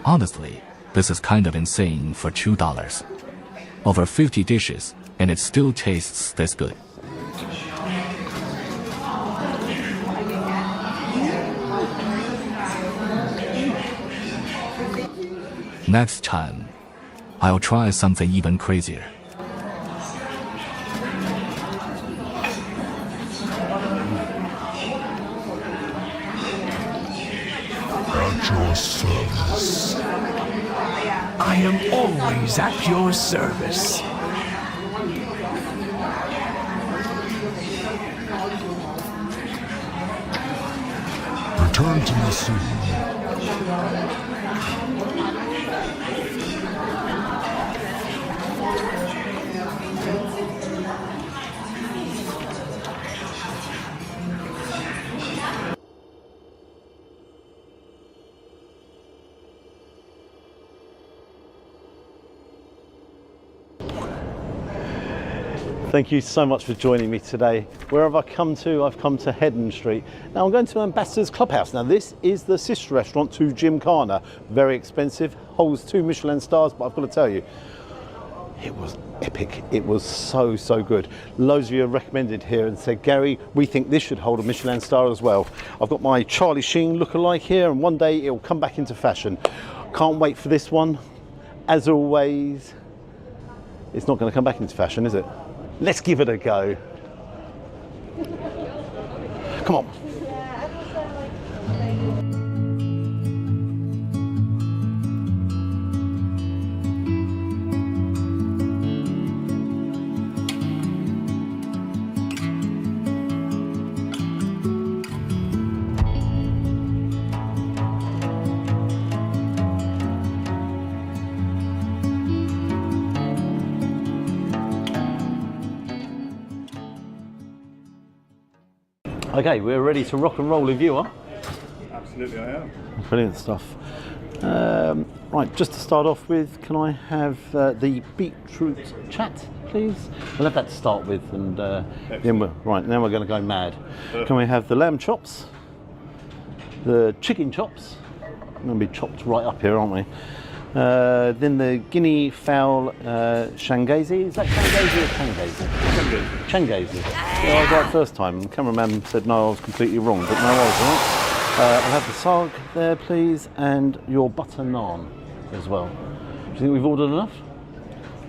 Honestly, this is kind of insane for $2. Over 50 dishes, and it still tastes this good. Next time, I'll try something even crazier. At your service. I am always at your service. Return to me soon. Thank you so much for joining me today. Where have I come to? I've come to Headon Street. Now I'm going to Ambassador's Clubhouse. Now this is the sister restaurant to Gymkhana. Very expensive, holds 2 Michelin stars, but I've got to tell you, it was epic. It was so, so good. Loads of you have recommended here and said, Gary, we think this should hold a Michelin star as well. I've got my Charlie Sheen lookalike here, and one day it'll come back into fashion. Can't wait for this one. As always, it's not going to come back into fashion, is it? Let's give it a go. Come on. Okay, we're ready to rock and roll if you are. Absolutely, I am. Brilliant stuff. Right, just to start off with, can I have the beetroot chat, please? We'll have that to start with, and then right, now we're going to go mad. Can we have the lamb chops, the chicken chops? We're going to be chopped right up here, aren't we? Then the guinea fowl shangazi. Is that shangazi or changazi? Changazi. Yeah, I was right first time. The cameraman said no, I was completely wrong, but no, I was right. I'll have the sarg there, please, and your butter naan as well. Do you think we've ordered enough?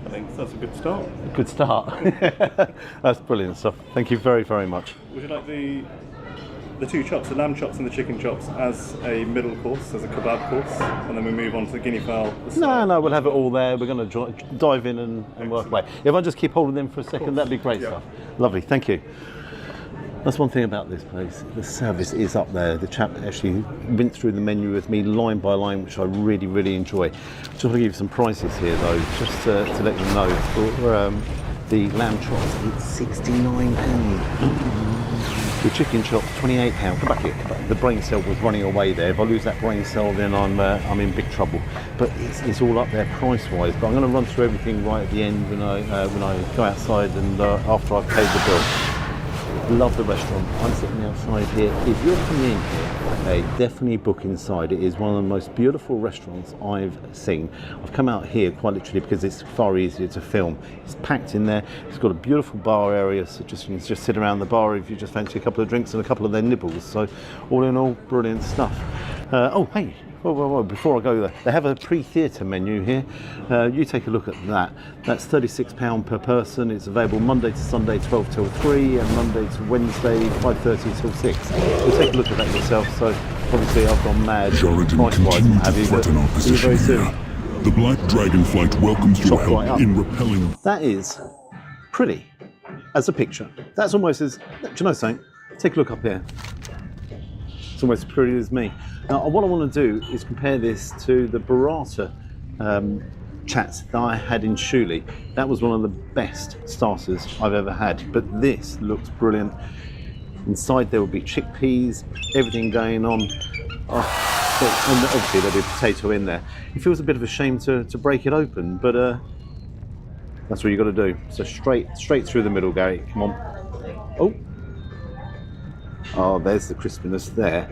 I think that's a good start. A good start. That's brilliant stuff. Thank you very, very much. Would you like the the two chops, the lamb chops and the chicken chops, as a middle course, as a kebab course, and then we move on to the guinea fowl. No, we'll have it all there. We're going to dive in and work away. If I just keep holding them for a second, that'd be great stuff. Lovely, thank you. That's one thing about this place. The service is up there. The chap actually went through the menu with me line by line, which I really, really enjoy. Just want to give you some prices here, though, just to let you know. For the lamb chops, it's £69. The chicken chops, £28. Come back here. Come back. The brain cell was running away there. If I lose that brain cell, then I'm in big trouble. But it's all up there price-wise. But I'm going to run through everything right at the end when I go outside and after I've paid the bill. Love the restaurant. I'm sitting outside here. If you're coming in here, okay, definitely book inside. It is one of the most beautiful restaurants I've seen. I've come out here quite literally because it's far easier to film. It's packed in there. It's got a beautiful bar area, so you can just sit around the bar if you just fancy a couple of drinks and a couple of their nibbles. So all in all, brilliant stuff. Oh, hey. Whoa, before I go there, they have a pre-theatre menu here. You take a look at that. That's £36 per person. It's available Monday to Sunday, 12 till 3, and Monday to Wednesday, 5:30 till 6. So take a look at that yourself. So obviously I've gone mad. Sheridan continue to threaten our position here. The Black Dragonflight welcomes your help in repelling. That is pretty as a picture. That's almost as, do you know something? Take a look up here. It's almost as pretty as me. Now, what I want to do is compare this to the burrata chat that I had in Shuli. That was one of the best starters I've ever had, but this looks brilliant. Inside there will be chickpeas, everything going on. Oh, and obviously there'll be a potato in there. It feels a bit of a shame to break it open, but that's what you've got to do. So straight through the middle, Gary. Come on. Oh, there's the crispiness there.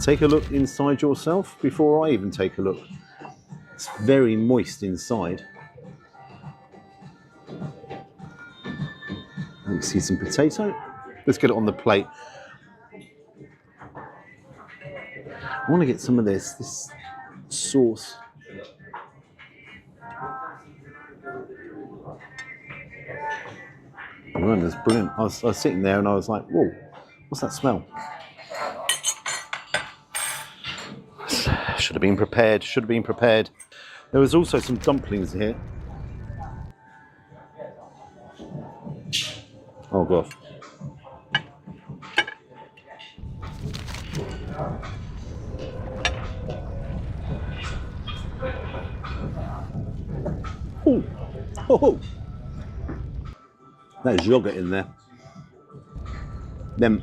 Take a look inside yourself before I even take a look. It's very moist inside. You can see some potato. Let's get it on the plate. I want to get some of this sauce. Oh, that's brilliant. I was sitting there and I was like, whoa, what's that smell? Should have been prepared. There was also some dumplings here. Oh gosh. Oh. There's yogurt in there. Then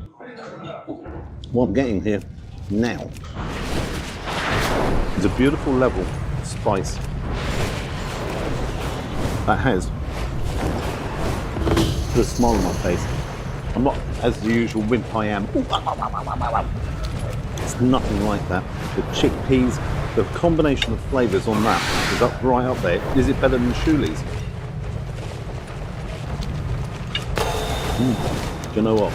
what I'm getting here now is a beautiful level of spice that has put a smile on my face. I'm not, as the usual wimp I am. It's nothing like that. The chickpeas, the combination of flavours on that is right up there. Is it better than Shuli's? Do you know what?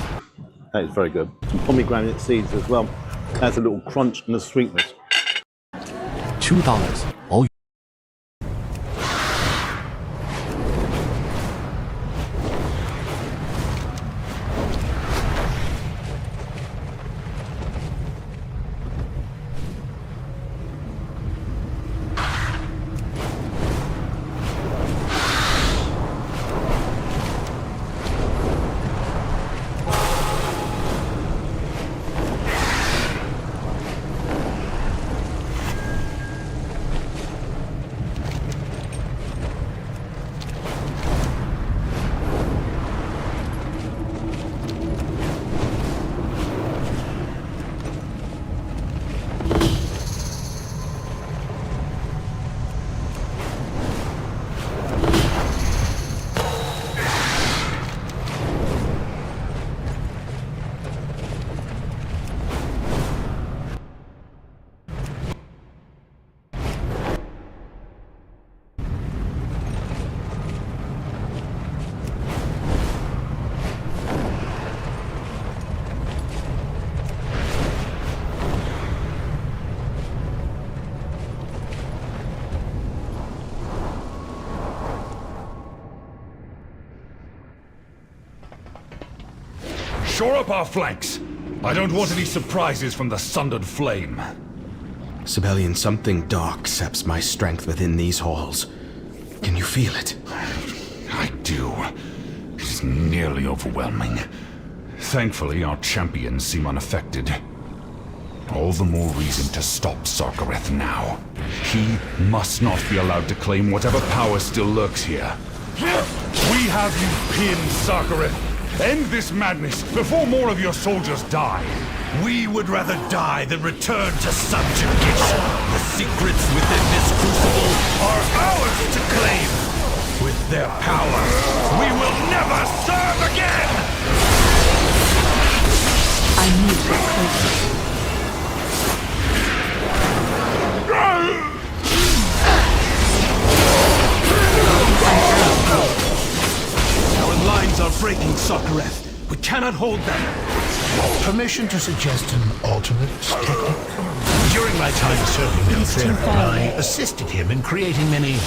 That is very good. Some pomegranate seeds as well. That's a little crunch and a sweetness. $2. Oh. Shore up our flanks. I don't want any surprises from the Sundered Flame. Sibelian, something dark saps my strength within these halls. Can you feel it? I do. It is nearly overwhelming. Thankfully, our champions seem unaffected. All the more reason to stop Sarkareth now. He must not be allowed to claim whatever power still lurks here. We have you pinned, Sarkareth. End this madness before more of your soldiers die. We would rather die than return to subjugation. The secrets within this crucible are ours to claim. With their power, we will never serve again! I need to get closer. Our lines are breaking, Sarkareth. We cannot hold them. Permission to suggest an alternate technique? During my time serving Neltharion, I assisted him in creating many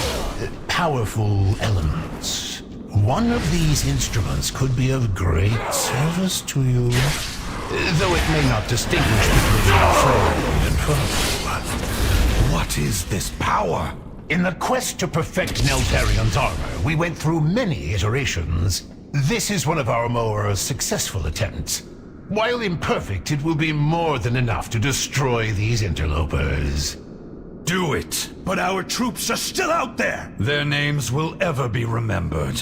powerful elements. One of these instruments could be of great service to you, though it may not distinguish between friend and foe. What is this power? In the quest to perfect Neltharion's armor, we went through many iterations. This is one of our more successful attempts. While imperfect, it will be more than enough to destroy these interlopers. Do it, but our troops are still out there. Their names will ever be remembered.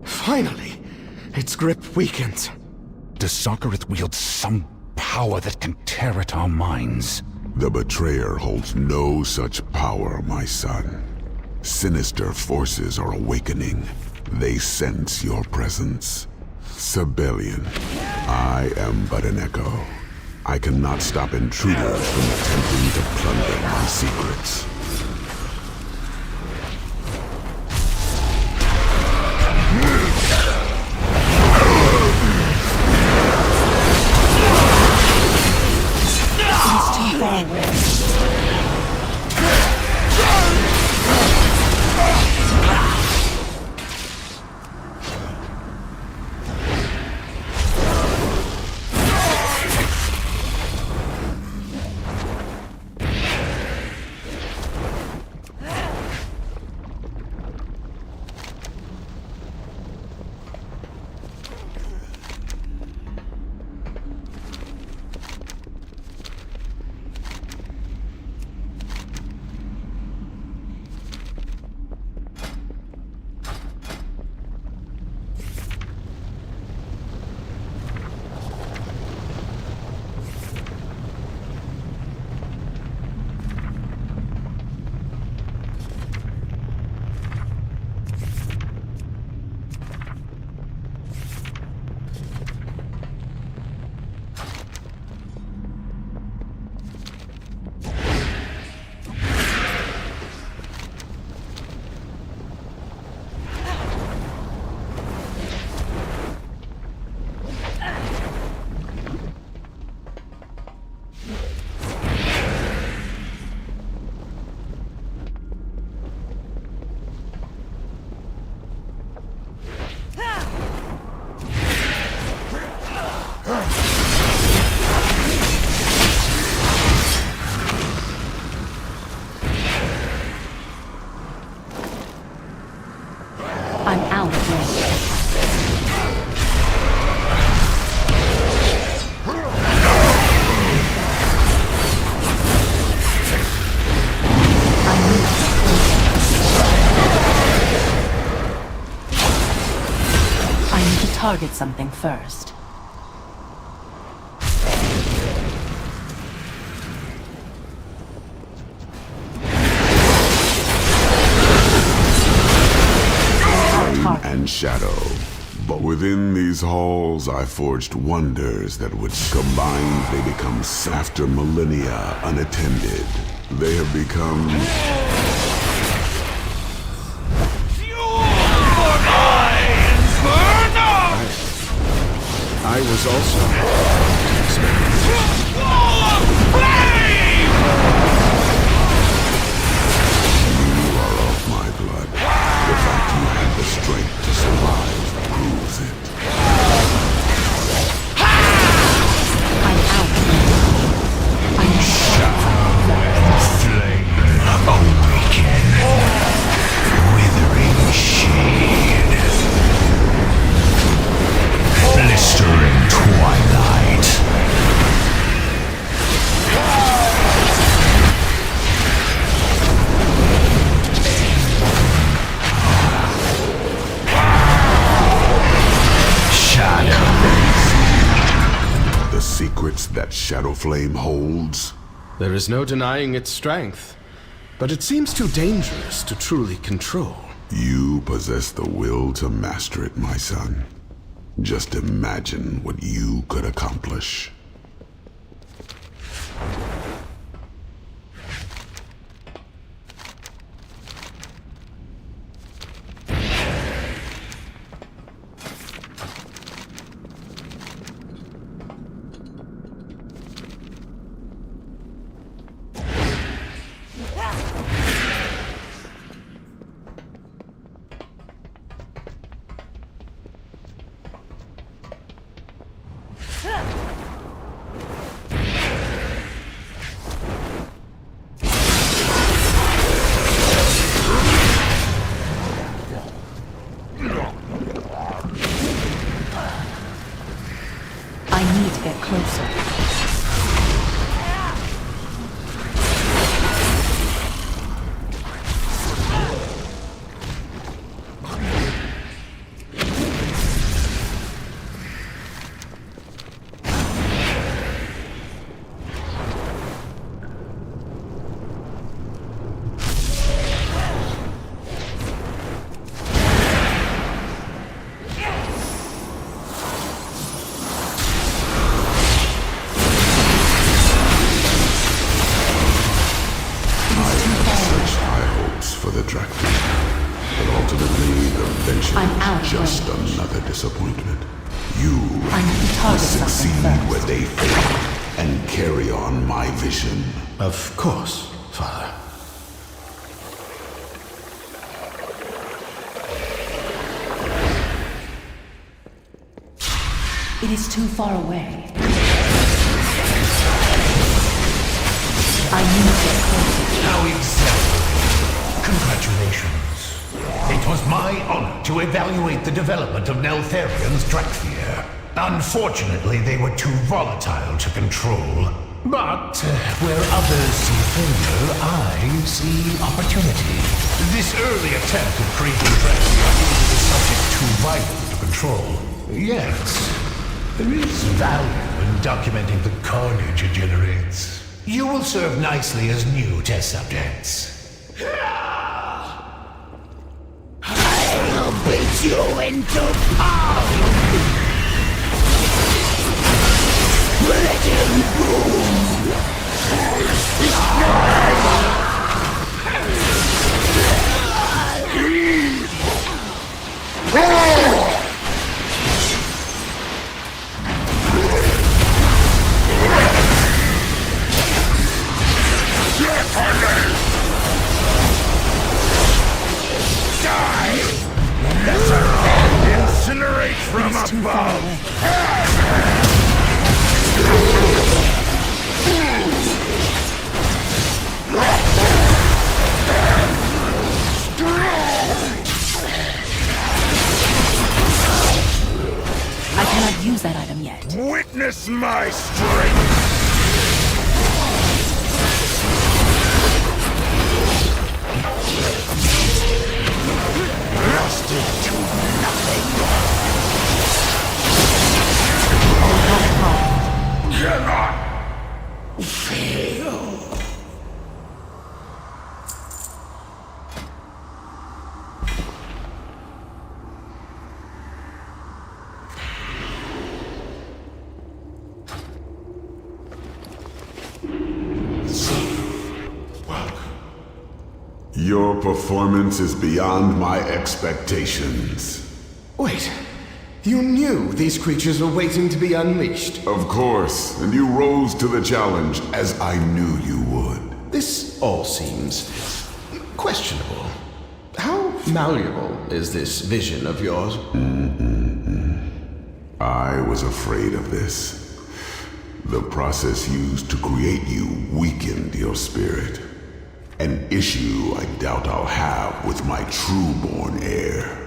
Finally! Its grip weakens. Does Sarkareth wield some power that can tear at our minds? The Betrayer holds no such power, my son. Sinister forces are awakening. They sense your presence. Sibelian, I am but an echo. I cannot stop intruders from attempting to plunder my secrets. something first. And shadow. But within these halls, I forged wonders that would combined, they become after millennia unattended. They have become I was also You are of my blood. The fact you had the strength to survive proves it. I'm out. Flame awaken. Withering shade. Blistering twilight. The secrets that Shadow Flame holds? There is no denying its strength, but it seems too dangerous to truly control. You possess the will to master it, my son. Just imagine what you could accomplish. I need to get closer. Just another disappointment. You must succeed where they fail and carry on my vision. Of course, Father. It is too far away. I need to get closer. How exactly? Congratulations. It was my honor to evaluate the development of Neltharion's Drakthir. Unfortunately, they were too volatile to control. But where others see failure, I see opportunity. This early attempt at creating Drakthir is a subject too vital to control. Yes, there is value in documenting the carnage it generates. You will serve nicely as new test subjects. I'll beat you into pulp! Let him Incinerate from above! I cannot use that item yet. Witness my strength! Rusted to nothing. cannot fail. Your performance is beyond my expectations. Wait, you knew these creatures were waiting to be unleashed? Of course, and you rose to the challenge, as I knew you would. This all seems questionable. How malleable is this vision of yours? I was afraid of this. The process used to create you weakened your spirit. An issue I doubt I'll have with my true-born heir.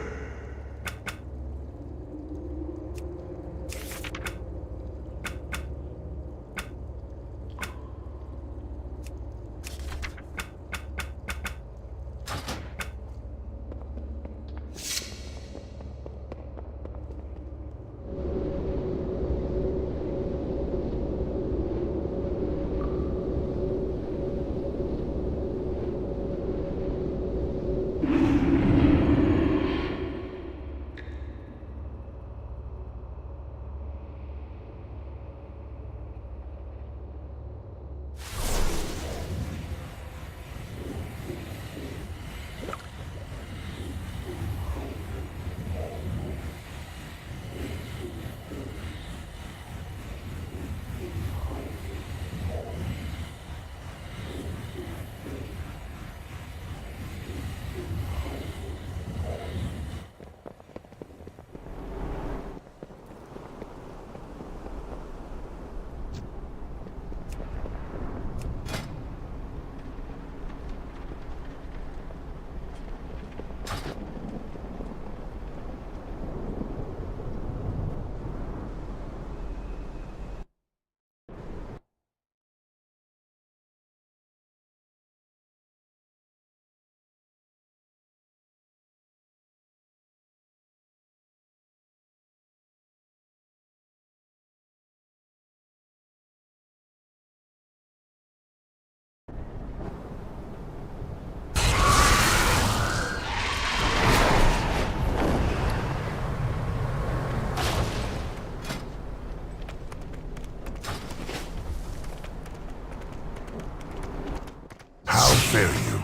How fare you?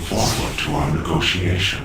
Forward to our negotiation.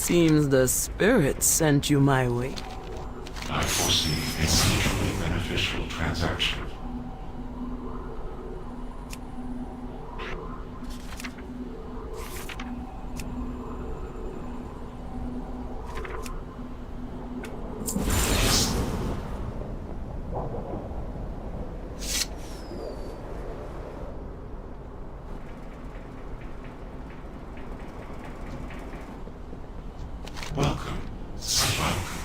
Seems the spirit sent you my way. I foresee a mutually beneficial transaction. Welcome. Welcome.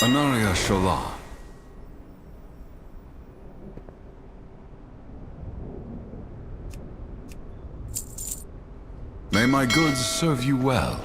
Anaria Sholah. May my goods serve you well.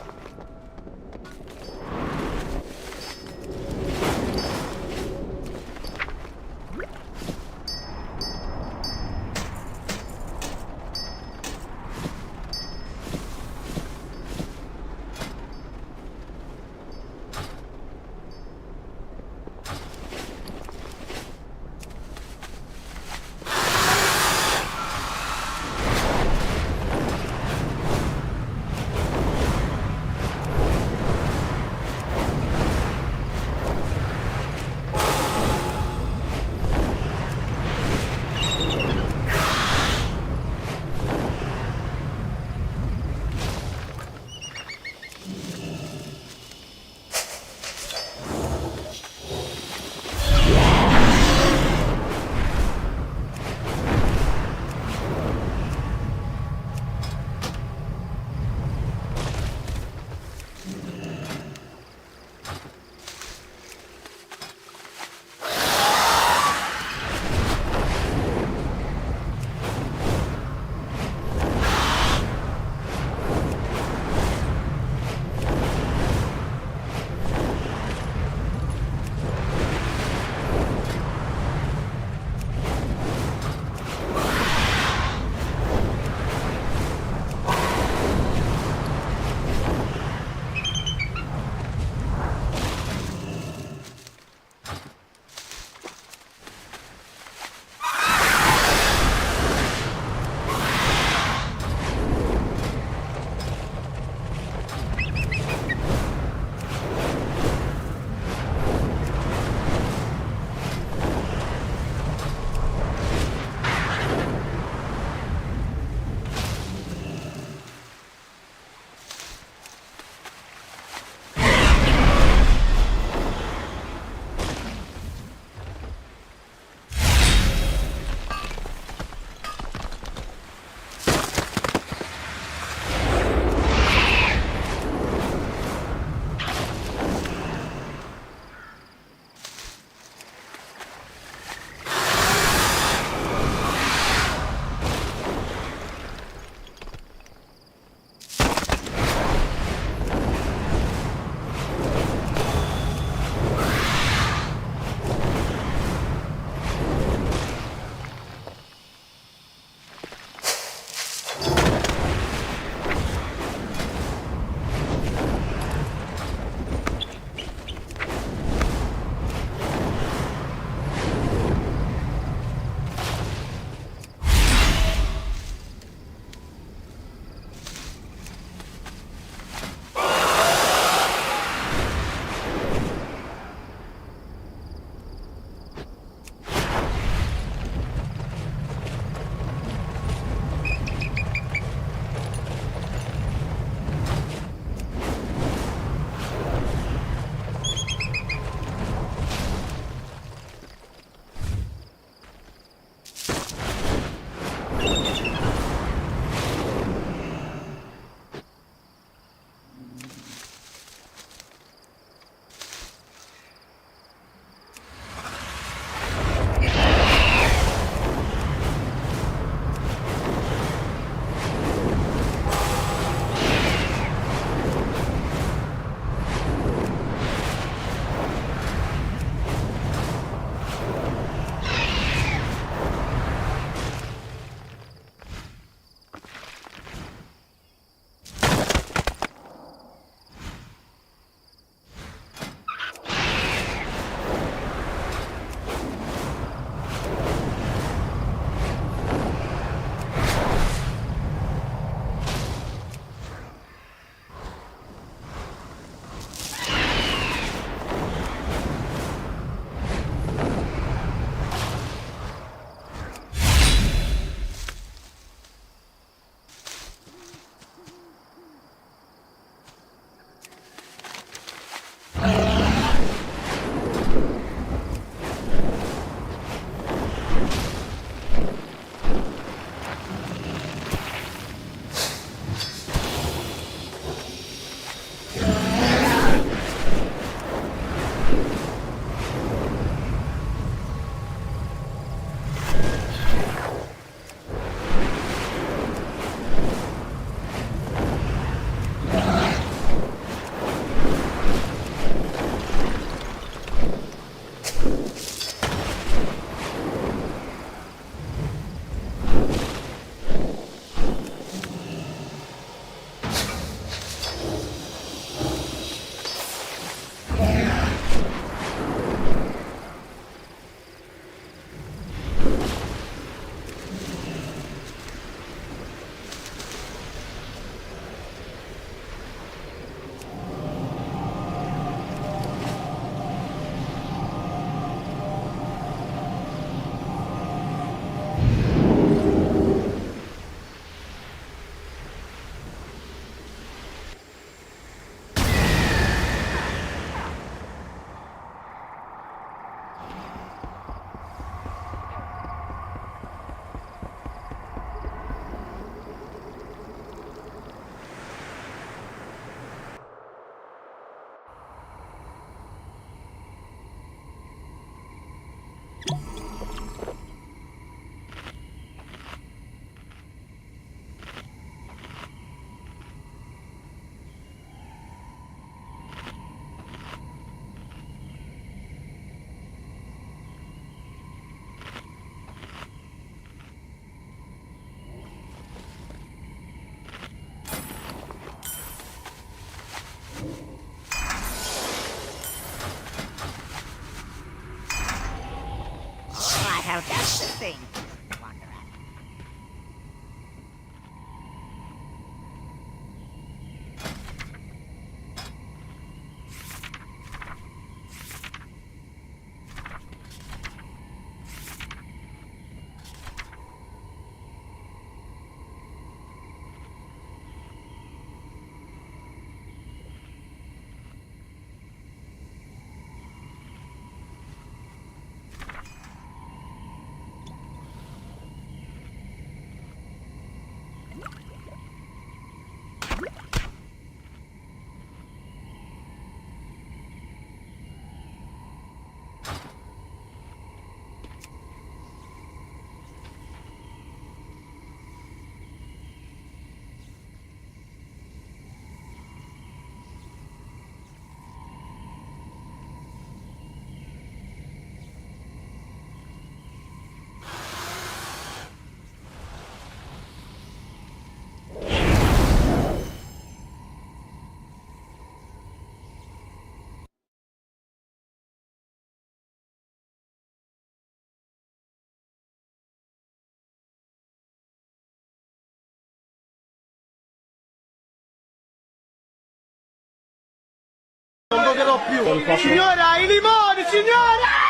Non voterò più! Signora, i limoni, signora!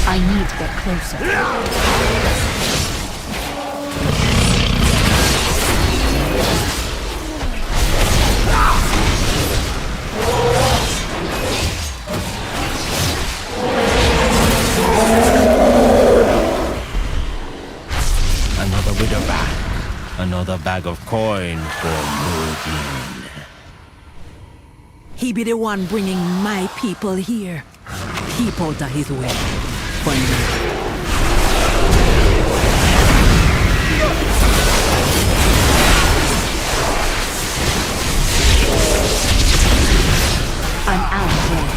I need to get closer. Another widow bag. Another bag of coin for Muradin. He be the one bringing my people here. Keep out of his way. For me. I'm out of range.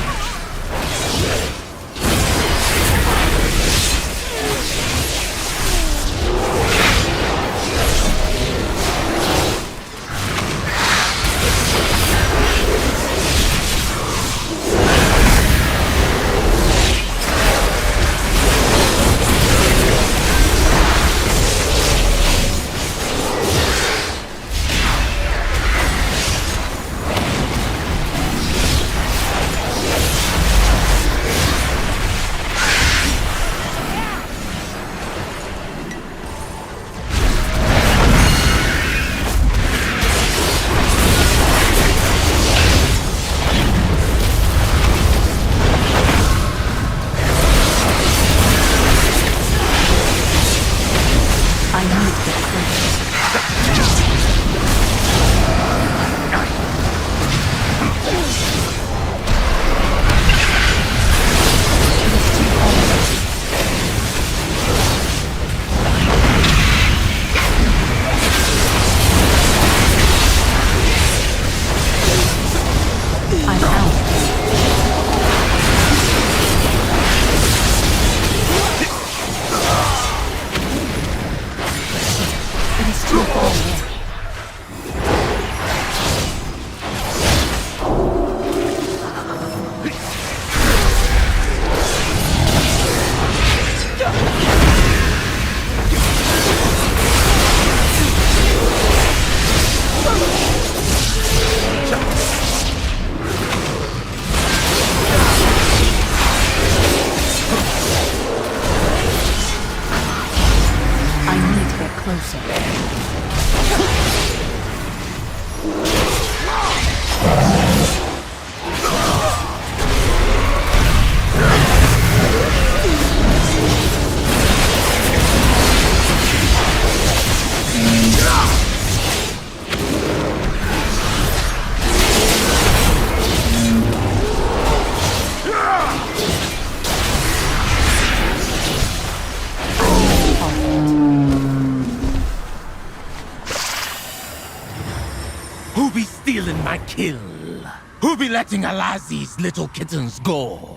Closer. stealing my kill? Who be letting Alazi's little kittens go?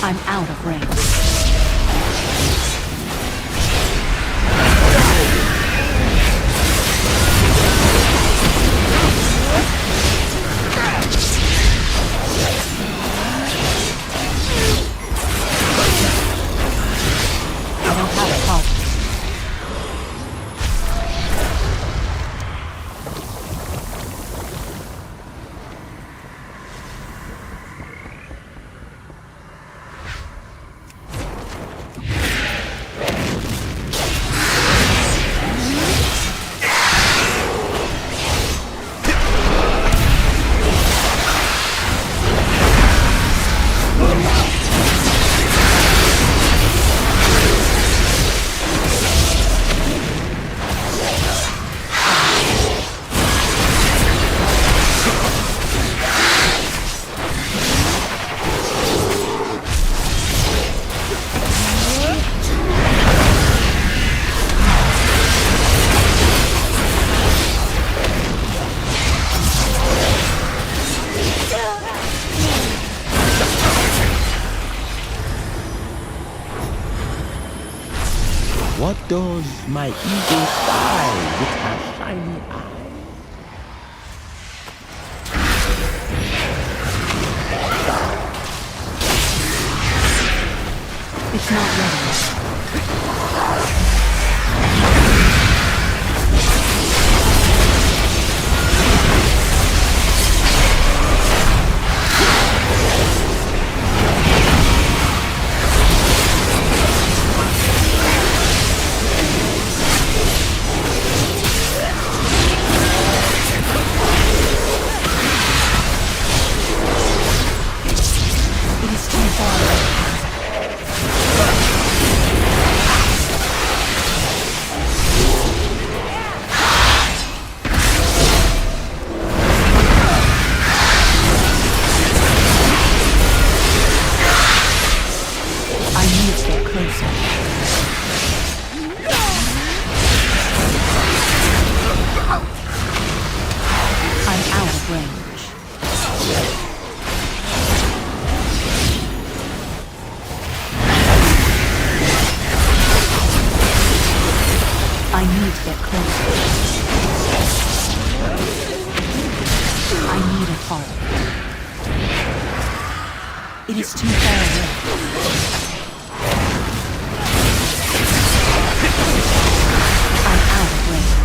I'm out of range. I don't have a pulse. What does my eagle spy with her shiny eye? It's not ready. I need to get closer. I need a heart. It is too far away. I'm out of range.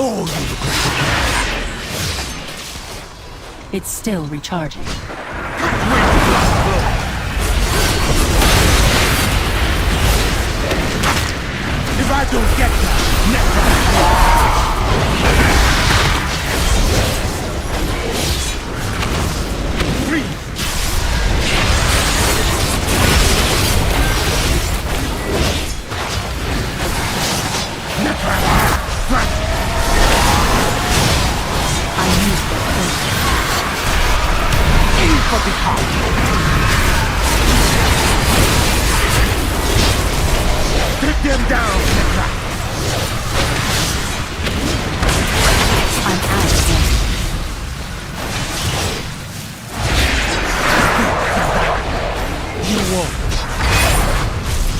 Oh, it's still recharging. If I don't get that, never.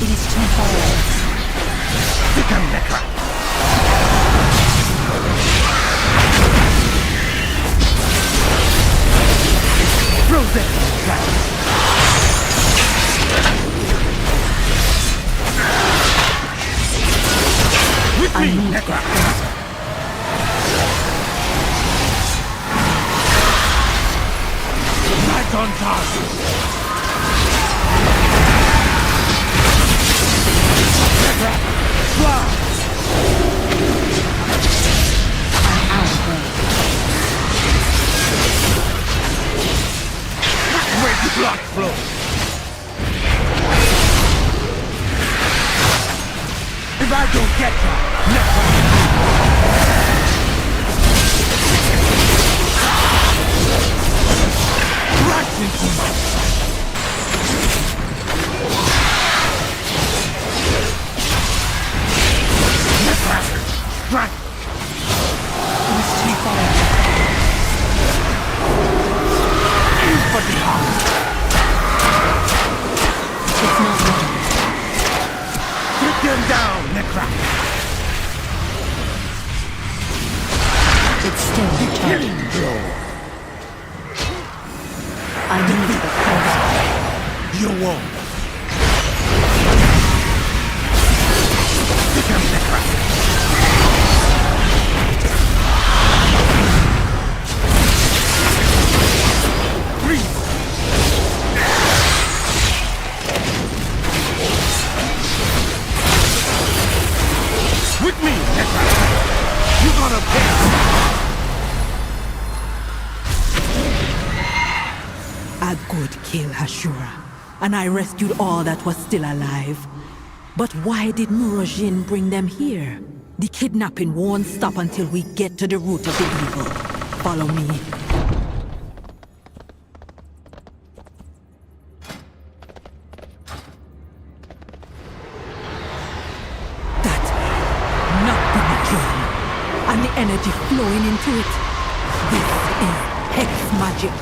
It is too far away. Become Necra. Frozen. With me, Necra. Right on target. Necra, fly. I'm out of range. Where's the blood flow? If I don't get you, Necra. Right into me. Necra, strike. It is too far away. For the heart. It's not ready. Put them down, Necra. It's still Killing recharging. blow. I need to get closer. You won't. Become Necra. Freeze. With me, Necra. You're gonna pay. A good kill, Ashura, and I rescued all that was still alive. But why did Murojin bring them here? The kidnapping won't stop until we get to the root of the evil. Follow me. That, not the dream, and the energy flowing into it. This is Hex magic.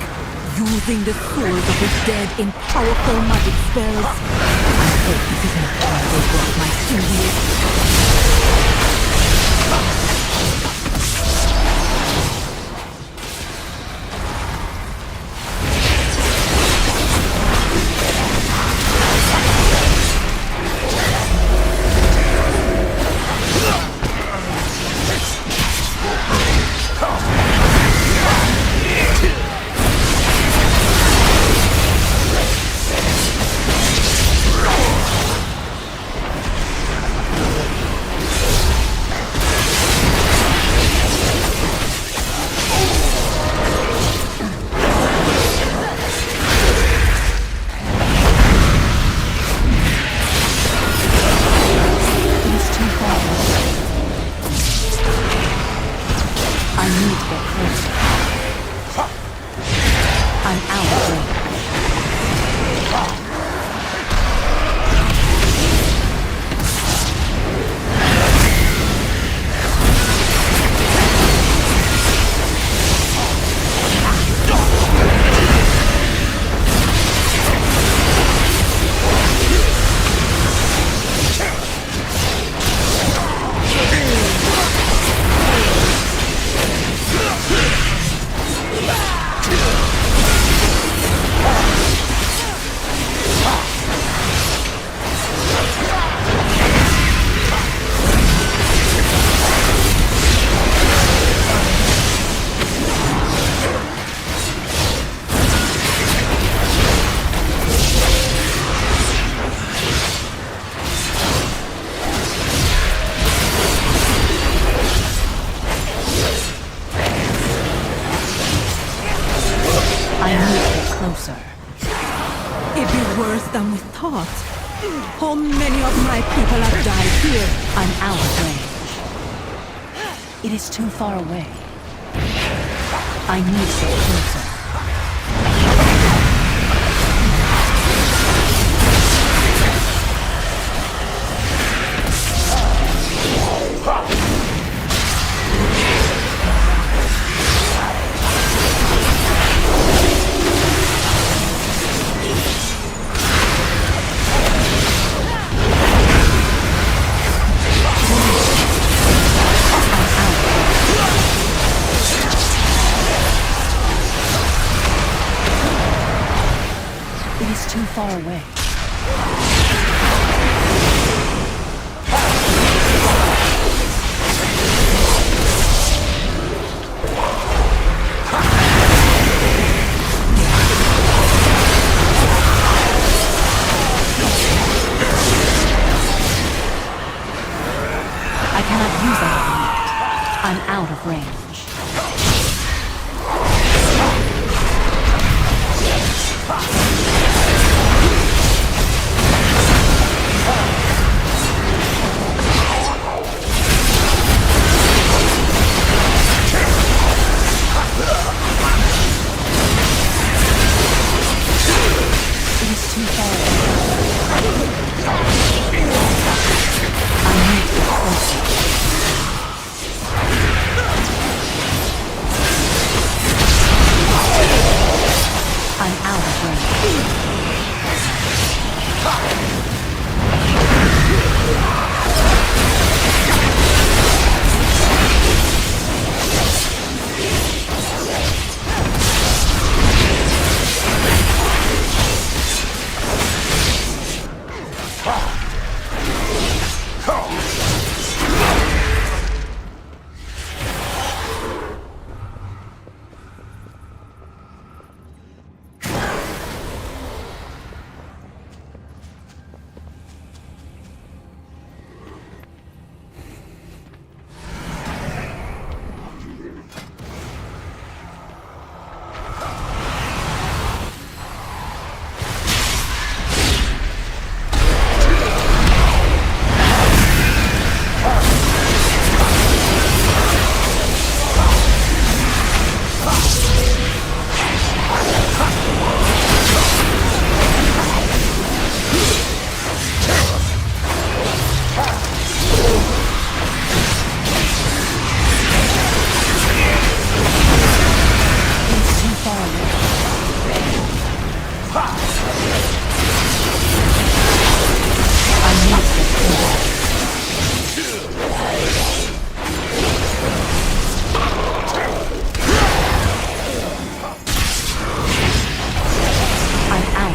Using the souls of the dead in powerful magic spells. I hope this is not why they brought my king here. Than we thought. How many of my people have died here? I'm out of range. It is too far away. I need to get closer. out of range. It is too far away. I need to get closer. I'm out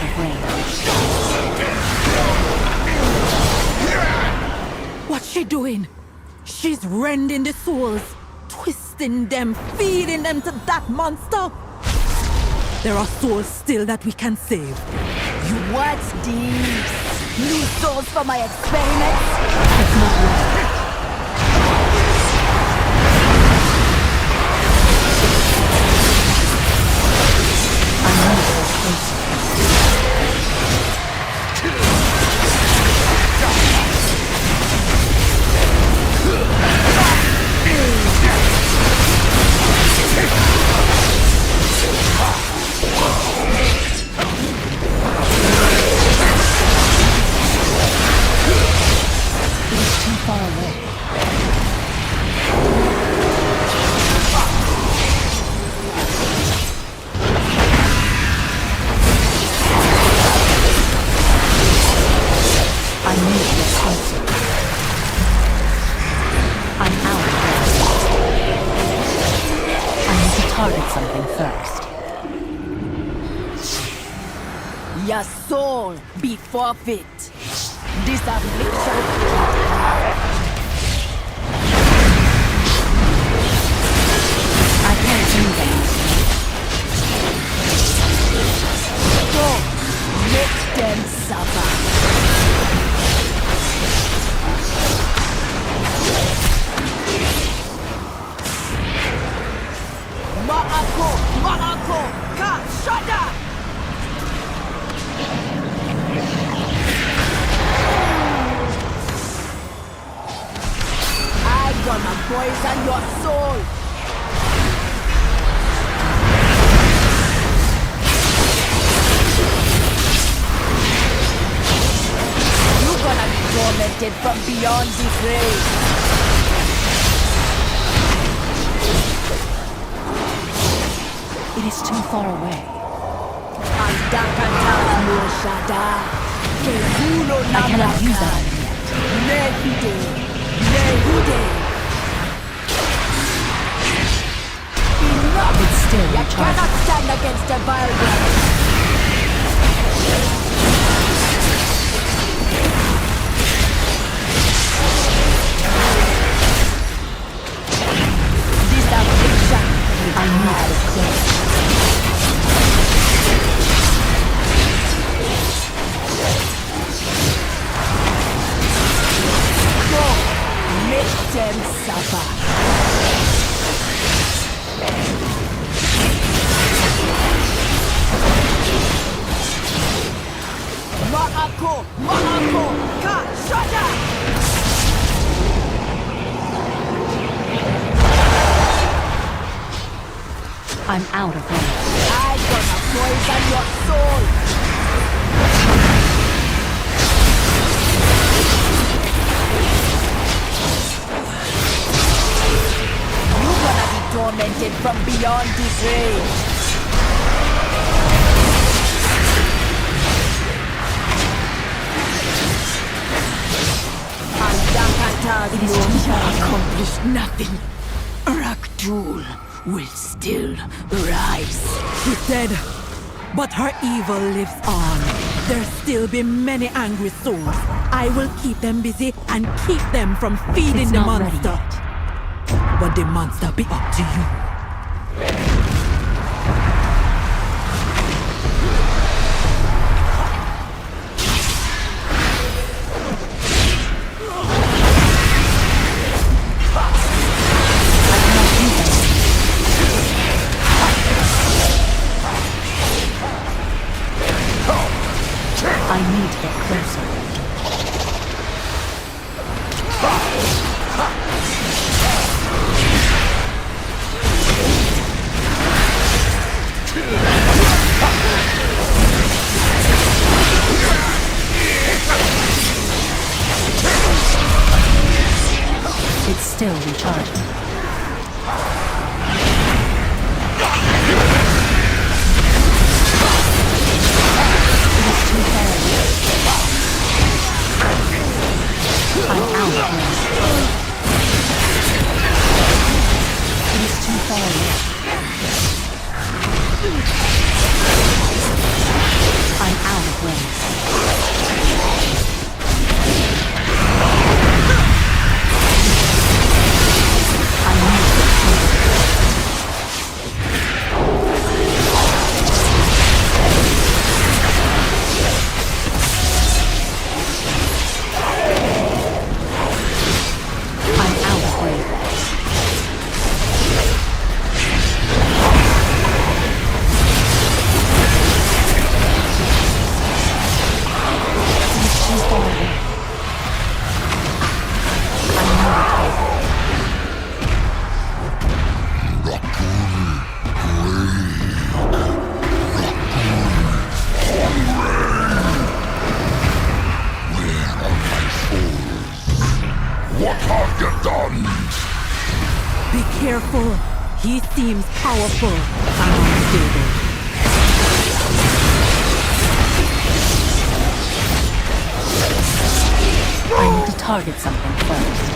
of range. Doing? She's rending the souls, twisting them, feeding them to that monster. There are souls still that we can save. What's this? New souls for my experiments? It's not right. Your soul be forfeit. This affliction. I can't do that. Go, make them suffer. Ma'ako, ka, shada! Gonna poison your soul. You're gonna be tormented from beyond the grave. It is too far away. I cannot use that yet. It's still you cannot stand against a vile brother. This affliction I need to clear. Go, make them suffer. Ma'ako! Ma'ako! Ka! Shada! I'm out of range. I'm gonna poison your soul! You're gonna be tormented from beyond this range! You shall accomplish nothing. Rak'tul will still rise. She's dead, but her evil lives on. There'll still be many angry souls. I will keep them busy and keep them from feeding It's the not ready monster. But the monster be up to you. I need to get closer. It's still recharging. I'm out of range. It is too far away. I'm out of range. I need to get What have you done? Be careful. He seems powerful and unstable. I need to target something first.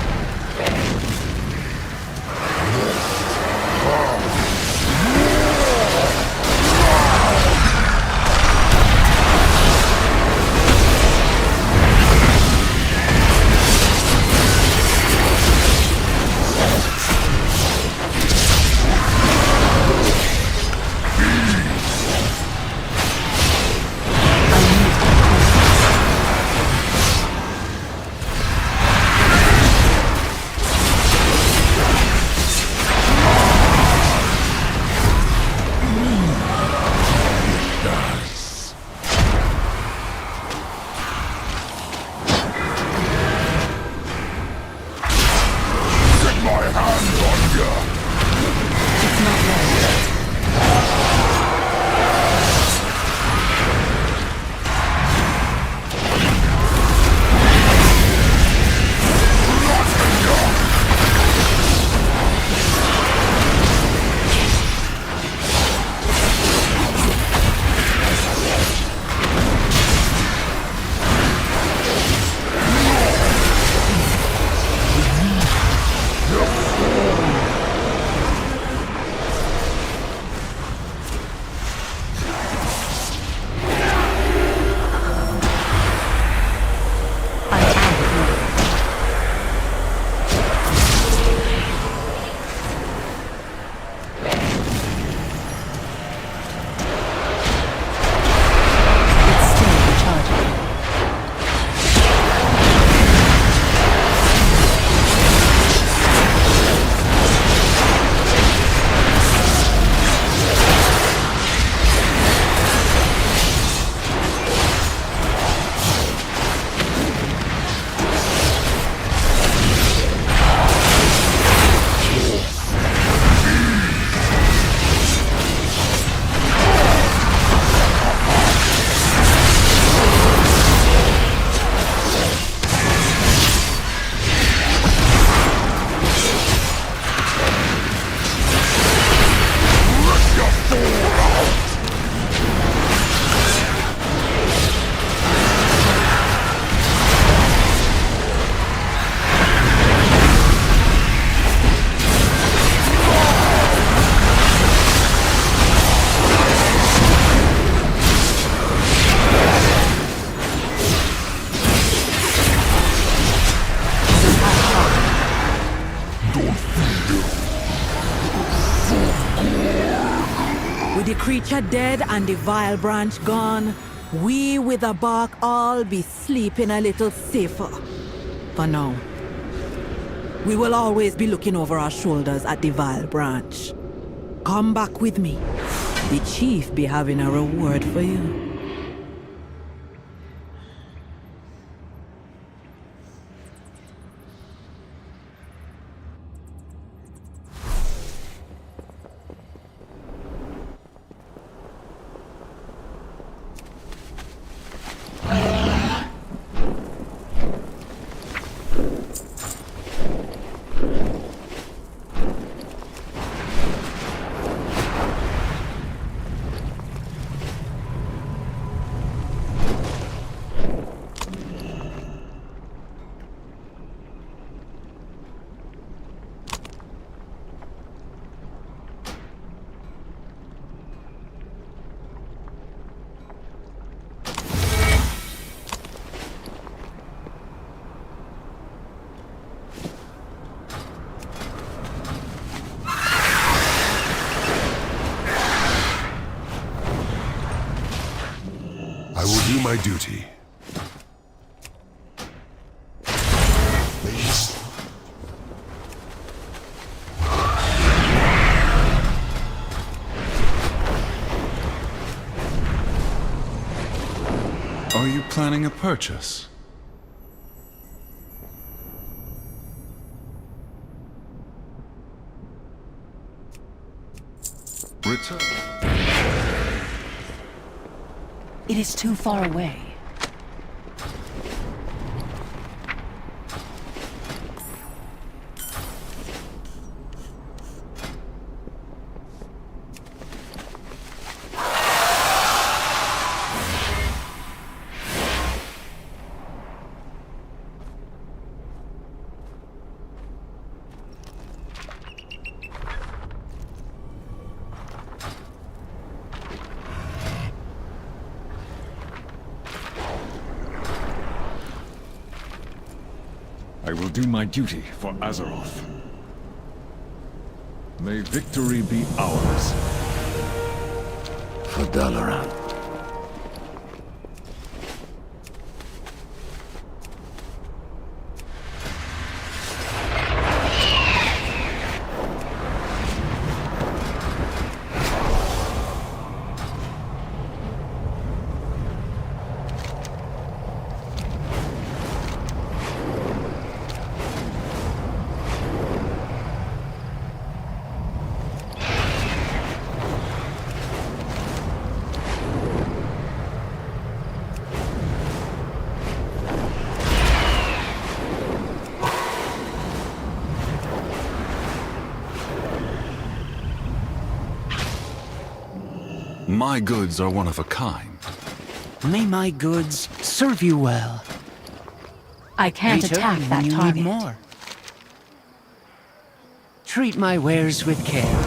the creature dead and the vile branch gone, we with the bark all be sleeping a little safer. For now, we will always be looking over our shoulders at the vile branch. Come back with me. The chief be having a reward for you. I will do my duty. Please. Are you planning a purchase? Return. It is too far away. I will do my duty for Azeroth. May victory be ours. For Dalaran. My goods are one of a kind. May my goods serve you well. I can't attack that you target. Need more. Treat my wares with care.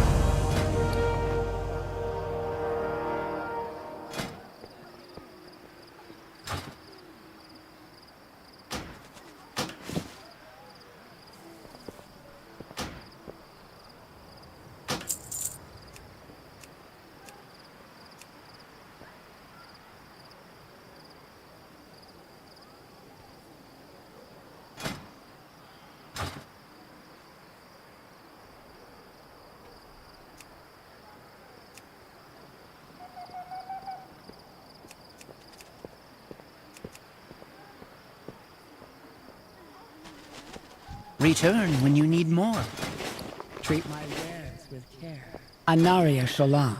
Return when you need more. Treat my wares with care. Anaria Shallan.